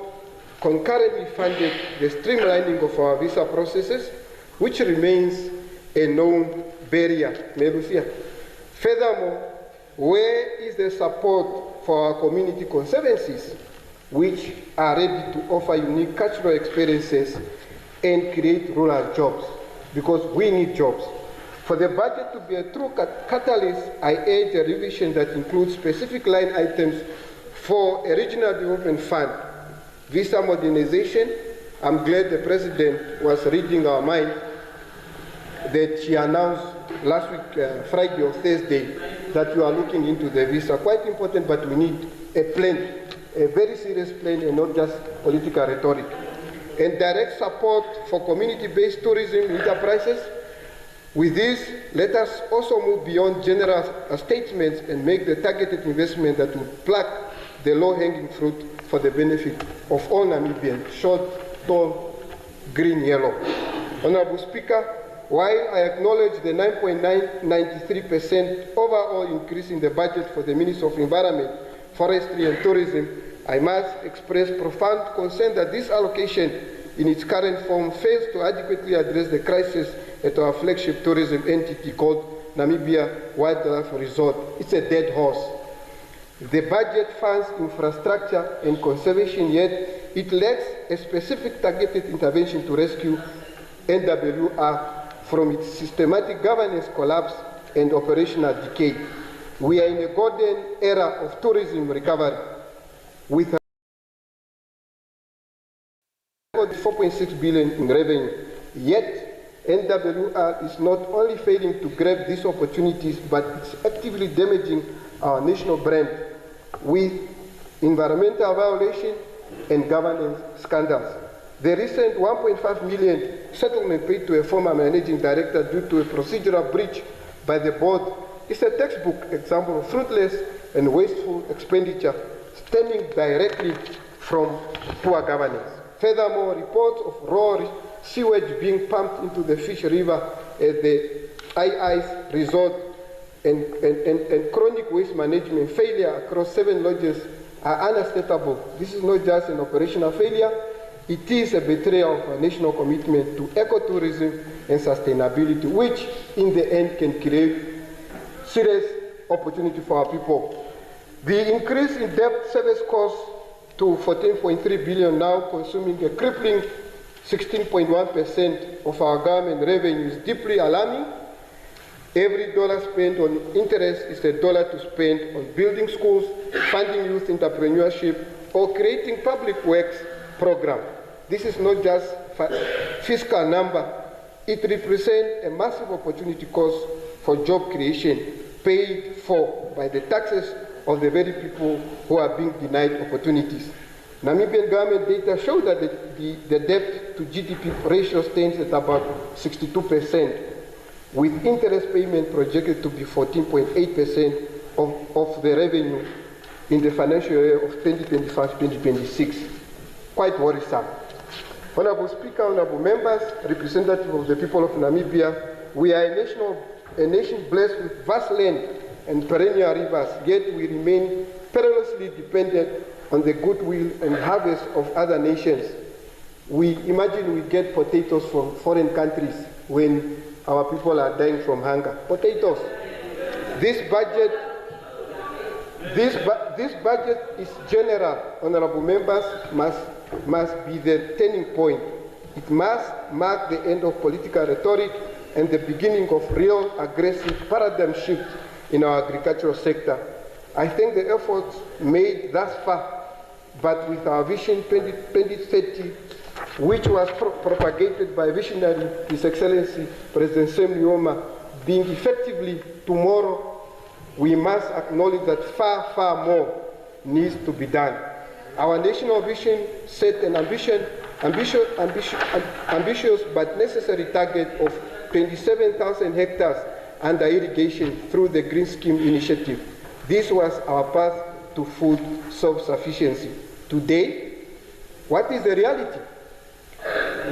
concurrently funded the streamlining of our visa processes, which remains a known barrier. Furthermore, where is the support for our community conservancies, which are ready to offer unique cultural experiences and create rural jobs? Because we need jobs. For the budget to be a true catalyst, I urge a revision that includes specific line items for a regional development fund, visa modernization. I'm glad the President was reading our mind that she announced last week, Friday or Thursday, that you are looking into the visa. Quite important, but we need a plan, a very serious plan, and not just political rhetoric. And direct support for community-based tourism enterprises. With this, let us also move beyond general statements and make the targeted investment that will pluck the low-hanging fruit for the benefit of all Namibians, short, tall, green, yellow. Honourable Speaker, while I acknowledge the 9.93% overall increase in the budget for the Ministry of Environment, Forestry and Tourism, I must express profound concern that this allocation in its current form fails to adequately address the crisis at our flagship tourism entity called Namibia Wildlife Resort. It's a dead horse. The budget funds infrastructure and conservation, yet it lacks a specific targeted intervention to rescue NWR from its systematic governance collapse and operational decay. We are in a golden era of tourism recovery, with 4.6 billion in revenue. Yet, NWR is not only failing to grab these opportunities, but it's actively damaging our national brand with environmental violation and governance scandals. The recent 1.5 million settlement paid to a former managing director due to a procedural breach by the board is a textbook example of fruitless and wasteful expenditure stemming directly from poor governance. Furthermore, reports of raw sewage being pumped into the Fish River at the Ice Resort and chronic waste management failure across 7 lodges are unacceptable. This is not just an operational failure, it is a betrayal of our national commitment to ecotourism and sustainability, which in the end can create serious opportunity for our people. The increase in debt service costs to 14.3 billion, now consuming a crippling 16.1% of our government revenue, is deeply alarming. Every dollar spent on interest is a dollar to spend on building schools, funding youth entrepreneurship, or creating public works program. This is not just a fiscal number. It represents a massive opportunity cost for job creation paid for by the taxes of the very people who are being denied opportunities. Namibian government data show that the debt to GDP ratio stands at about 62%, with interest payment projected to be 14.8% of the revenue in the financial year of 2025-2026. Quite worrisome. Honorable Speaker, honorable members, representative of the people of Namibia, we are a nation blessed with vast land and perennial rivers, yet we remain perilously dependent on the goodwill and harvest of other nations. We imagine we get potatoes from foreign countries when our people are dying from hunger. Potatoes. This budget is general, honorable members, must be the turning point. It must mark the end of political rhetoric and the beginning of real aggressive paradigm shift in our agricultural sector. I think the efforts made thus far, but with our Vision 2030, which was propagated by visionary His Excellency President Sam Nujoma, being effectively tomorrow, we must acknowledge that far, far more needs to be done. Our national vision set an ambitious but necessary target of 27,000 hectares under irrigation through the Green Scheme initiative. This was our path to food self-sufficiency. Today, what is the reality?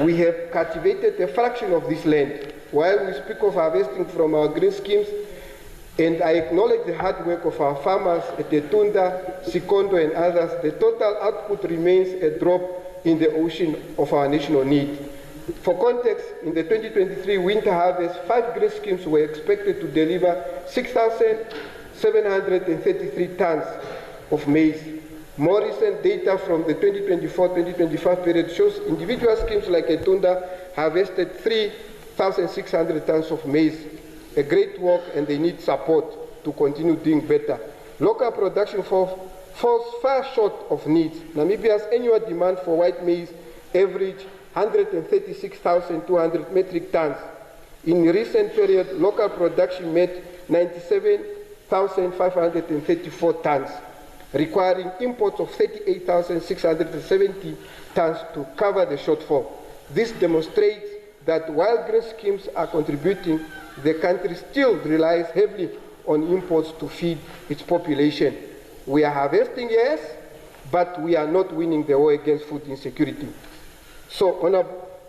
We have cultivated a fraction of this land. While we speak of harvesting from our green schemes, and I acknowledge the hard work of our farmers at Etunda, Sikondo, and others, the total output remains a drop in the ocean of our national need. For context, in the 2023 winter harvest, 5 green schemes were expected to deliver 6,733 tons of maize. More recent data from the 2024-2025 period shows individual schemes like Etunda harvested 3,600 tons of maize. A great work, and they need support to continue doing better. Local production falls far short of needs. Namibia's annual demand for white maize averaged 136,200 metric tons. In recent period, local production met 97,534 tons, requiring imports of 38,670 tons to cover the shortfall. This demonstrates that while green schemes are contributing, the country still relies heavily on imports to feed its population. We are harvesting, yes, but we are not winning the war against food insecurity. So,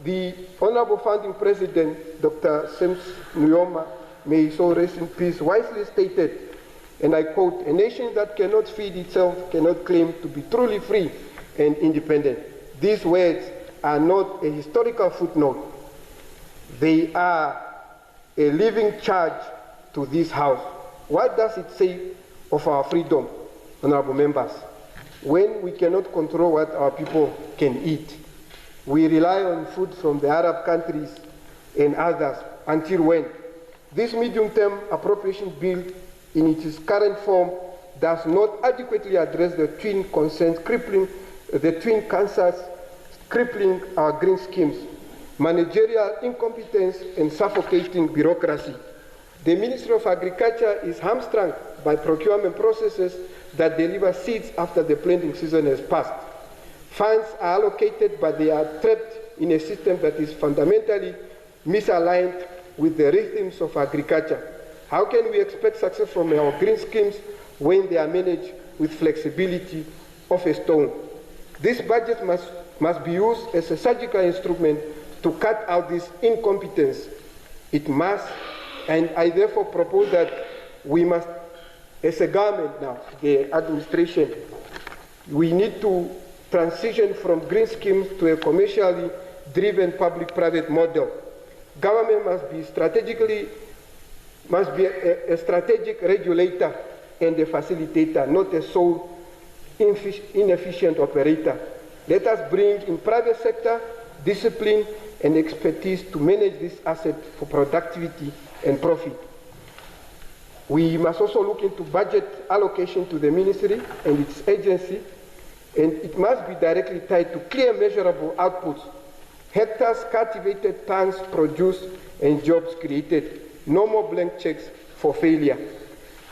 the Honorable Founding President, Dr. Sam Nujoma, may he so rest in peace, wisely stated, and I quote, "A nation that cannot feed itself cannot claim to be truly free and independent." These words are not a historical footnote. They are a living charge to this House. What does it say of our freedom, honorable members, when we cannot control what our people can eat? We rely on food from the Arab countries and others. Until when? This medium-term appropriation bill in its current form does not adequately address the twin concerns cancers crippling our green schemes: managerial incompetence and suffocating bureaucracy. The Ministry of Agriculture is hamstrung by procurement processes that deliver seeds after the planting season has passed. Funds are allocated, but they are trapped in a system that is fundamentally misaligned with the rhythms of agriculture. How can we expect success from our green schemes when they are managed with flexibility of a stone? This budget must be used as a surgical instrument to cut out this incompetence. It must, and I therefore propose that we must, as a government now, the administration, we need to transition from green schemes to a commercially driven public-private model. Government must be a strategic regulator and a facilitator, not a sole inefficient operator. Let us bring in private sector discipline and expertise to manage this asset for productivity and profit. We must also look into budget allocation to the ministry and its agency, and it must be directly tied to clear measurable outputs: hectares cultivated, tons produced, and jobs created. No more blank checks for failure.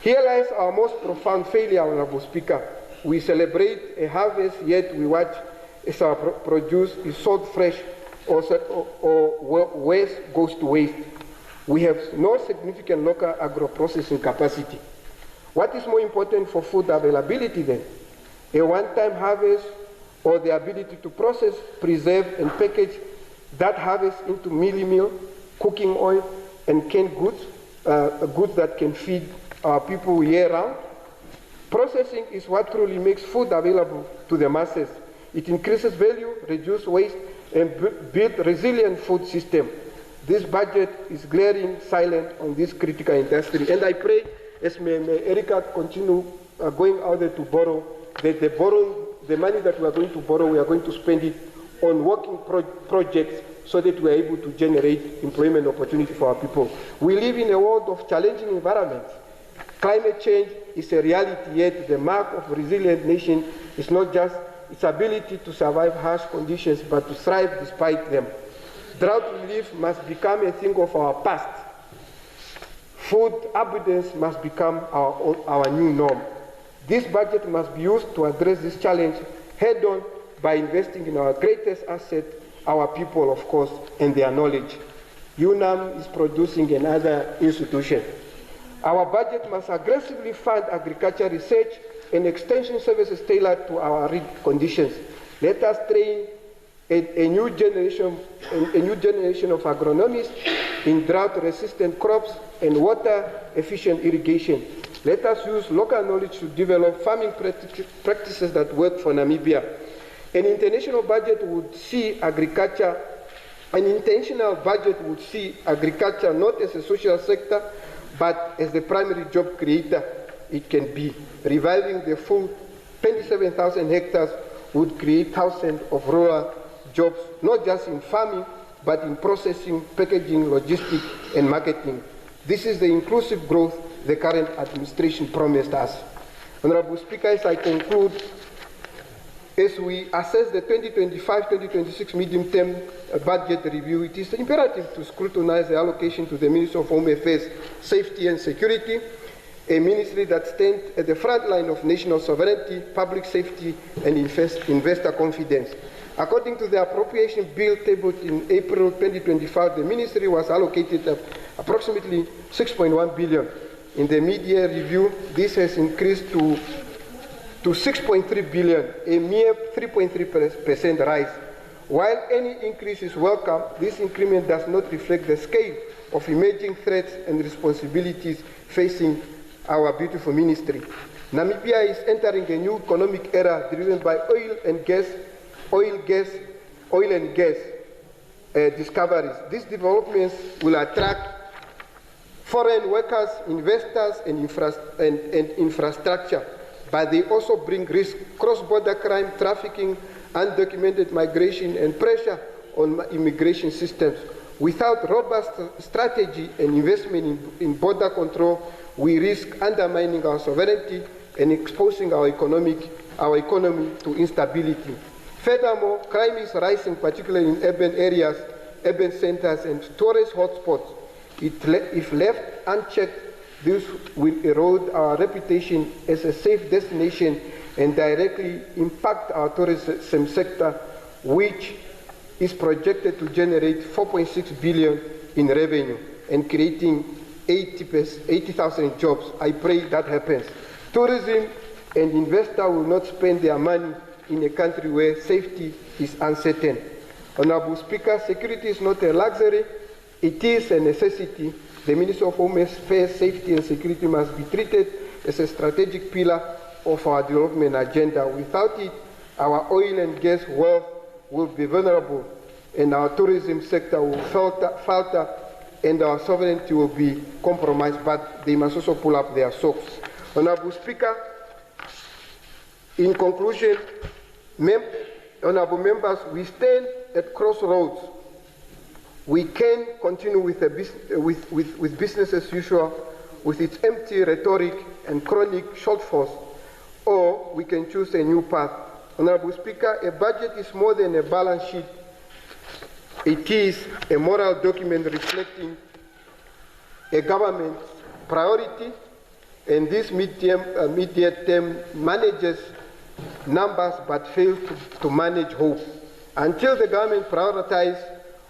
Here lies our most profound failure, Honorable Speaker. We celebrate a harvest, yet we watch as our produce is sold fresh or waste goes to waste. We have no significant local agro-processing capacity. What is more important for food availability then? A one-time harvest or the ability to process, preserve, and package that harvest into mealie meal, cooking oil, and canned goods, goods that can feed our people year-round? Processing is what truly makes food available to the masses. It increases value, reduces waste, and builds resilient food system. This budget is glaring silent on this critical industry. And I pray, as may Erica continue going out there to borrow, that the money that we are going to borrow, we are going to spend it on working projects so that we are able to generate employment opportunity for our people. We live in a world of challenging environments. Climate change is a reality, yet the mark of a resilient nation is not just its ability to survive harsh conditions, but to thrive despite them. Drought relief must become a thing of our past. Food abundance must become our new norm. This budget must be used to address this challenge head-on by investing in our greatest asset, our people, of course, and their knowledge. UNAM is producing another institution. Our budget must aggressively fund agriculture research and extension services tailored to our arid conditions. Let us train a new generation of agronomists in drought-resistant crops and water-efficient irrigation. Let us use local knowledge to develop farming practices that work for Namibia. An intentional budget would see agriculture not as a social sector, but as the primary job creator it can be. Reviving the full 27,000 hectares would create thousands of rural jobs, not just in farming, but in processing, packaging, logistics, and marketing. This is the inclusive growth the current administration promised us. Honorable Speaker, as I conclude, as we assess the 2025-2026 medium-term budget review, it is imperative to scrutinize the allocation to the Ministry of Home Affairs, Safety and Security, a ministry that stands at the front line of national sovereignty, public safety, and investor confidence. According to the appropriation bill tabled in April 2025, the ministry was allocated approximately 6.1 billion. In the mid-year review, this has increased to 6.3 billion, a mere 3.3% rise. While any increase is welcome, this increment does not reflect the scale of emerging threats and responsibilities facing our beautiful ministry. Namibia is entering a new economic era driven by oil and gas discoveries. These developments will attract foreign workers, investors, and infrastructure, but they also bring risk, cross-border crime, trafficking, undocumented migration, and pressure on immigration systems. Without robust strategy and investment in border control, we risk undermining our sovereignty and exposing our economy to instability. Furthermore, crime is rising, particularly in urban areas, urban centers, and tourist hotspots. If left unchecked, this will erode our reputation as a safe destination and directly impact our tourism sector, which is projected to generate 4.6 billion in revenue and creating 80,000 jobs. I pray that happens. Tourism and investors will not spend their money in a country where safety is uncertain. Honorable Speaker, security is not a luxury, it is a necessity. The Ministry of Home Affairs, Safety and Security must be treated as a strategic pillar of our development agenda. Without it, our oil and gas wealth will be vulnerable and our tourism sector will falter and our sovereignty will be compromised, but they must also pull up their socks. Honorable Speaker, in conclusion, honorable members, we stand at crossroads. We can continue with business as usual with its empty rhetoric and chronic shortfalls, or we can choose a new path. Honorable Speaker, a budget is more than a balance sheet. It is a moral document reflecting a government's priority, and this mid-year term manages numbers but fails to manage hope. Until the government prioritizes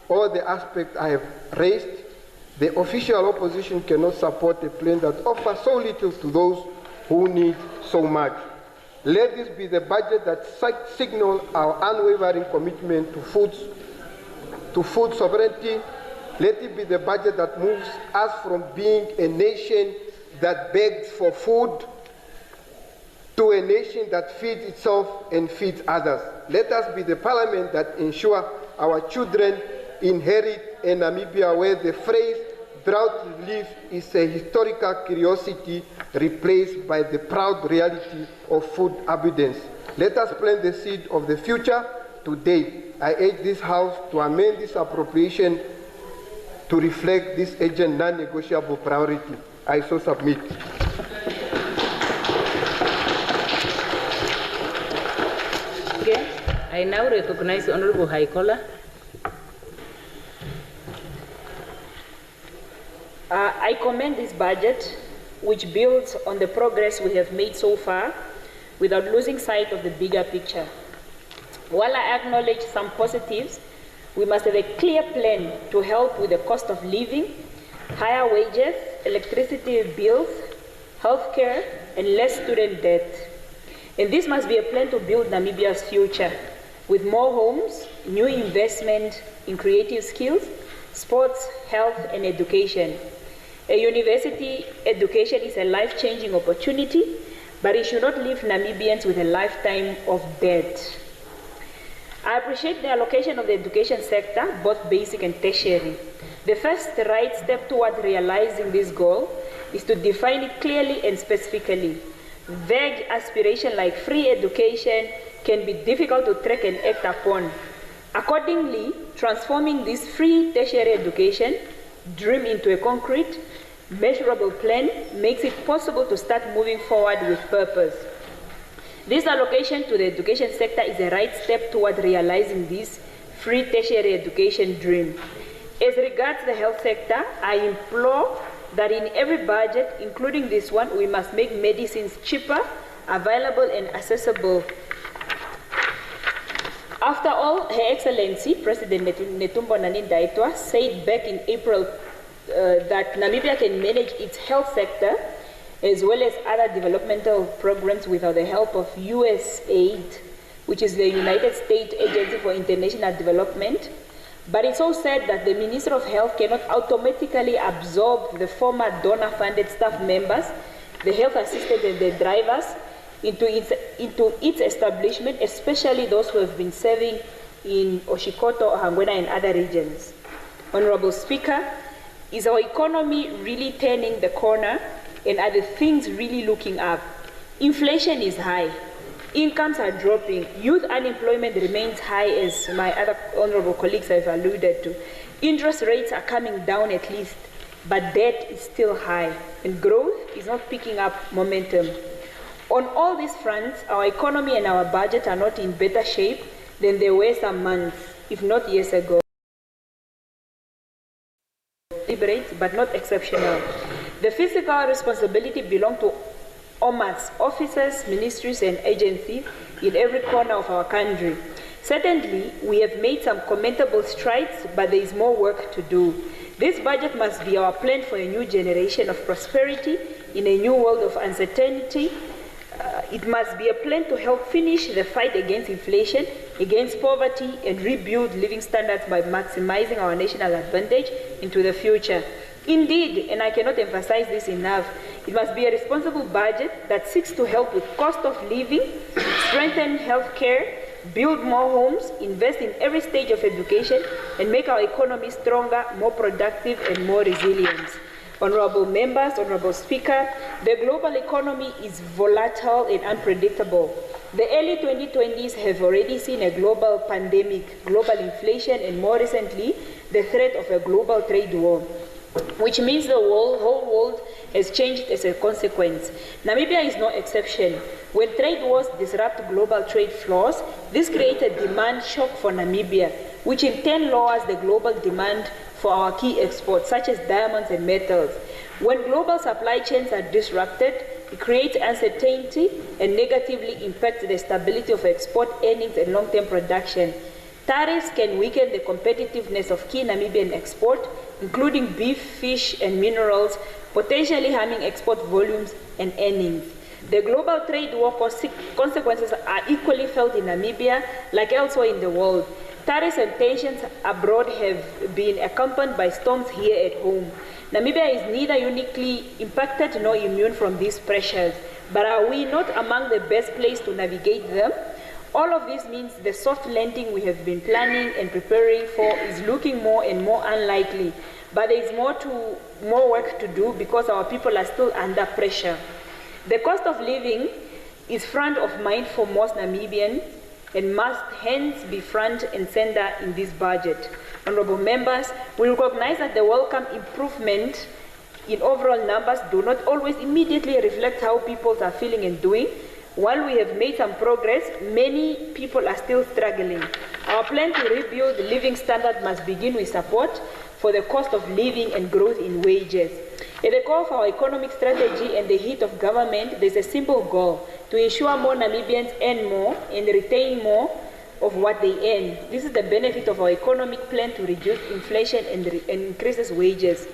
all the aspects I have raised, the official opposition cannot support a plan that offers so little to those who need so much. Let this be the budget that signals our unwavering commitment to food sovereignty. Let it be the budget that moves us from being a nation that begs for food to a nation that feeds itself and feeds others. Let us be the parliament that ensures our children inherit a Namibia where the phrase drought relief is a historical curiosity replaced by the proud reality of food abundance. Let us plant the seed of the future today. I urge this House to amend this appropriation to reflect this urgent non-negotiable priority. I so submit. Okay. I now recognize Honorable Haikola. I commend this budget, which builds on the progress we have made so far without losing sight of the bigger picture. While I acknowledge some positives, we must have a clear plan to help with the cost of living, higher wages, electricity bills, healthcare, and less student debt. And this must be a plan to build Namibia's future with more homes, new investment in creative skills, sports, health, and education. A university education is a life-changing opportunity, but it should not leave Namibians with a lifetime of debt. I appreciate the allocation of the education sector, both basic and tertiary. The first right step towards realizing this goal is to define it clearly and specifically. Vague aspiration like free education can be difficult to track and act upon. Accordingly, transforming this free tertiary education dream into a concrete, measurable plan makes it possible to start moving forward with purpose. This allocation to the education sector is a right step toward realizing this free tertiary education dream. As regards the health sector, I implore that in every budget, including this one, we must make medicines cheaper, available, and accessible. After all, Her Excellency, President Netumbo Nandi-Ndaitwah, said back in April that Namibia can manage its health sector as well as other developmental programs without the help of USAID, which is the United States Agency for International Development. But it's also said that the Minister of Health cannot automatically absorb the former donor-funded staff members, the health assistants and the drivers into its establishment, especially those who have been serving in Oshikoto, Hangwena, and other regions. Honorable Speaker, is our economy really turning the corner, and are the things really looking up? Inflation is high. Incomes are dropping. Youth unemployment remains high, as my other honorable colleagues have alluded to. Interest rates are coming down at least, but debt is still high, and growth is not picking up momentum. On all these fronts, our economy and our budget are not in better shape than they were some months, if not years ago. Deliberate, but not exceptional. The fiscal responsibility belongs to OMAS, officers, ministries, and agencies in every corner of our country. Certainly, we have made some commendable strides, but there is more work to do. This budget must be our plan for a new generation of prosperity in a new world of uncertainty. It must be a plan to help finish the fight against inflation, against poverty, and rebuild living standards by maximizing our national advantage into the future. Indeed, and I cannot emphasize this enough, it must be a responsible budget that seeks to help with cost of living, strengthen healthcare, build more homes, invest in every stage of education, and make our economy stronger, more productive, and more resilient. Honorable members, Honorable Speaker, the global economy is volatile and unpredictable. The early 2020s have already seen a global pandemic, global inflation, and more recently, the threat of a global trade war, which means the whole world has changed as a consequence. Namibia is no exception. When trade wars disrupt global trade flows, this creates a demand shock for Namibia, which in turn lowers the global demand for our key exports, such as diamonds and metals. When global supply chains are disrupted, it creates uncertainty and negatively impacts the stability of export earnings and long-term production. Tariffs can weaken the competitiveness of key Namibian export, including beef, fish, and minerals, potentially harming export volumes and earnings. The global trade war consequences are equally felt in Namibia like elsewhere in the world. Tariffs and tensions abroad have been accompanied by storms here at home. Namibia is neither uniquely impacted nor immune from these pressures, but are we not among the best placed to navigate them? All of this means the soft landing we have been planning and preparing for is looking more and more unlikely, but there is more work to do because our people are still under pressure. The cost of living is front of mind for most Namibians and must hence be front and center in this budget. Honorable members, we recognize that the welcome improvement in overall numbers do not always immediately reflect how people are feeling and doing. While we have made some progress, many people are still struggling. Our plan to rebuild the living standard must begin with support for the cost of living and growth in wages. At the core of our economic strategy and the heat of government, there is a simple goal: to ensure more Namibians earn more and retain more of what they earn. This is the benefit of our economic plan to reduce inflation and increases wages.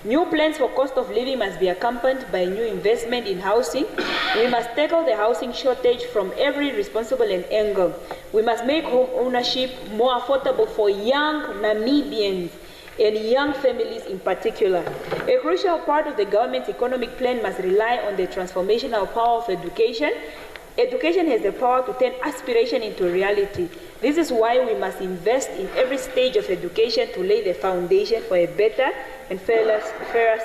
New plans for cost of living must be accompanied by new investment in housing. We must tackle the housing shortage from every responsible angle. We must make home ownership more affordable for young Namibians and young families in particular. A crucial part of the government's economic plan must rely on the transformational power of education. Education has the power to turn aspiration into reality. This is why we must invest in every stage of education to lay the foundation for a better and fairer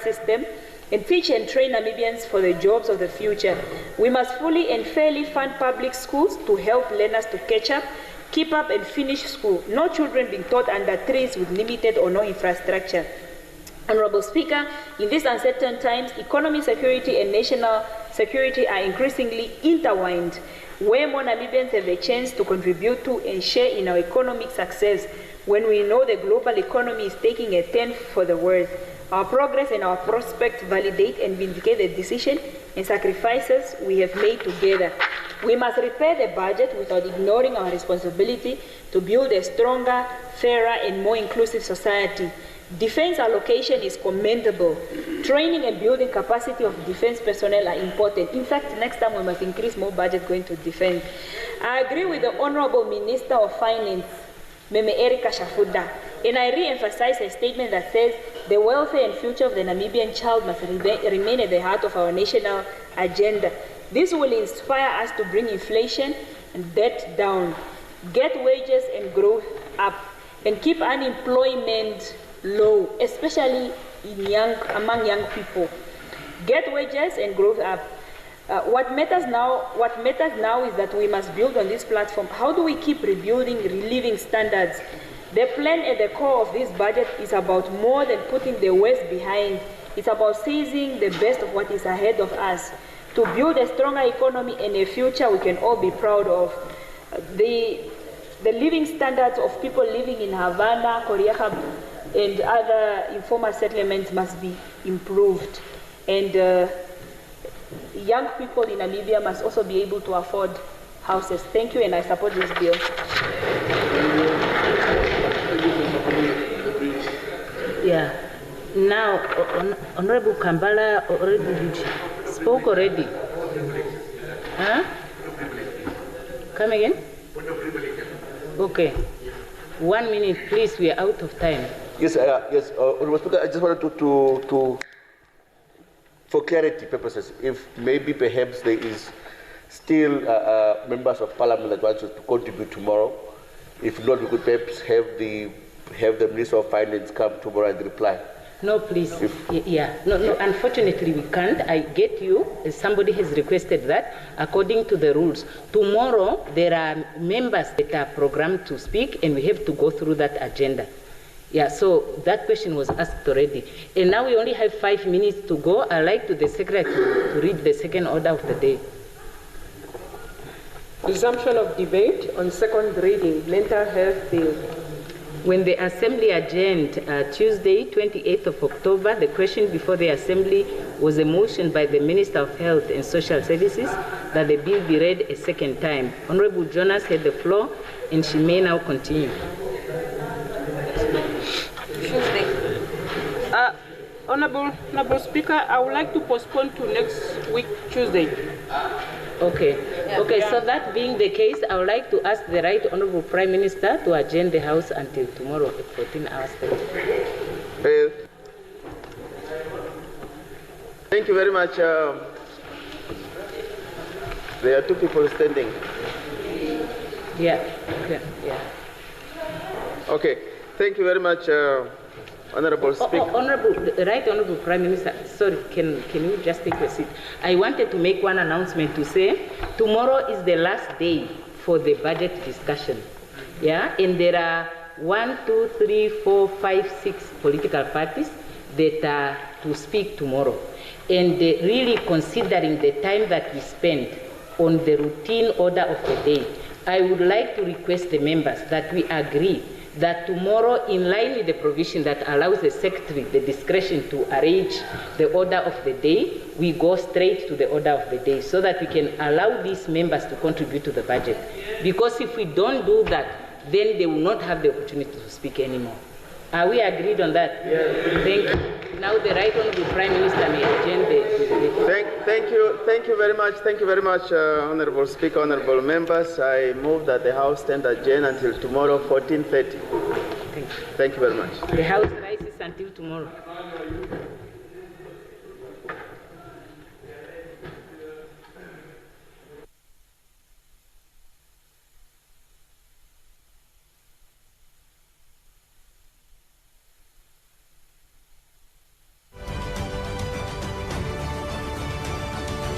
system and teach and train Namibians for the jobs of the future. We must fully and fairly fund public schools to help learners to catch up, keep up and finish school. No children being taught under trees with limited or no infrastructure. Honorable Speaker, in these uncertain times, economic security and national security are increasingly intertwined, where more Namibians have a chance to contribute to and share in our economic success. When we know the global economy is taking a turn for the worse, our progress and our prospects validate and vindicate the decision and sacrifices we have made together. We must repair the budget without ignoring our responsibility to build a stronger, fairer, and more inclusive society. Defense allocation is commendable. Training and building capacity of defense personnel are important. In fact, next time we must increase more budget going to defense. I agree with the Honorable Minister of Finance, Meme Erika Shafuda, and I re-emphasize a statement that says the welfare and future of the Namibian child must remain at the heart of our national agenda. This will inspire us to bring inflation and debt down, get wages and growth up, and keep unemployment low, especially among young people. Get wages and growth up. What matters now is that we must build on this platform. How do we keep rebuilding living standards? The plan at the core of this budget is about more than putting the West behind. It's about seizing the best of what is ahead of us to build a stronger economy and a future we can all be proud of. The living standards of people living in Havana, Korea, and other informal settlements must be improved. And young people in Namibia must also be able to afford houses. Thank you, and I support this bill. Yeah. Now, Honorable Kambala already spoke already. Huh? Come again? Okay. 1 minute, please. We are out of time. Yes, yes. Honorable Speaker, I just wanted to for clarity purposes, if maybe perhaps there is still members of parliament that want to contribute tomorrow. If not, we could perhaps have the Minister of Finance come tomorrow and reply. No, please. No, unfortunately we can't. I get you. Somebody has requested that according to the rules. Tomorrow there are members that are programmed to speak and we have to go through that agenda. Yeah, so that question was asked already. And now we only have 5 minutes to go. I'd like the Secretary to read the second order of the day. Resumption of debate on second reading, mental health bill. When the Assembly adjourned Tuesday, 28th of October, the question before the Assembly was a motion by the Minister of Health and Social Services that the bill be read a second time. Honorable Jonas had the floor, and she may now continue. Tuesday. Honorable Speaker, I would like to postpone to next week, Tuesday. Okay. Okay, so that being the case, I would like to ask the Right Honorable Prime Minister to adjourn the House until tomorrow at 14 hours. Thank you very much. There are two people standing. Yeah. Okay. Thank you very much, Honorable Speaker. Right Honorable Prime Minister, sorry, can you just take a seat? I wanted to make one announcement to say tomorrow is the last day for the budget discussion. Yeah, and there are 1, 2, 3, 4, 5, 6 political parties that are to speak tomorrow. And really considering the time that we spend on the routine order of the day, I would like to request the members that we agree that tomorrow, in line with the provision that allows the Secretary the discretion to arrange the order of the day, we go straight to the order of the day so that we can allow these members to contribute to the budget. Because if we don't do that, then they will not have the opportunity to speak anymore. Are we agreed on that? Yes. Thank you. Now the Right Honorable Prime Minister may adjourn the Thank you very much. Thank you very much, Honorable Speaker, Honorable members. I move that the House stand adjourned until tomorrow, 14:30. Thank you. Thank you very much. The House rises until tomorrow.